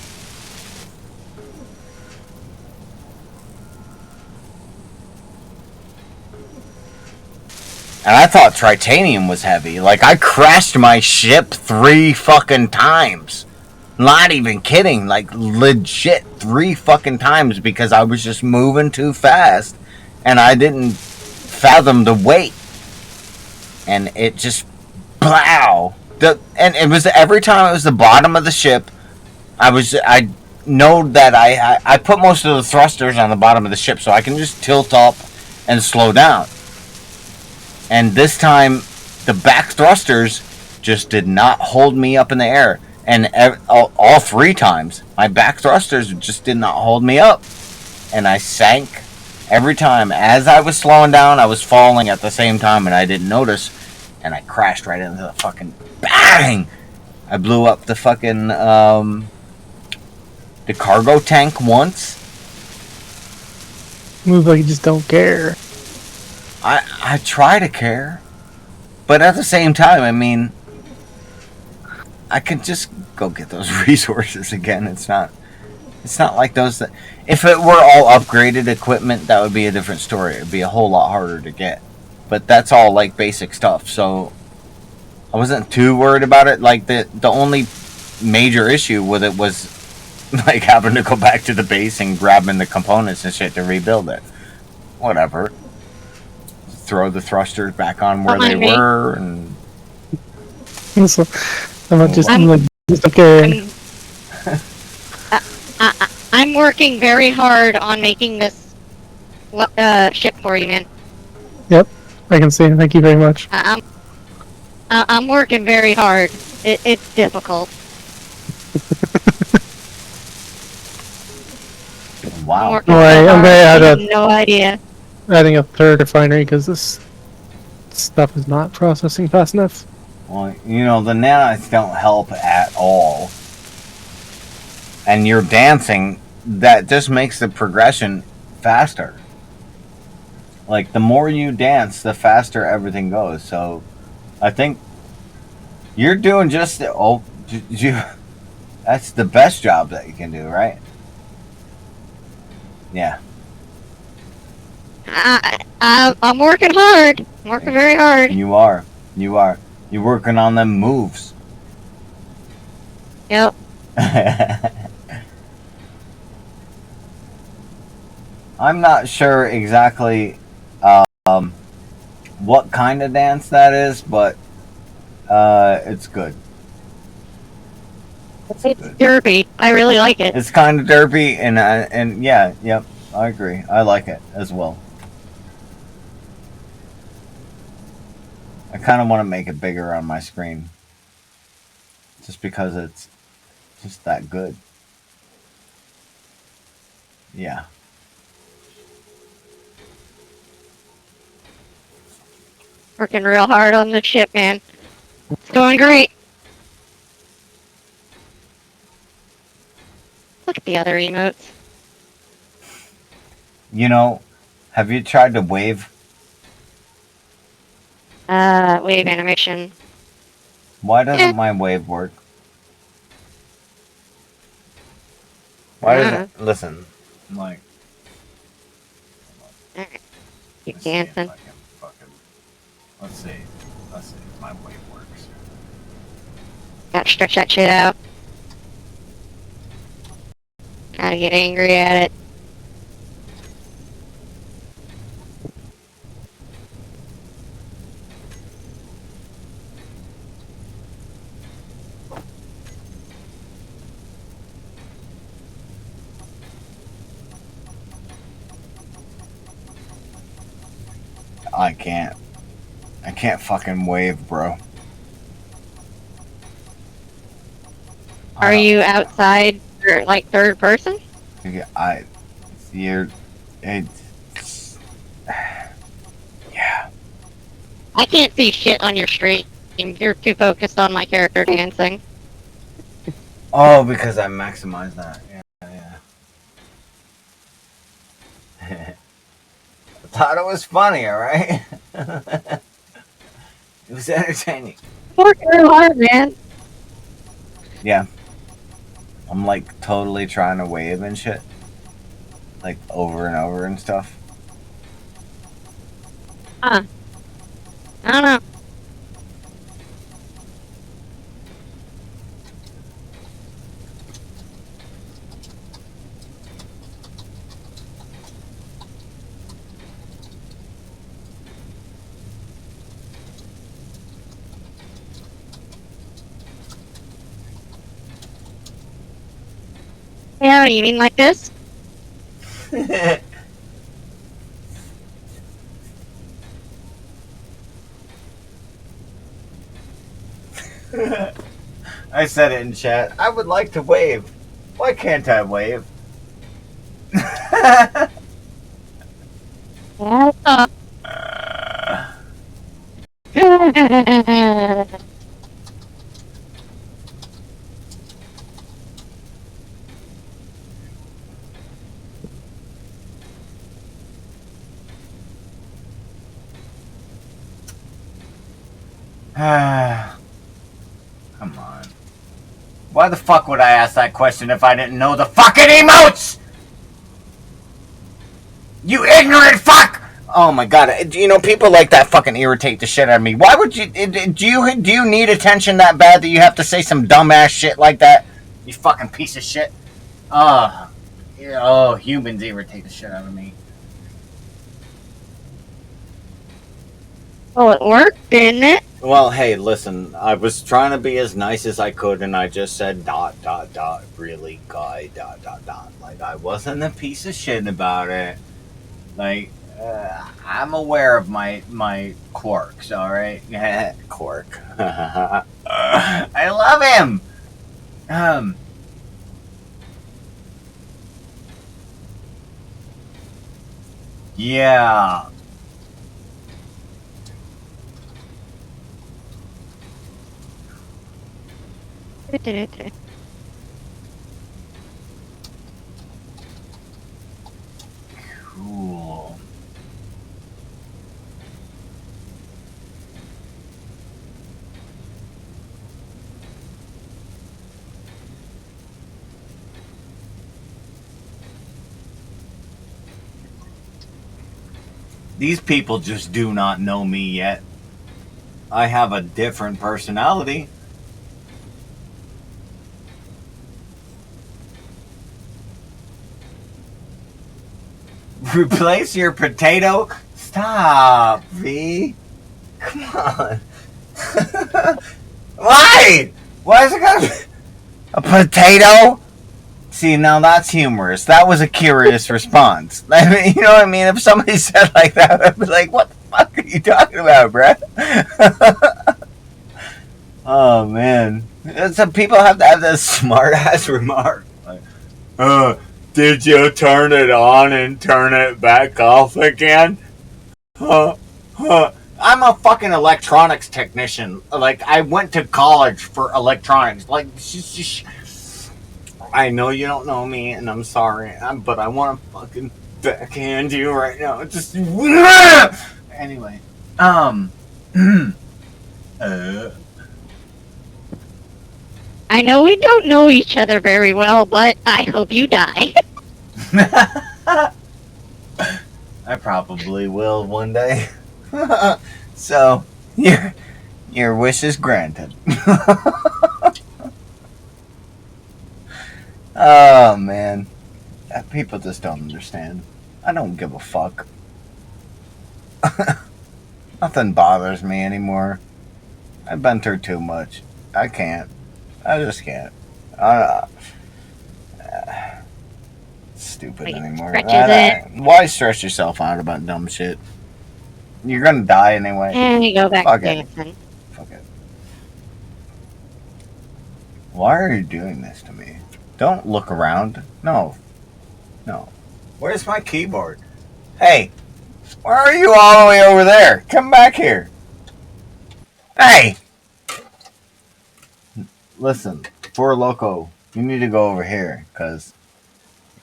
And I thought tritanium was heavy. Like, I crashed my ship 3 fucking times. Not even kidding. Like, legit 3 fucking times because I was just moving too fast. And I didn't fathom the weight. And it just... Plow! And it was every time it was the bottom of the ship, I know that I put most of the thrusters on the bottom of the ship so I can just tilt up and slow down. And this time, the back thrusters just did not hold me up in the air. And all 3 times, my back thrusters just did not hold me up. And I sank every time. As I was slowing down, I was falling at the same time, and I didn't notice. And I crashed right into the fucking... Bang! I blew up the fucking... the cargo tank once. Move like you just don't care. I try to care, but at the same time, I mean, I can just go get those resources again. It's not like those that, if it were all upgraded equipment, that would be a different story. It'd be a whole lot harder to get, but that's all like basic stuff. So I wasn't too worried about it. Like the only major issue with it was like having to go back to the base and grabbing the components and shit to rebuild it. Whatever. Throw the thrusters back on where they were, and So, I'm like just okay. I'm working very hard on making this ship for you, man. Yep, I can see. Thank you very much. I'm working very hard. It's difficult. Wow. I'm gonna add no idea. Adding a 3rd refinery because this stuff is not processing fast enough. Well, you know, the nanites don't help at all. And you're dancing, that just makes the progression faster. Like, the more you dance, the faster everything goes. So, I think you're doing just that's the best job that you can do, right? Yeah. I'm working hard. I'm working very hard. You are. You're working on them moves. Yep. I'm not sure exactly what kind of dance that is, but it's good. It's Good. derpy. I really like it. It's kind of derpy, and yeah, yep, I agree. I like it as well. I kind of want to make it bigger on my screen, just because it's just that good. Yeah. Working real hard on the ship, man. It's going great. Look at the other emotes. You know, have you tried to wave? Wave animation. Why doesn't Eh, my wave work? Why uh, doesn't listen? Like, alright. Keep let's see if dancing. I can fucking. Let's see. Let's see if my wave works. Gotta stretch that shit out. Gotta get angry at it. I can't. I can't fucking wave, bro. Are you outside or like third person? I. You're. It's. Yeah. I can't see shit on your stream. You're too focused on my character dancing. Oh, because I maximized that. Yeah. I thought it was funny, alright? It was entertaining. Working real hard, man. Yeah. I'm like totally trying to wave and shit. Like over and over and stuff. Huh. I don't know. Yeah, you mean like this? I said it in chat. I would like to wave. Why can't I wave? Yeah. Come on. Why the fuck would I ask that question if I didn't know the fucking emotes? You ignorant fuck! Oh my god, you know, people like that fucking irritate the shit out of me. Why would you, do you need attention that bad that you have to say some dumbass shit like that? You fucking piece of shit. Oh, humans irritate the shit out of me. Oh, it worked, didn't it? Well, hey, listen, I was trying to be as nice as I could, and I just said really, guy, Like, I wasn't a piece of shit about it. Like, I'm aware of my quirks, alright? Quirk. I love him! Yeah. Cool. These people just do not know me yet. I have a different personality. Replace your potato? Stop, V. Come on. Why? Why is it gotta be a potato? See, now that's humorous. That was a curious response. I mean, you know what I mean? If somebody said like that, I'd be like, what the fuck are you talking about, bruh? Oh, man. Some people have to have this smart ass remark. Like, did you turn it on and turn it back off again? Huh? I'm a fucking electronics technician. Like, I went to college for electronics. Like, I know you don't know me, and I'm sorry, but I want to fucking backhand you right now. Just anyway. I know we don't know each other very well, but I hope you die. I probably will one day. So your wish is granted. Oh man, people just don't understand. I don't give a fuck. Nothing bothers me anymore. I've been through too much. I can't. I just can't. Stupid Like, anymore. stretches it. Why stress yourself out about dumb shit? You're gonna die anyway. And you go back Fuck to it. dancing. Fuck it. Why are you doing this to me? Don't look around. No. No. Where's my keyboard? Hey, why are you all the way over there? Come back here. Hey! Listen, For Loco, you need to go over here, because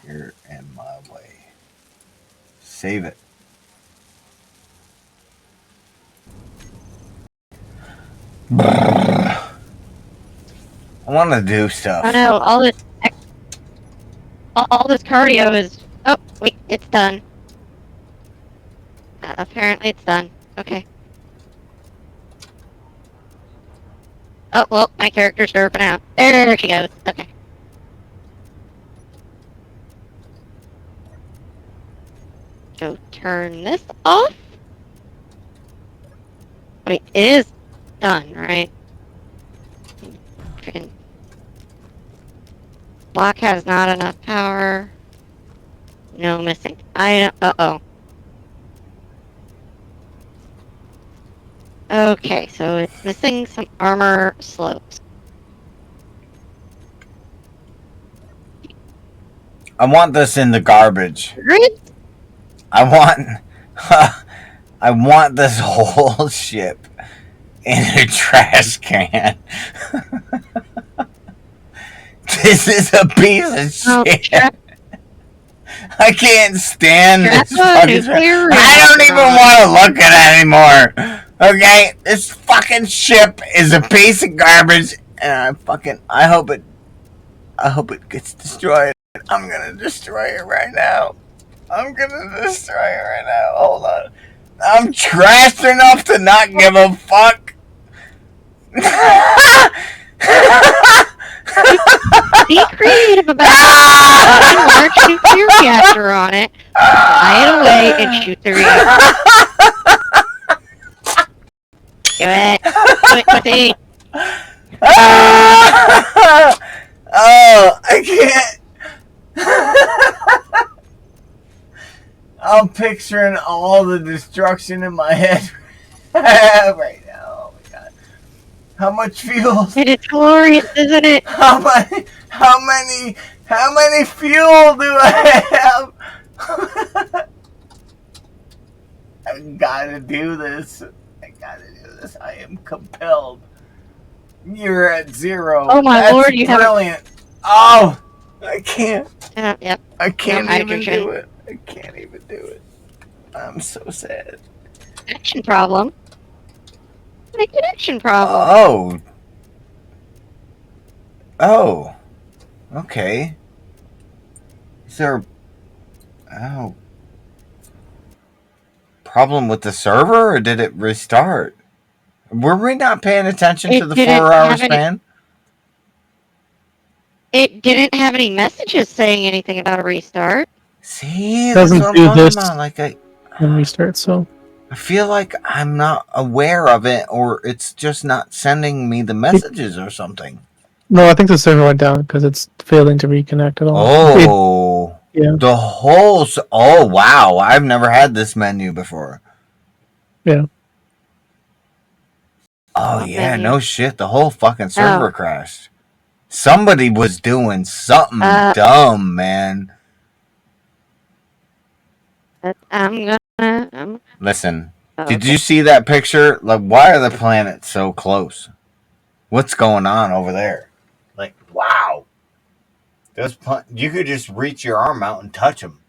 you're in my way. Save it. I want to do stuff. Oh no, all this cardio is... Oh, wait, it's done. Apparently it's done. Okay. Oh, well, my character's derping out. There she goes. Okay. So turn this off? Wait, it is done, right? Freaking block has not enough power. No missing item. Uh-oh. Okay, so it's missing some armor slopes. I want this in the garbage. Grid? I want this whole ship in a trash can. This is a piece of Oh, shit. I can't stand this fucking shit. nuclear I don't even want to look at it anymore. Okay? This fucking ship is a piece of garbage, and I hope it gets destroyed. I'm gonna destroy it right now. Hold on. I'm trashed enough to not give a fuck. Be creative about it. Put a large nuclear reactor on it, fly it away, and shoot the reactor. Do it. Do it, pussy. Oh, I can't. I'm picturing all the destruction in my head right now. Oh my god. How much fuel? And it's glorious, isn't it? How many fuel do I have? I gotta do this. I am compelled. You're at 0. Oh my That's lord, you have brilliant. Oh, I can't. Yep. I can't No even hydrogen. do it. I can't even do it. I'm so sad. Connection problem. A connection problem. Oh. Okay. Is there problem with the server, or did it restart? Were we not paying attention to the 4-hour span? It didn't have any messages saying anything about a restart. See, Doesn't that's what do I'm talking this. about. Like And restart, so I feel like I'm not aware of it, or it's just not sending me the messages or something. No, I think the server went down because it's failing to reconnect at all. Oh, Yeah. the whole. Oh wow! I've never had this menu before. Yeah. Oh What yeah, menu? no shit. The whole fucking server crashed. Somebody was doing something dumb, man. I'm gonna. Listen, did Okay. you see that picture? Like, why are the planets so close? What's going on over there? Like, wow. You could just reach your arm out and touch them.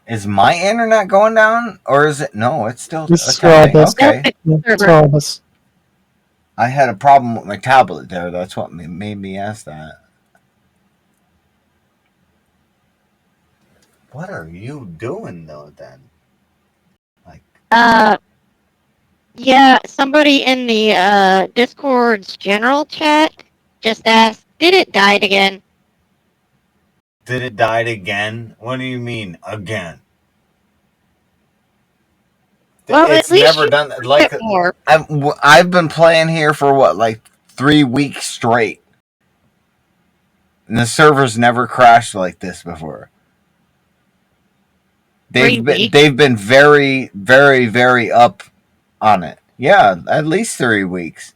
Is my internet going down, or is it? No, it's still This is for all of attempting. us. Okay, Yeah, it's for all of us. I had a problem with my tablet there. That's what made me ask that. What are you doing though, then? Like, Yeah, somebody in the Discord's general chat just asked, did it die again? did it die again? What do you mean again? Well, at It's least never you done pushed like it more. I've been playing here for what, like 3 weeks straight, and the server's never crashed like this before. 3 weeks. They've been very, very, very up on it. Yeah, at least 3 weeks.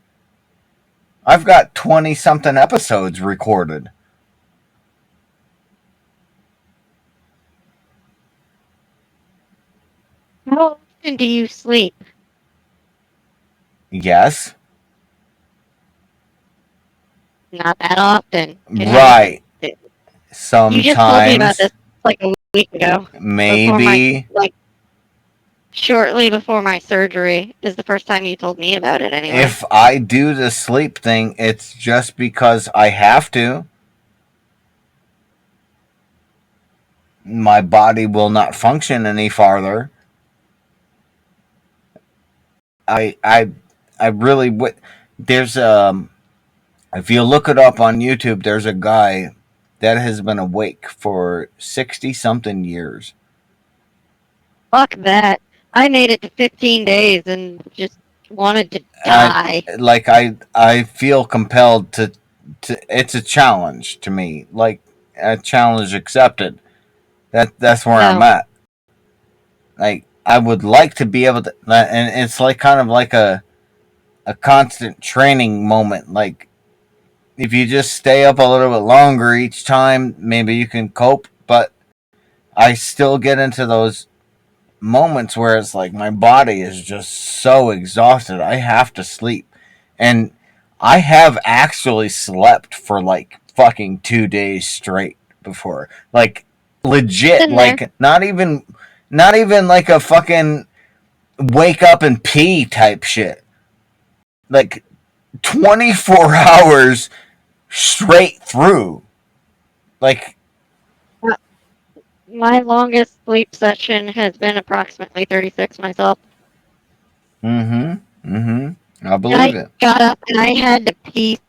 I've got 20 something episodes recorded. How often do you sleep? Yes. Not that often. Right. You just told me about Sometimes. this like a week ago. Maybe. Shortly before my surgery is the first time you told me about it anyway. If I do the sleep thing, it's just because I have to. My body will not function any farther. I really would. There's if you look it up on YouTube, there's a guy that has been awake for 60 something years. Fuck that. I made it to 15 days and just wanted to die. I feel compelled to it's a challenge to me. Like, a challenge accepted. That's where I'm No. at. Like, I would like to be able to, and it's like kind of like a constant training moment. Like, if you just stay up a little bit longer each time, maybe you can cope. But I still get into those moments where it's like my body is just so exhausted. I have to sleep. And I have actually slept for like fucking 2 days straight before. Like, legit, like not even like a fucking wake up and pee type shit. Like 24 hours straight through. Like, My longest sleep session has been approximately 36 myself. I believe it. Got up and I had to pee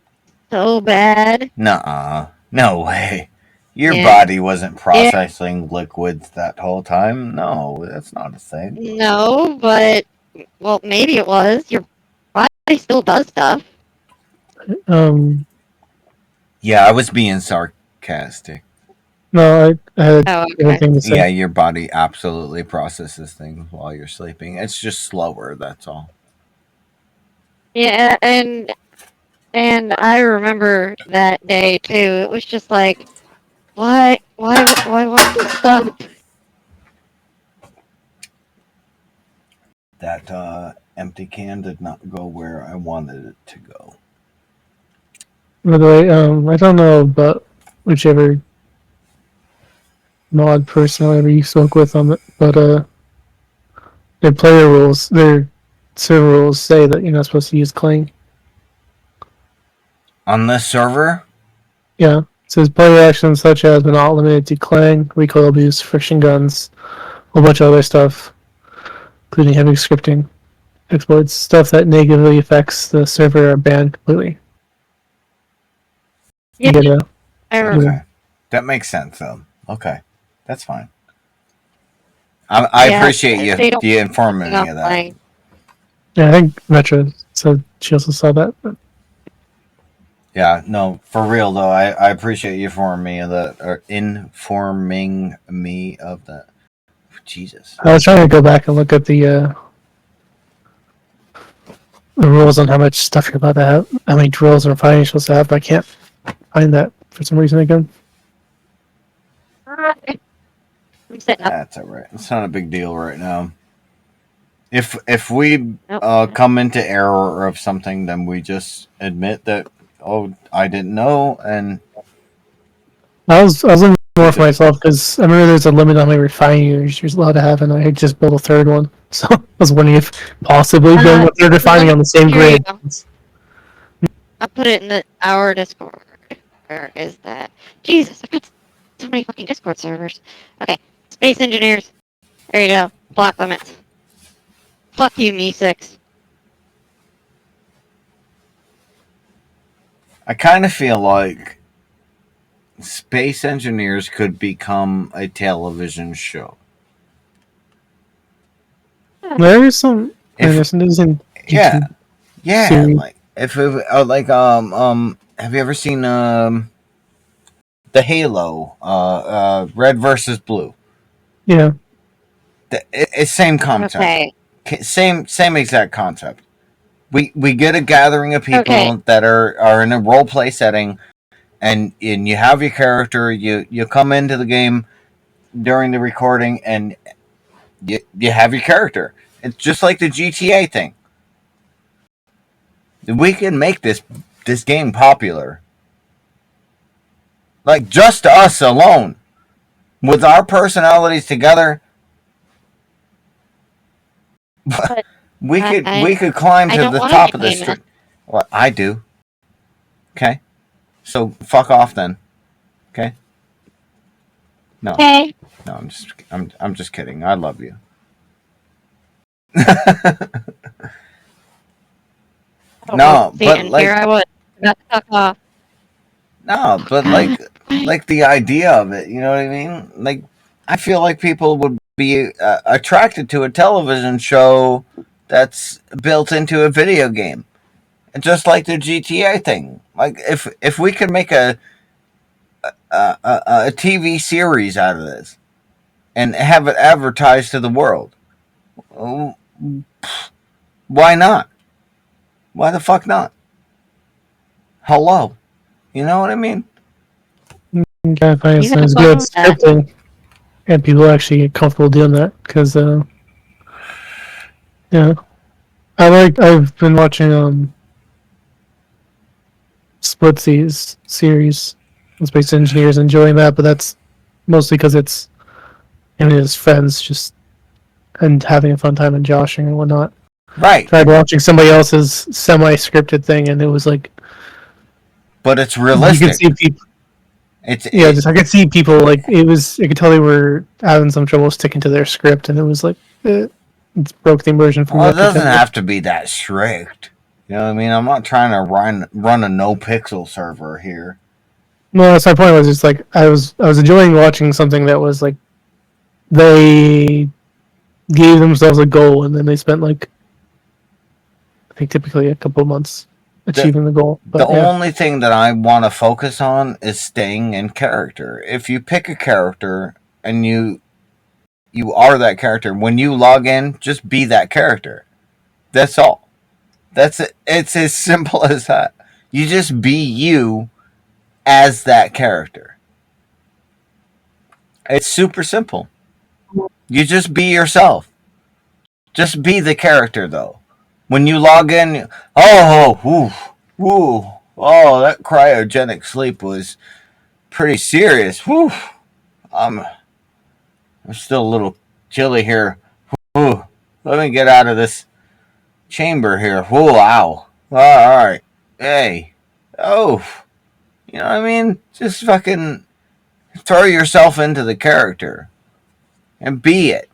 so bad. Nuh-uh. No way. Your Yeah. body wasn't processing liquids that whole time. No, that's not a thing. No, but, well, maybe it was. Your body still does stuff. Yeah, I was being sarcastic. No, I had everything to say. Yeah, your body absolutely processes things while you're sleeping. It's just slower, that's all. Yeah, and I remember that day too. It was just like, why won't this stop? That empty can did not go where I wanted it to go. By the way, I don't know about whichever mod person or whatever you spoke with on it, but their player rules, their server rules say that you're not supposed to use Clang. On this server? Yeah. It says player actions such as but not limited to Clang, recoil abuse, friction guns, a whole bunch of other stuff, including heavy scripting exploits, stuff that negatively affects the server are banned completely. Yeah, Yeah. I Okay, that makes sense though. Okay, that's fine. I yeah, appreciate they don't you informing me of that. offline. Yeah, I think Metro said she also saw that. But Yeah, no, for real though. I appreciate you informing me of that, or informing me of that. Jesus. I was trying to go back and look at the rules on how much stuff you're allowed to have, how many drills and refining you're supposed to have, but I can't find that for some reason again. I'm setting up. That's all right. It's not a big deal right now. If we Nope. come into error of something, then we just admit that, oh, I didn't know, and I was looking we more for just myself because I remember there's a limit on how many refining units you're allowed to have, and I had just built a third one. So I was wondering if possibly building a third refining on the same Here you grid. go. I'll put it in our Discord. Where is that? Jesus, I've got so many fucking Discord servers. Okay, Space Engineers. There you go. Block limits. Fuck you, Me6. I kind of feel like space engineers could become a television show. There is some If there's in yeah, YouTube yeah, series. like if it, like have you ever seen the Halo Red versus Blue? Yeah, It's same concept. Okay. Same exact concept. We get a gathering of Okay. people that are in a role play setting, and you have your character. You come into the game during the recording, and you have your character. It's just like the GTA thing. We can make this game popular, like just us alone, with our personalities together. But We could climb I to don't the want to top of the game street. it. Well, I do. Okay, so fuck off then. Okay. No, Okay. no, I'm just kidding. I love you. Oh, well, No, see, but and here like I was. Got to fuck off. no, but like the idea of it, you know what I mean? Like I feel like people would be attracted to a television show that's built into a video game, just like the GTA thing. Like if we could make a TV series out of this and have it advertised to the world, oh, why not? Why the fuck not? Hello, you know what I mean? you gotta find You have something good fun with that. scripting, and people actually get comfortable doing that because yeah, I've been watching Splitsies series on Space Engineers, enjoying that, but that's mostly because it's him and his friends just and having a fun time and joshing and whatnot. Right, Tried watching somebody else's semi-scripted thing, and it was like but it's you could realistic. see people. It's Yeah, just I could see people like it was. I could tell they were having some trouble sticking to their script, and it was like it broke the immersion from well, it what I could doesn't tell. have to be that strict. You know what I mean? I'm not trying to run a no pixel server here. No, that's my point. Was just like I was enjoying watching something that was like they gave themselves a goal, and then they spent like I think typically a couple of months achieving the goal. But The yeah, only thing that I want to focus on is staying in character. If you pick a character and you are that character, when you log in, just be that character. That's all. That's it. It's as simple as that. You just be you as that character. It's super simple. You just be yourself. Just be the character, though. When you log in, oh, that cryogenic sleep was pretty serious. Whew, I'm, I'm still a little chilly here. Whew, let me get out of this chamber here. Whew, ow. All right. Hey. Oh, you know what I mean? Just fucking throw yourself into the character and be it.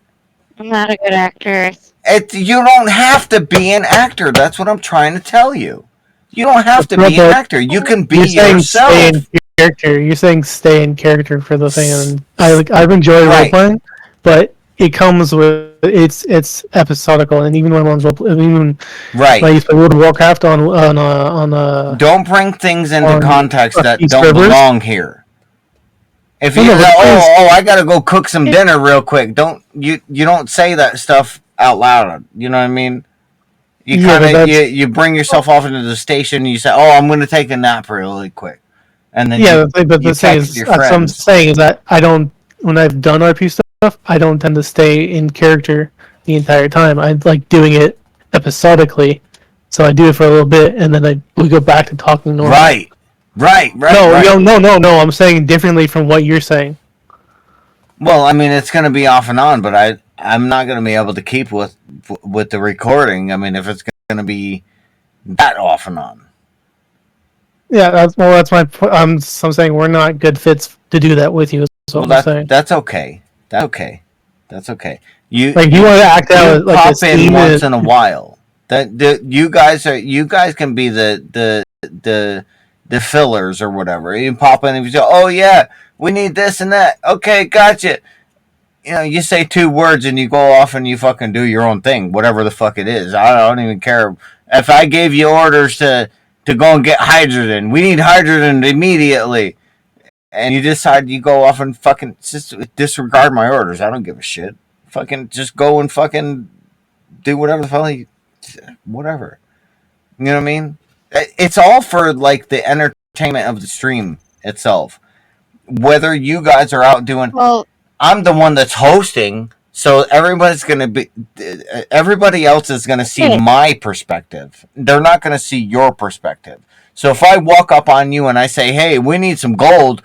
I'm not a good actress. You don't have to be an actor. That's what I'm trying to tell you. You don't have to be an actor. You can be You're saying yourself. stay in character. You're saying stay in character for the thing. And I've enjoyed Right. role playing, but it comes with it's episodical. And even when one's even Right. when I used to play World of Warcraft on Don't bring things into on context that these don't servers. belong here. If No, you no, but I gotta go cook some dinner real quick. You don't say that stuff out loud. You know what I mean? You Yeah, kind but of that's you bring yourself off into the station. And you say, "Oh, I'm going to take a nap really quick," and then yeah. But you the thing text is, your that's what I'm friends. saying is that I don't when I've done RP stuff, I don't tend to stay in character the entire time. I like doing it episodically. So I do it for a little bit, and then we go back to talking normal. Right. No. I'm saying differently from what you're saying. Well, I mean, it's going to be off and on, but I'm not going to be able to keep with the recording. I mean, if it's going to be that off and on. Yeah, that's my. I'm saying we're not good fits to do that with you. Is what I'm saying. That's okay. That's okay. That's okay. You Like you want to act out like pop a in scene once in a while. You guys can be the fillers or whatever. You pop in and you say, "Oh yeah, we need this and that." Okay, gotcha. You know, you say 2 words and you go off and you fucking do your own thing, whatever the fuck it is. I don't even care if I gave you orders to go and get hydrogen. We need hydrogen immediately, and you decide you go off and fucking just disregard my orders. I don't give a shit. Fucking just go and fucking do whatever the fuck, whatever. You know what I mean? It's all for like the entertainment of the stream itself. Whether you guys are out doing, Well, I'm the one that's hosting, so everybody else is gonna see my perspective. They're not gonna see your perspective. So if I walk up on you and I say, "Hey, we need some gold,"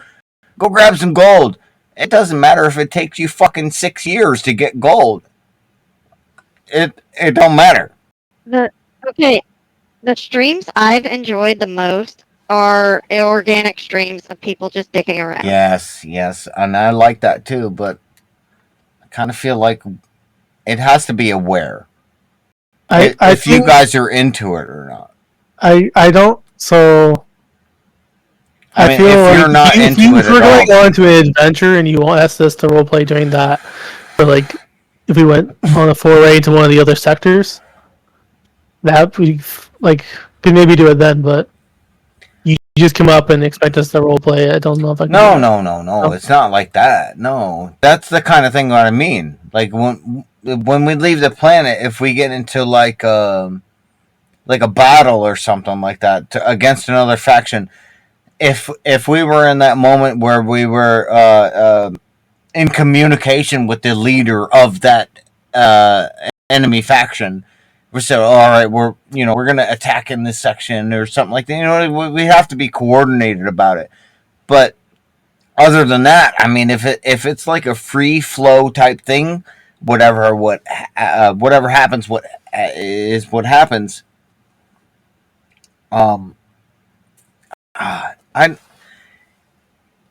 go grab some gold. It doesn't matter if it takes you fucking 6 years to get gold. It don't matter. okay, the streams I've enjoyed the most are organic streams of people just dicking around. Yes, and I like that too, but I kind of feel like it has to be aware if you guys are into it or not. I don't. So I mean, feel if like you're not if into it we're at all, going on to an adventure and you want us to roleplay during that, or like if we went on a foray to one of the other sectors, that we like could maybe do it then. But you just come up and expect us to roleplay. I don't know if I can. No. It's not like that. No, that's the kind of thing that I mean. Like when we leave the planet, if we get into like a battle or something like that against another faction, if we were in that moment where we were in communication with the leader of that enemy faction, we said, "All right, we're gonna attack in this section or something like that." You know, we have to be coordinated about it. But other than that, I mean, if it's like a free flow type thing, whatever happens, what happens. I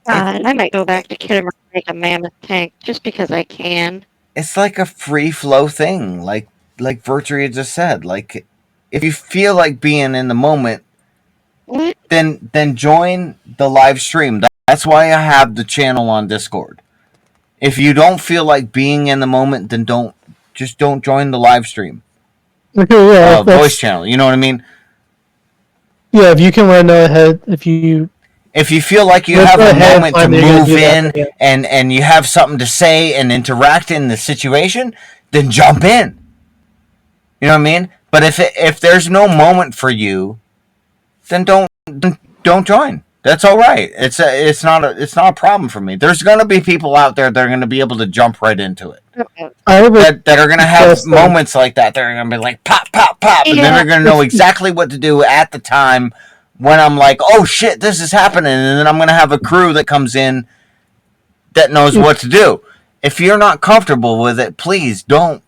I might go back to Kidder and make a mammoth tank just because I can. It's like a free flow thing, like Virturia just said. Like, if you feel like being in the moment, What? then join the live stream. That's why I have the channel on Discord. If you don't feel like being in the moment, then don't join the live stream. Okay, yeah, Voice channel. You know what I mean? Yeah, if you can let know ahead, if you feel like you have a moment to move in and you have something to say and interact in the situation, then jump in. You know what I mean? But if there's no moment for you, then don't join. That's all right. It's not a problem for me. There's gonna be people out there that are gonna be able to jump right into it. That are gonna have moments like that. They're gonna be like pop, pop, pop, and then they're gonna know exactly what to do at the time when I'm like, oh shit, this is happening, and then I'm gonna have a crew that comes in that knows what to do. If you're not comfortable with it, please don't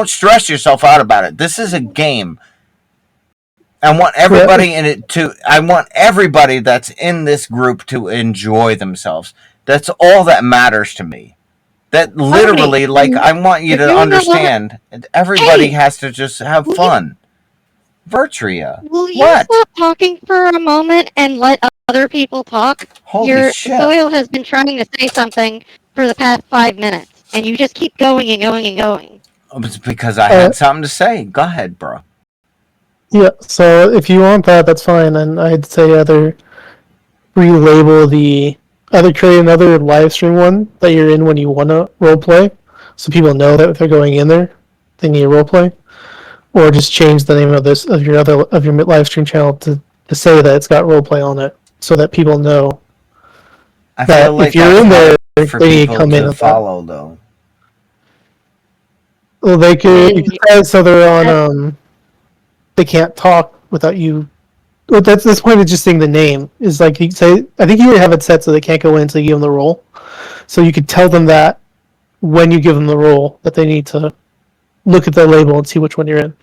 stress yourself out about it. This is a game. I want everybody in it I want everybody that's in this group to enjoy themselves. That's all that matters to me. That literally, I want you to understand, everybody has to just have fun. Virtria. Will you What? stop talking for a moment and let other people talk? Holy Your shit. Soil has been trying to say something for the past 5 minutes, and you just keep going and going and going. It's because I had something to say. Go ahead, bro. Yeah, so if you want that, that's fine. And I'd say either either create another live stream one that you're in when you want to roleplay, so people know that if they're going in there, they need a roleplay, or just change the name of your live stream channel to say that it's got roleplay on it, so that people know I that feel like if you're in there, for they need to people come in to with follow, though. that. Well, they could. You And could say it so they're on. They can't talk without you. Well, that's the point of just saying the name is like you say. I think you already have it set so they can't go in until you give them the role. So you could tell them that when you give them the role that they need to look at the label and see which one you're in.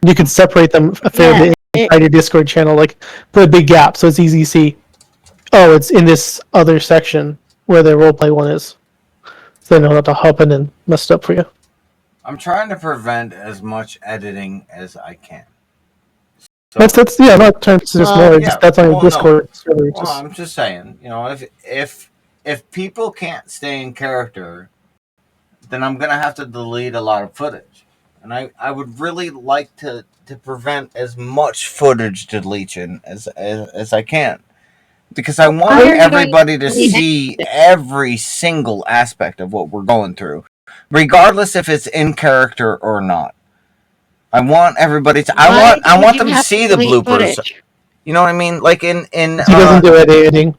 And you can separate them a fair bit inside your Discord channel, like put a big gap so it's easy to see. Oh, it's in this other section where the roleplay one is. So they know not to hop in and mess it up for you. I'm trying to prevent as much editing as I can. So, That's I'm not trying to suggest more. yeah, That's on your well, Discord server. Well, I'm just saying, if people can't stay in character, then I'm gonna have to delete a lot of footage, and I would really like to prevent as much footage deletion as I can, because I want everybody to see every single aspect of what we're going through, regardless if it's in character or not. I want everybody to. I want them to see the bloopers. Footage? You know what I mean? Like in he doesn't do editing.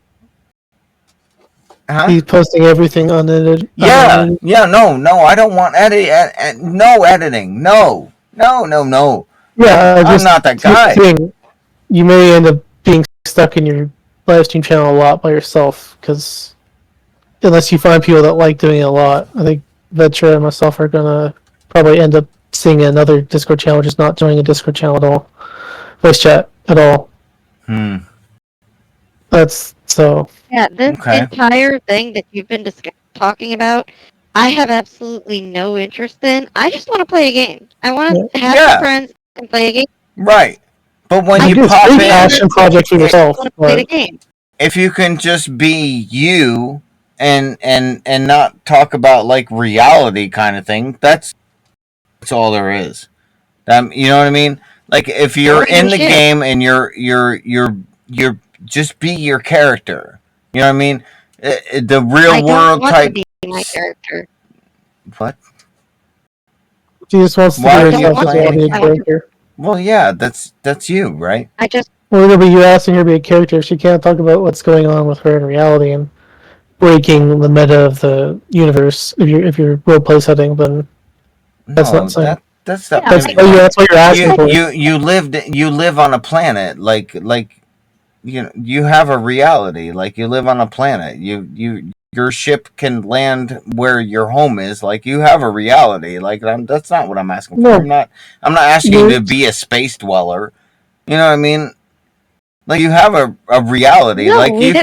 Huh? He's posting everything unedited. Yeah, no, I don't want no editing. No. Yeah, I'm not that guy. You may end up being stuck in your live stream channel a lot by yourself, because unless you find people that like doing it a lot, I think Vetra and myself are gonna probably end up seeing another Discord channel, just not joining a Discord channel at all, voice chat at all. That's so. Yeah, this entire thing that you've been talking about, I have absolutely no interest in. I just want to play a game. I want to have some friends and play a game. Right. But when you pop in, passion project for yourself. Play the game. If you can just be you and not talk about like reality kind of thing, that's all there is. You know what I mean? Like if you're in the game and you're just be your character. You know what I mean? The real world type. To be my character. What? She just wants to be herself as well, be a character. Well, yeah, that's you, right? Well, it'll be you asking her to be a character. If she can't talk about what's going on with her in reality and breaking the meta of the universe, if you're roleplay setting, then that's not saying. That's what you're asking for. You live on a planet like you have a reality, like you live on a planet. Your ship can land where your home is, like you have a reality. Like that's not what I'm asking for. No. I'm not asking you to be a space dweller. You know what I mean? Like you have a reality. No, like you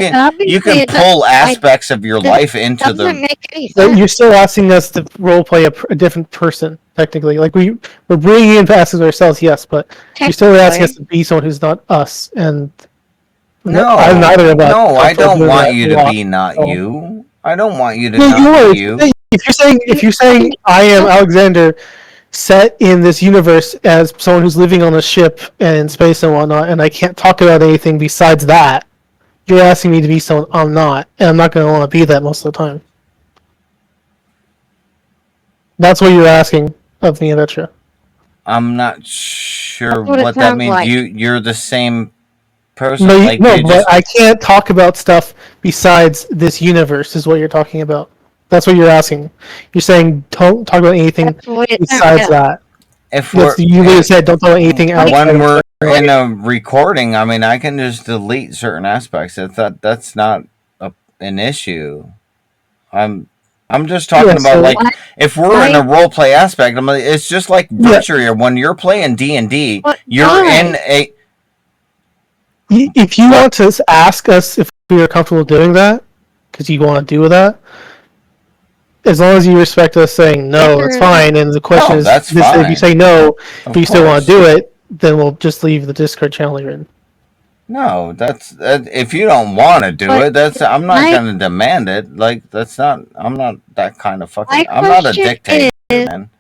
can pull aspects of your life into You're still asking us to roleplay a different person, technically. Like we're bringing in aspects of ourselves, yes, but you're still asking us to be someone who's not us. And no, I'm neither of us. No, I don't want you to be not you. I don't want you to not be you. If you're saying I am Alexander, set in this universe as someone who's living on a ship and in space and whatnot, and I can't talk about anything besides that, you're asking me to be someone I'm not, and I'm not going to want to be that most of the time. That's what you're asking of me, Vetra. I'm not sure what that means. Like. You're the same person. But I can't talk about stuff besides this universe, is what you're talking about. That's what you're asking. You're saying don't talk about anything besides that. You said don't talk about anything else. When we're in a recording, I mean, I can just delete certain aspects. That's not an issue. I'm just talking about like if we're in a role play aspect. It's just like Virturia. When you're playing D&D, you're in a. If you want to ask us if we are comfortable doing that, because you want to do that. As long as you respect us saying no, it's fine. And the question is, if you say no, but you still want to do it, then we'll just leave the Discord channel you're in. No, if you don't want to do But it, I'm not my going to demand it. Like that's not. I'm not that kind of fucking. my I'm not a question dictator, is, man.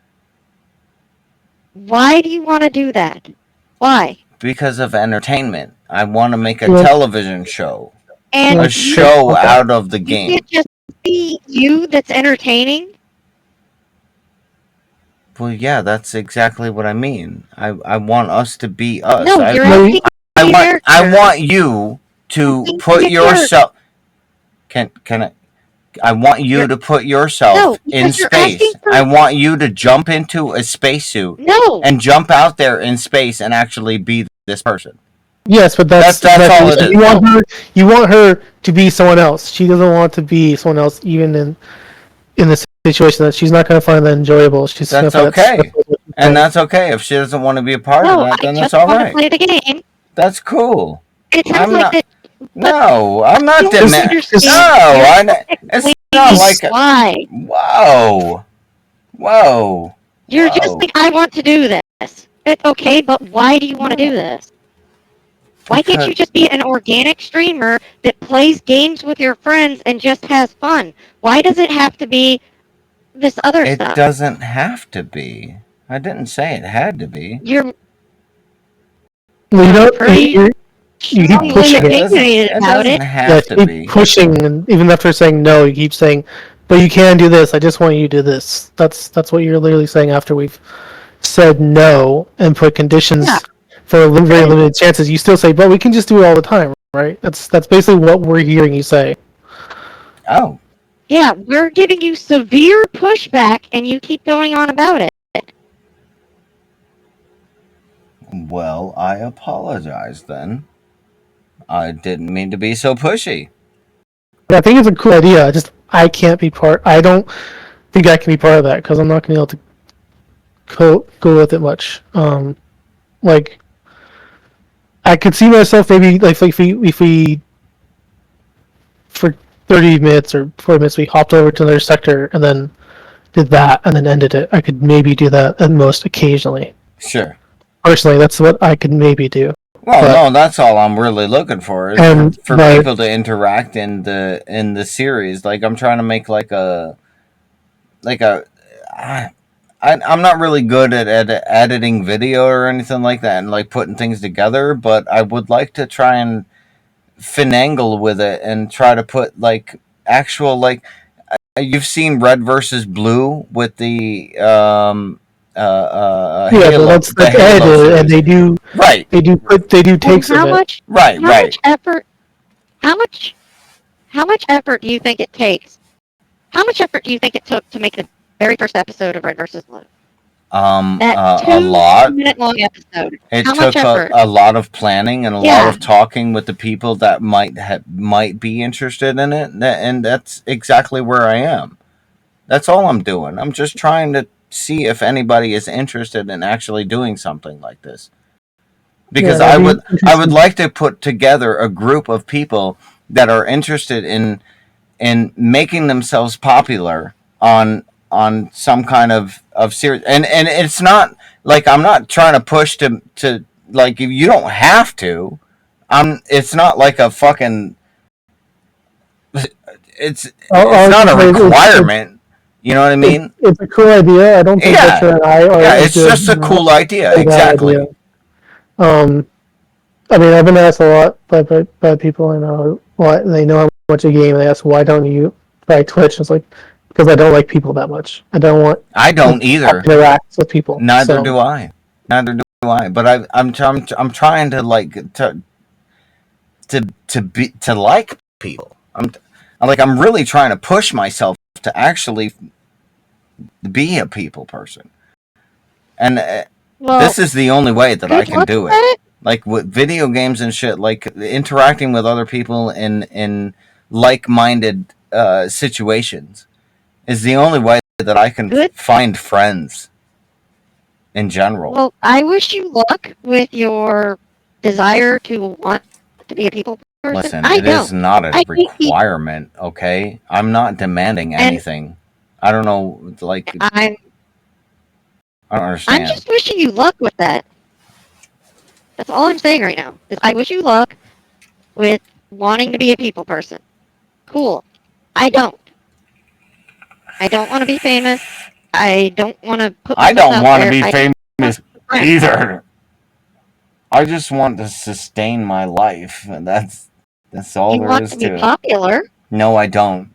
why do you want to do that? Why? Because of entertainment, I want to make a Yeah. television show, And a Yeah. show Okay. out of the you game. can't just be you that's entertaining. Well, yeah, that's exactly what I mean. I want us to be us. No, you're No, asking I me want I character. want you to Asking put me a yourself. I want you You're- to put yourself No, in because you're asking space. for I want you to jump into a spacesuit no. and jump out there in space and actually be this person. Yes, but That's all it is. You want her to be someone else. She doesn't want to be someone else, even in the situation that she's not going to find that enjoyable. She's That's going to find okay. And that's okay. If she doesn't want to be a part No, of that, I then just that's all want to right. play the game. That's cool. It sounds I'm like not. that. No, I'm not You don't demanding. understand. No, You're it's not like. why. Whoa. Whoa. You're just like, I want to do this. It's okay, but why do you want to do this? Why can't you just be an organic streamer that plays games with your friends and just has fun? Why does it have to be this other It stuff? doesn't have to be. I didn't say it had to be. You're Well, you know, pretty you keep strongly pushing it. opinionated It about doesn't it. have to keep be. pushing, and even after saying no, you keep saying, "But you can do this. I just want you to do this." That's what you're literally saying after we've said no and put conditions Yeah. for very limited chances. You still say, "But we can just do it all the time." Right? That's basically what we're hearing you say. Oh. Yeah, we're giving you severe pushback, and you keep going on about it. Well, I apologize then. I didn't mean to be so pushy. But I think it's a cool idea. I can't be part. I don't think I can be part of that because I'm not going to be able to go with it much. Like I could see myself maybe like if we for 30 minutes or 40 minutes we hopped over to another sector and then did that and then ended it. I could maybe do that at most occasionally. Sure. Personally, that's what I could maybe do. Well, But- no, that's all I'm really looking for is for people to interact in the series. Like I'm trying to make I'm not really good at editing video or anything like that and like putting things together, but I would like to try and finagle with it and try to put like actual like you've seen Red versus Blue with the Halo, that's the Halo edited, series. and they do Right. they do takes how of it. much? Right, How right. much effort? How much effort do you think it takes? How much effort do you think it took to make the very first episode of Red vs. Blue? That A lot. 2-minute long episode. It How took much effort? a lot of planning and a lot Yeah. of talking with the people that might be interested in it, and that's exactly where I am. That's all I'm doing. I'm just trying to see if anybody is interested in actually doing something like this. Because Yeah, I that'd be would like to put together a group of people that are interested in making themselves popular on some kind of series, and it's not like I'm not trying to push to like you don't have to. It's not like a fucking it's not a requirement. You know what I mean? It's a cool idea. I don't think Yeah. Butcher and I are. Yeah, it's just a cool idea. Exactly. I mean, I've been asked a lot by people I know why they know how much a game. They ask why don't you try Twitch? It's like because I don't like people that much. I don't either. Interact with people. Neither do I. Neither do I. But I'm trying to like to like people. I'm really trying to push myself to actually be a people person. And this is the only way that I can do it. Like with video games and shit, like interacting with other people in like-minded situations is the only way that I can find friends in general. Well, I wish you luck with your desire to want to be a people person. Listen, it is not a requirement, okay? I'm not demanding anything. I don't know, like... I don't understand. I'm just wishing you luck with that. That's all I'm saying right now. Is I wish you luck with wanting to be a people person. Cool. I don't. I don't want to be famous. I don't want to put I myself don't out want to there. be I famous either. I just want to sustain my life, and that's all You there want is to be to it. popular. No, I don't.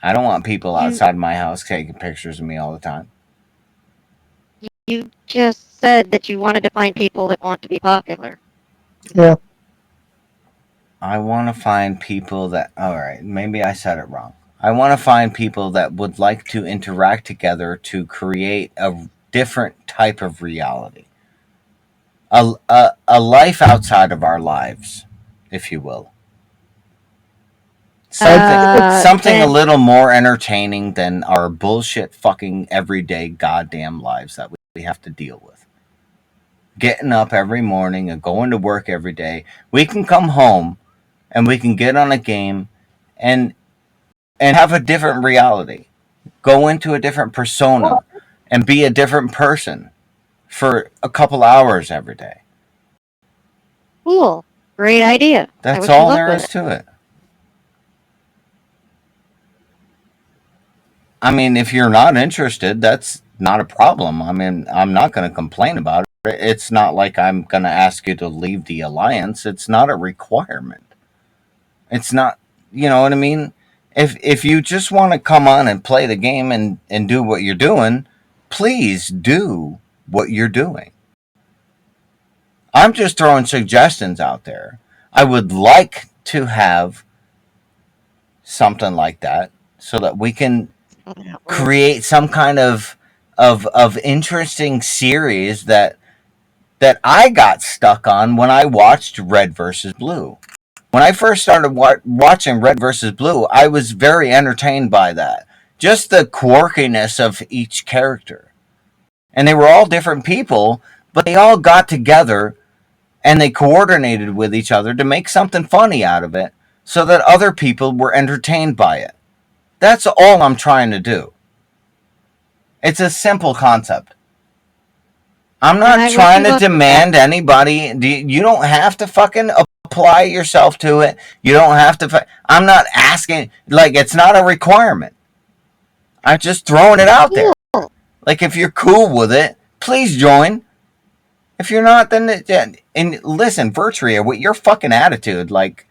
I don't want people You outside my house taking pictures of me all the time. you just said that you wanted to find people that want to be popular. Yeah. I want to find people that. All right, maybe I said it wrong. I want to find people that would like to interact together to create a different type of reality. A life outside of our lives, if you will. Something a Then little more entertaining than our bullshit fucking everyday goddamn lives that we have to deal with. Getting up every morning and going to work every day. We can come home and we can get on a game and have a different reality. Go into a different persona and be a different person for a couple hours every day. cool. Great idea. I That's wish you all luck there with is it. to it. I mean, if you're not interested, that's not a problem. I mean, I'm not going to complain about it. It's not like I'm going to ask you to leave the alliance. It's not a requirement. It's not, you know what I mean? If you just want to come on and play the game and do what you're doing, please do what you're doing. I'm just throwing suggestions out there. I would like to have something like that so that we can create some kind of interesting series that I got stuck on when I watched Red versus Blue. When I first started watching Red versus Blue, I was very entertained by that. Just the quirkiness of each character. And they were all different people, but they all got together and they coordinated with each other to make something funny out of it so that other people were entertained by it. That's all I'm trying to do. It's a simple concept. I'm not trying to demand anybody. You don't have to fucking apply yourself to it. You don't have to. I'm not asking. Like, it's not a requirement. I'm just throwing it out there. Like, if you're cool with it, please join. If you're not, then and listen, Virtria, with your fucking attitude, like,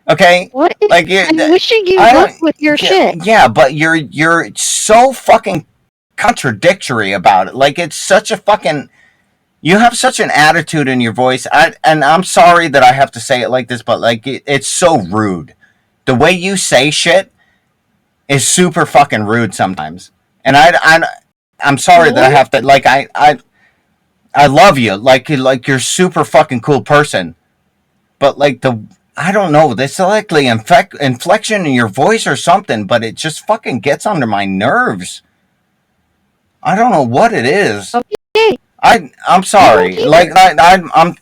okay, What? like I'm wishing you luck with your shit. Yeah, but you're so fucking contradictory about it. Like, it's such a fucking. You have such an attitude in your voice. And I'm sorry that I have to say it like this, but like it's so rude. The way you say shit is super fucking rude sometimes. And I'm sorry that I have to like I love you like you're super fucking cool person, but like I don't know, there's like the inflection in your voice or something, but it just fucking gets under my nerves. I don't know what it is. Okay. I'm sorry. Like I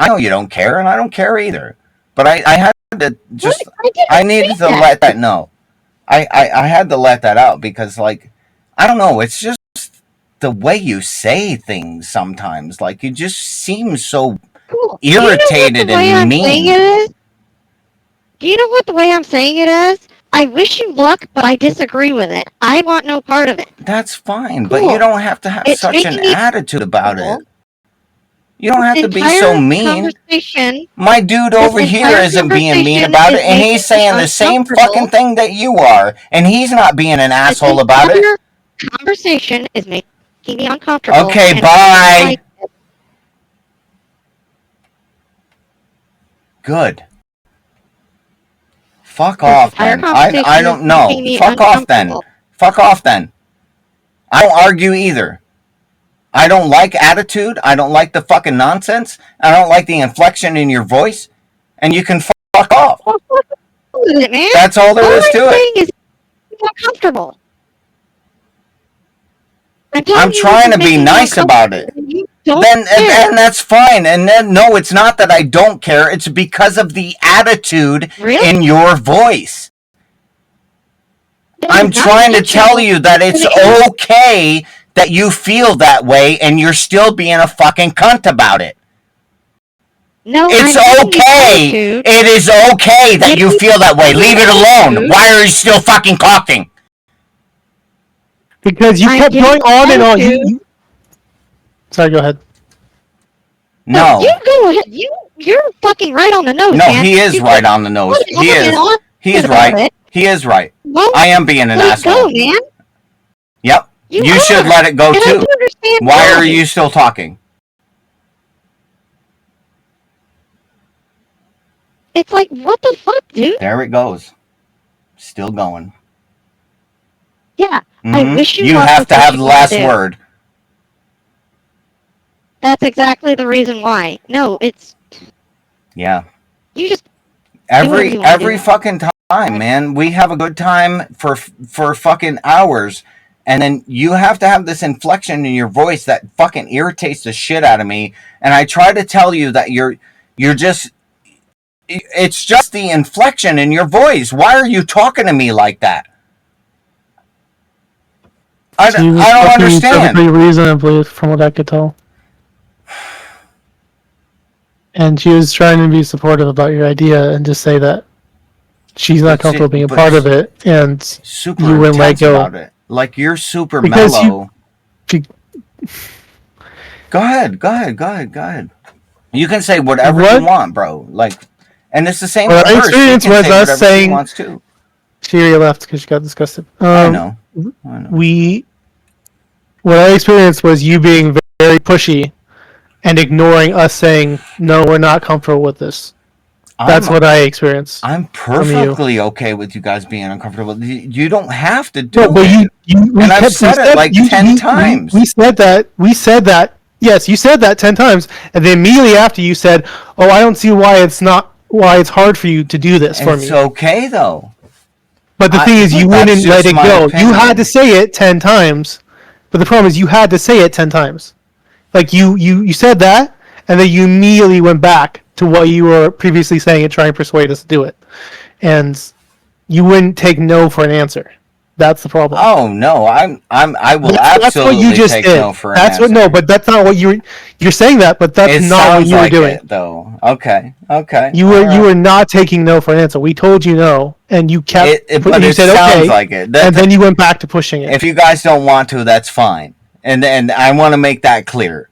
know you don't care, and I don't care either. But I had to just I needed to let that know. I had to let that out because like I don't know, it's just the way you say things sometimes. Like you just seem so irritated and mean. Do you know what the way I'm saying it is? I wish you luck, but I disagree with it. I want no part of it. That's fine, but you don't have to have such an attitude about it. You don't have to be so mean. My dude over here isn't being mean about it, and he's saying the same fucking thing that you are, and he's not being an asshole about it. Conversation is making me uncomfortable. Okay, bye. Good. Fuck off then. I don't know. Fuck off then. Fuck off then. I don't argue either. I don't like attitude. I don't like the fucking nonsense. I don't like the inflection in your voice. And you can fuck off. That's all there is to it. Uncomfortable. I'm trying to be nice about it. Then that's fine. And then no, it's not that I don't care. It's because of the attitude in your voice. I'm trying to tell you that it's okay that you feel that way and you're still being a fucking cunt about it. No, It's I'm okay. It is okay that you feel that way. Leave it alone. Why are you still fucking talking? Because you kept going on and on. Sorry, go ahead. No. You go ahead. You're fucking right on the nose, No, man. he is right on the nose. He is. He is right. He is right. I am being an asshole. Go, man. Yep. You should let it go too. Why are you still talking? It's like, what the fuck, dude? There it goes. Still going. Yeah. Mm-hmm. I wish you have to have the last word. That's exactly the reason why. No, it's... Yeah. You just... Every fucking time, man. We have a good time for fucking hours. And then you have to have this inflection in your voice that fucking irritates the shit out of me. And I try to tell you that you're just... It's just the inflection in your voice. Why are you talking to me like that? I don't understand. Perfectly reasonably, from what I could tell. And she was trying to be supportive about your idea and just say that she's not comfortable being a part of it, and super you wouldn't let go. About it. Like you're super because mellow. Go ahead. You can say whatever you want, bro. Like, and it's the same. Well, our experience was us saying. She wants to. She left because she got disgusted. I know. What I experienced was you being very pushy and ignoring us saying, no, we're not comfortable with this. That's what I experienced. I'm perfectly okay with you guys being uncomfortable. You don't have to do it. I've said it like 10 times. We said that. Yes, you said that 10 times. And then immediately after you said, oh, I don't see why it's hard for you to do this for me. It's okay, though. But the thing is, you wouldn't let it go. You had to say it 10 times. But the problem is, you had to say it 10 times. Like, you said that, and then you immediately went back to what you were previously saying and trying to persuade us to do it. And you wouldn't take no for an answer. That's the problem. Oh no, I will absolutely that's what you just take did. No for an answer. No, but that's not what you're saying that, but that's not what you were doing. It, though. Okay. You were not taking no for an answer. We told you no, and you kept. But it sounds okay, like it. And then you went back to pushing it. If you guys don't want to, that's fine. And I want to make that clear.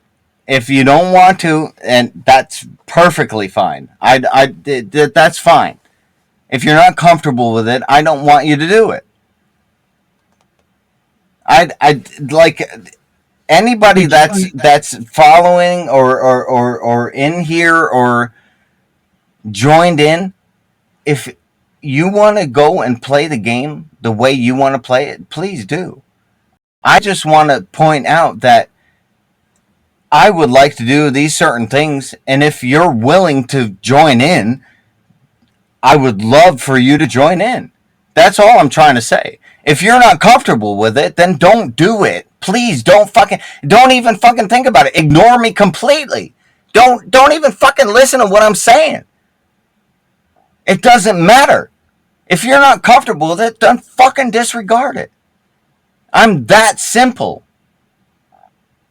If you don't want to, and that's perfectly fine. That's fine. If you're not comfortable with it, I don't want you to do it. I like anybody that's following or in here or joined in. If you want to go and play the game the way you want to play it, please do. I just want to point out that I would like to do these certain things, and if you're willing to join in, I would love for you to join in. That's all I'm trying to say. If you're not comfortable with it, then don't do it. Please don't even fucking think about it. Ignore me completely. Don't even fucking listen to what I'm saying. It doesn't matter. If you're not comfortable with it, then fucking disregard it. I'm that simple.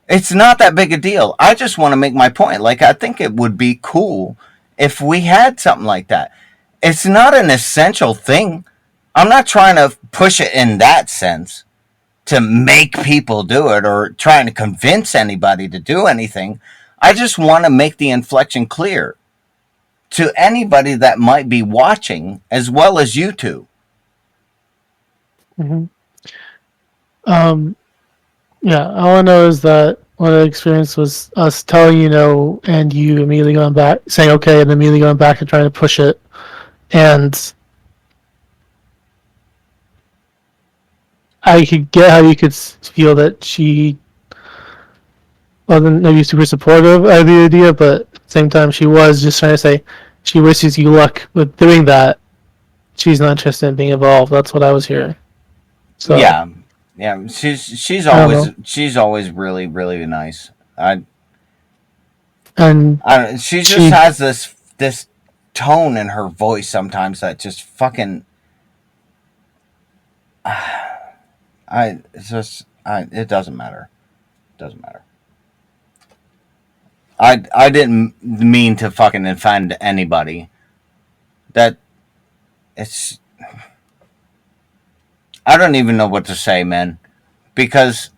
It's not that big a deal. I just want to make my point. Like, I think it would be cool if we had something like that. It's not an essential thing. I'm not trying to push it in that sense to make people do it or trying to convince anybody to do anything. I just want to make the inflection clear to anybody that might be watching as well as you two. Mm-hmm. Yeah, all I know is that what I experienced was us telling you no and you immediately going back, saying okay, and immediately going back and trying to push it. And I could get how you could feel that she wasn't maybe super supportive of the idea, but at the same time, she was just trying to say she wishes you luck with doing that. She's not interested in being involved. That's what I was hearing. So yeah, she's always really, really nice. She just has this tone in her voice sometimes that just fucking. It doesn't matter. Doesn't matter. I didn't mean to fucking offend anybody. That it's I don't even know what to say, man, because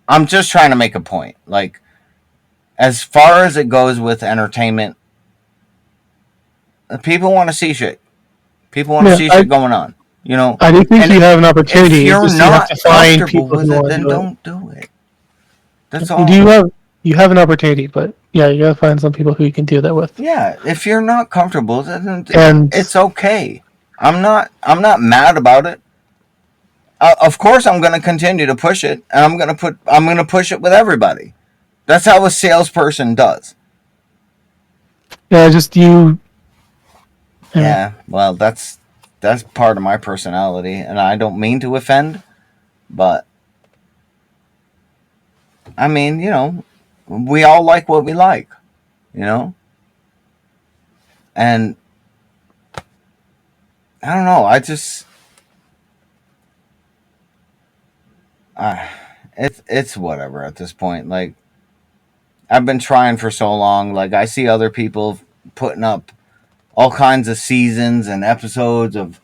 I'm just trying to make a point. Like, as far as it goes with entertainment, people want to see shit. People want to Yeah, see shit going on. You know, I do think and you have an if opportunity. It's you're just you have not to find comfortable people with who it, want to then do it. don't do it. That's You all. do have an opportunity, but yeah, you gotta find some people who you can do that with. Yeah, if you're not comfortable, then And it's okay. I'm not mad about it. Of course, I'm going to continue to push it, and I'm going to push it with everybody. That's how a salesperson does. yeah, just you. Yeah, well, that's part of my personality, and I don't mean to offend, but I mean, we all like what we like, you know, and I don't know. Uh, it's whatever at this point. Like, I've been trying for so long. Like, I see other people putting up all kinds of seasons and episodes of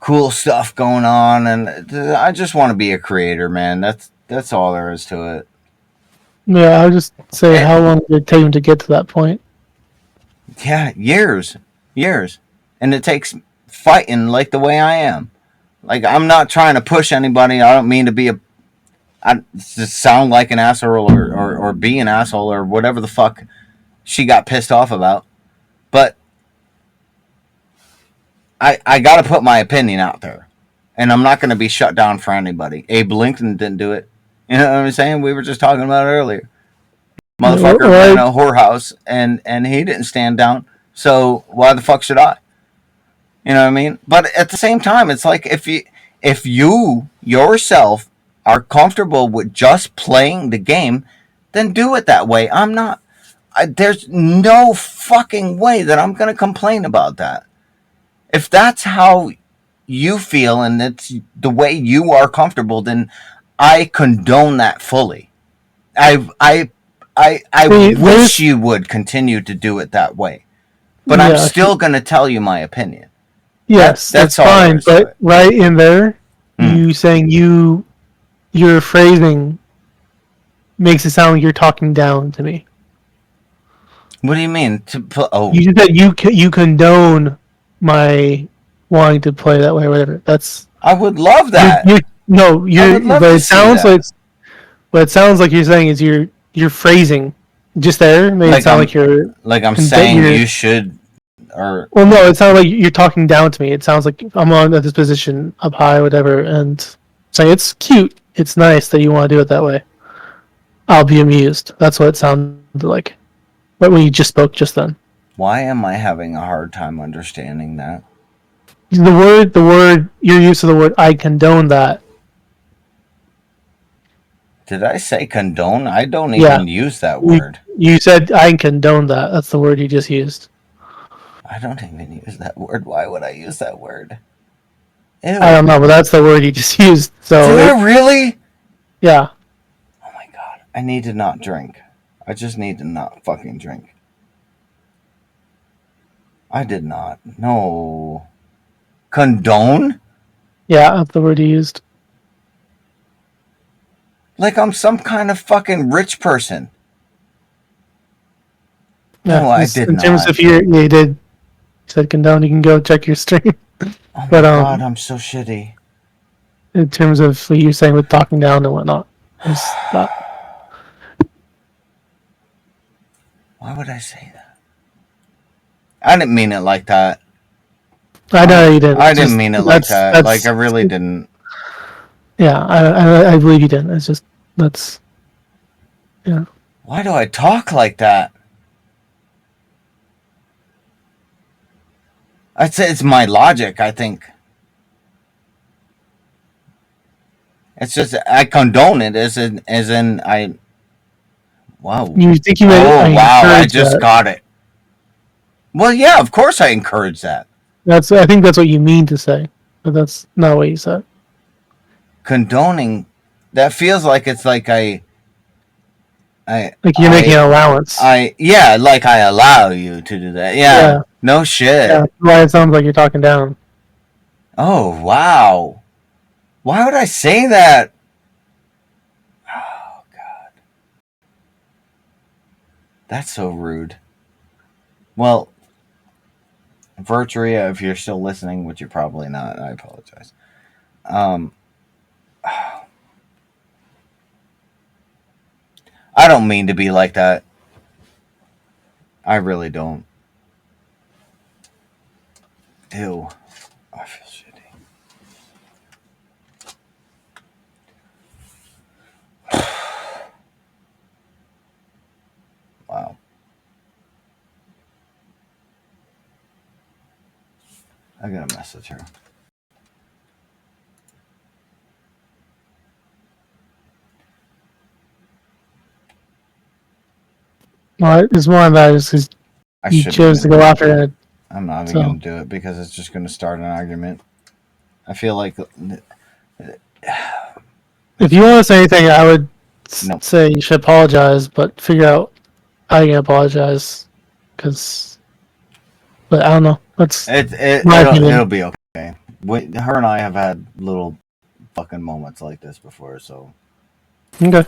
cool stuff going on, and I just want to be a creator, man. That's all there is to it. Yeah, I would just say, And how long did it take him to get to that point? yeah, years, and it takes fighting like the way I am. Like, I'm not trying to push anybody. I don't mean to be I just sound like an asshole or be an asshole or whatever the fuck she got pissed off about. But I got to put my opinion out there, and I'm not going to be shut down for anybody. Abe Lincoln didn't do it. You know what I'm saying? We were just talking about it earlier. Motherfucker ran a whorehouse, and he didn't stand down. So why the fuck should I? You know what I mean? But at the same time, it's like if you yourself are comfortable with just playing the game, then do it that way. I'm not. There's no fucking way that I'm going to complain about that. If that's how you feel and it's the way you are comfortable, then I condone that fully. I wish you would continue to do it that way, but I'm still going to tell you my opinion. Yes, that's all fine. But right in there, you saying your phrasing makes it sound like you're talking down to me. What do you mean? You said you condone my wanting to play that way or whatever. That's I would love that. But it sounds like you're saying is your phrasing just there made it sound like you're I'm saying you should. Or well, no, it sounds like you're talking down to me. It sounds like I'm on this position up high, whatever, and saying it's cute, it's nice that you want to do it that way. I'll be amused. That's what it sounded like. What when you just spoke just then. Why am I having a hard time understanding that? The word your use of the word I condone that. Did I say condone? I don't even use that word. You said I condone that. That's the word you just used. I don't even use that word. Why would I use that word? Ew. I don't know, but that's the word you just used. So did I really? Yeah. Oh my god. I need to not drink. I just need to not fucking drink. I did not. No. Condone? Yeah, that's the word you used. Like I'm some kind of fucking rich person. Yeah, no, I did not. In terms of you did said condone, you can go check your stream. Oh my god, I'm so shitty. In terms of what you saying with talking down and whatnot. Why would I say that? I didn't mean it like that. I know you didn't. I didn't mean it like that. Like I really didn't. Yeah, I believe you didn't. It's just that's. Yeah. Why do I talk like that? I'd say it's my logic, I think. It's just I condone it as in I. Wow. You think you made it? Oh wow! I just got it. Well, yeah, of course I encourage that. I think that's what you mean to say, but that's not what you said. Condoning That feels like it's like Like you're making an allowance. yeah, like I allow you to do that. Yeah. No shit. Yeah, why it sounds like you're talking down. Oh, wow. Why would I say that? Oh, God. That's so rude. Well, Virturia, if you're still listening, which you're probably not, I apologize. I don't mean to be like that. I really don't. Ew. I feel shitty. Wow. I gotta message her. Well, it's more than that. It's because you chose to go after it. I'm not even gonna do it because it's just gonna start an argument. I feel like if you want to say anything, I would Nope. say you should apologize, but figure out how you can apologize. But I don't know. That's my opinion. it'll be okay. Her and I have had little fucking moments like this before, so Okay.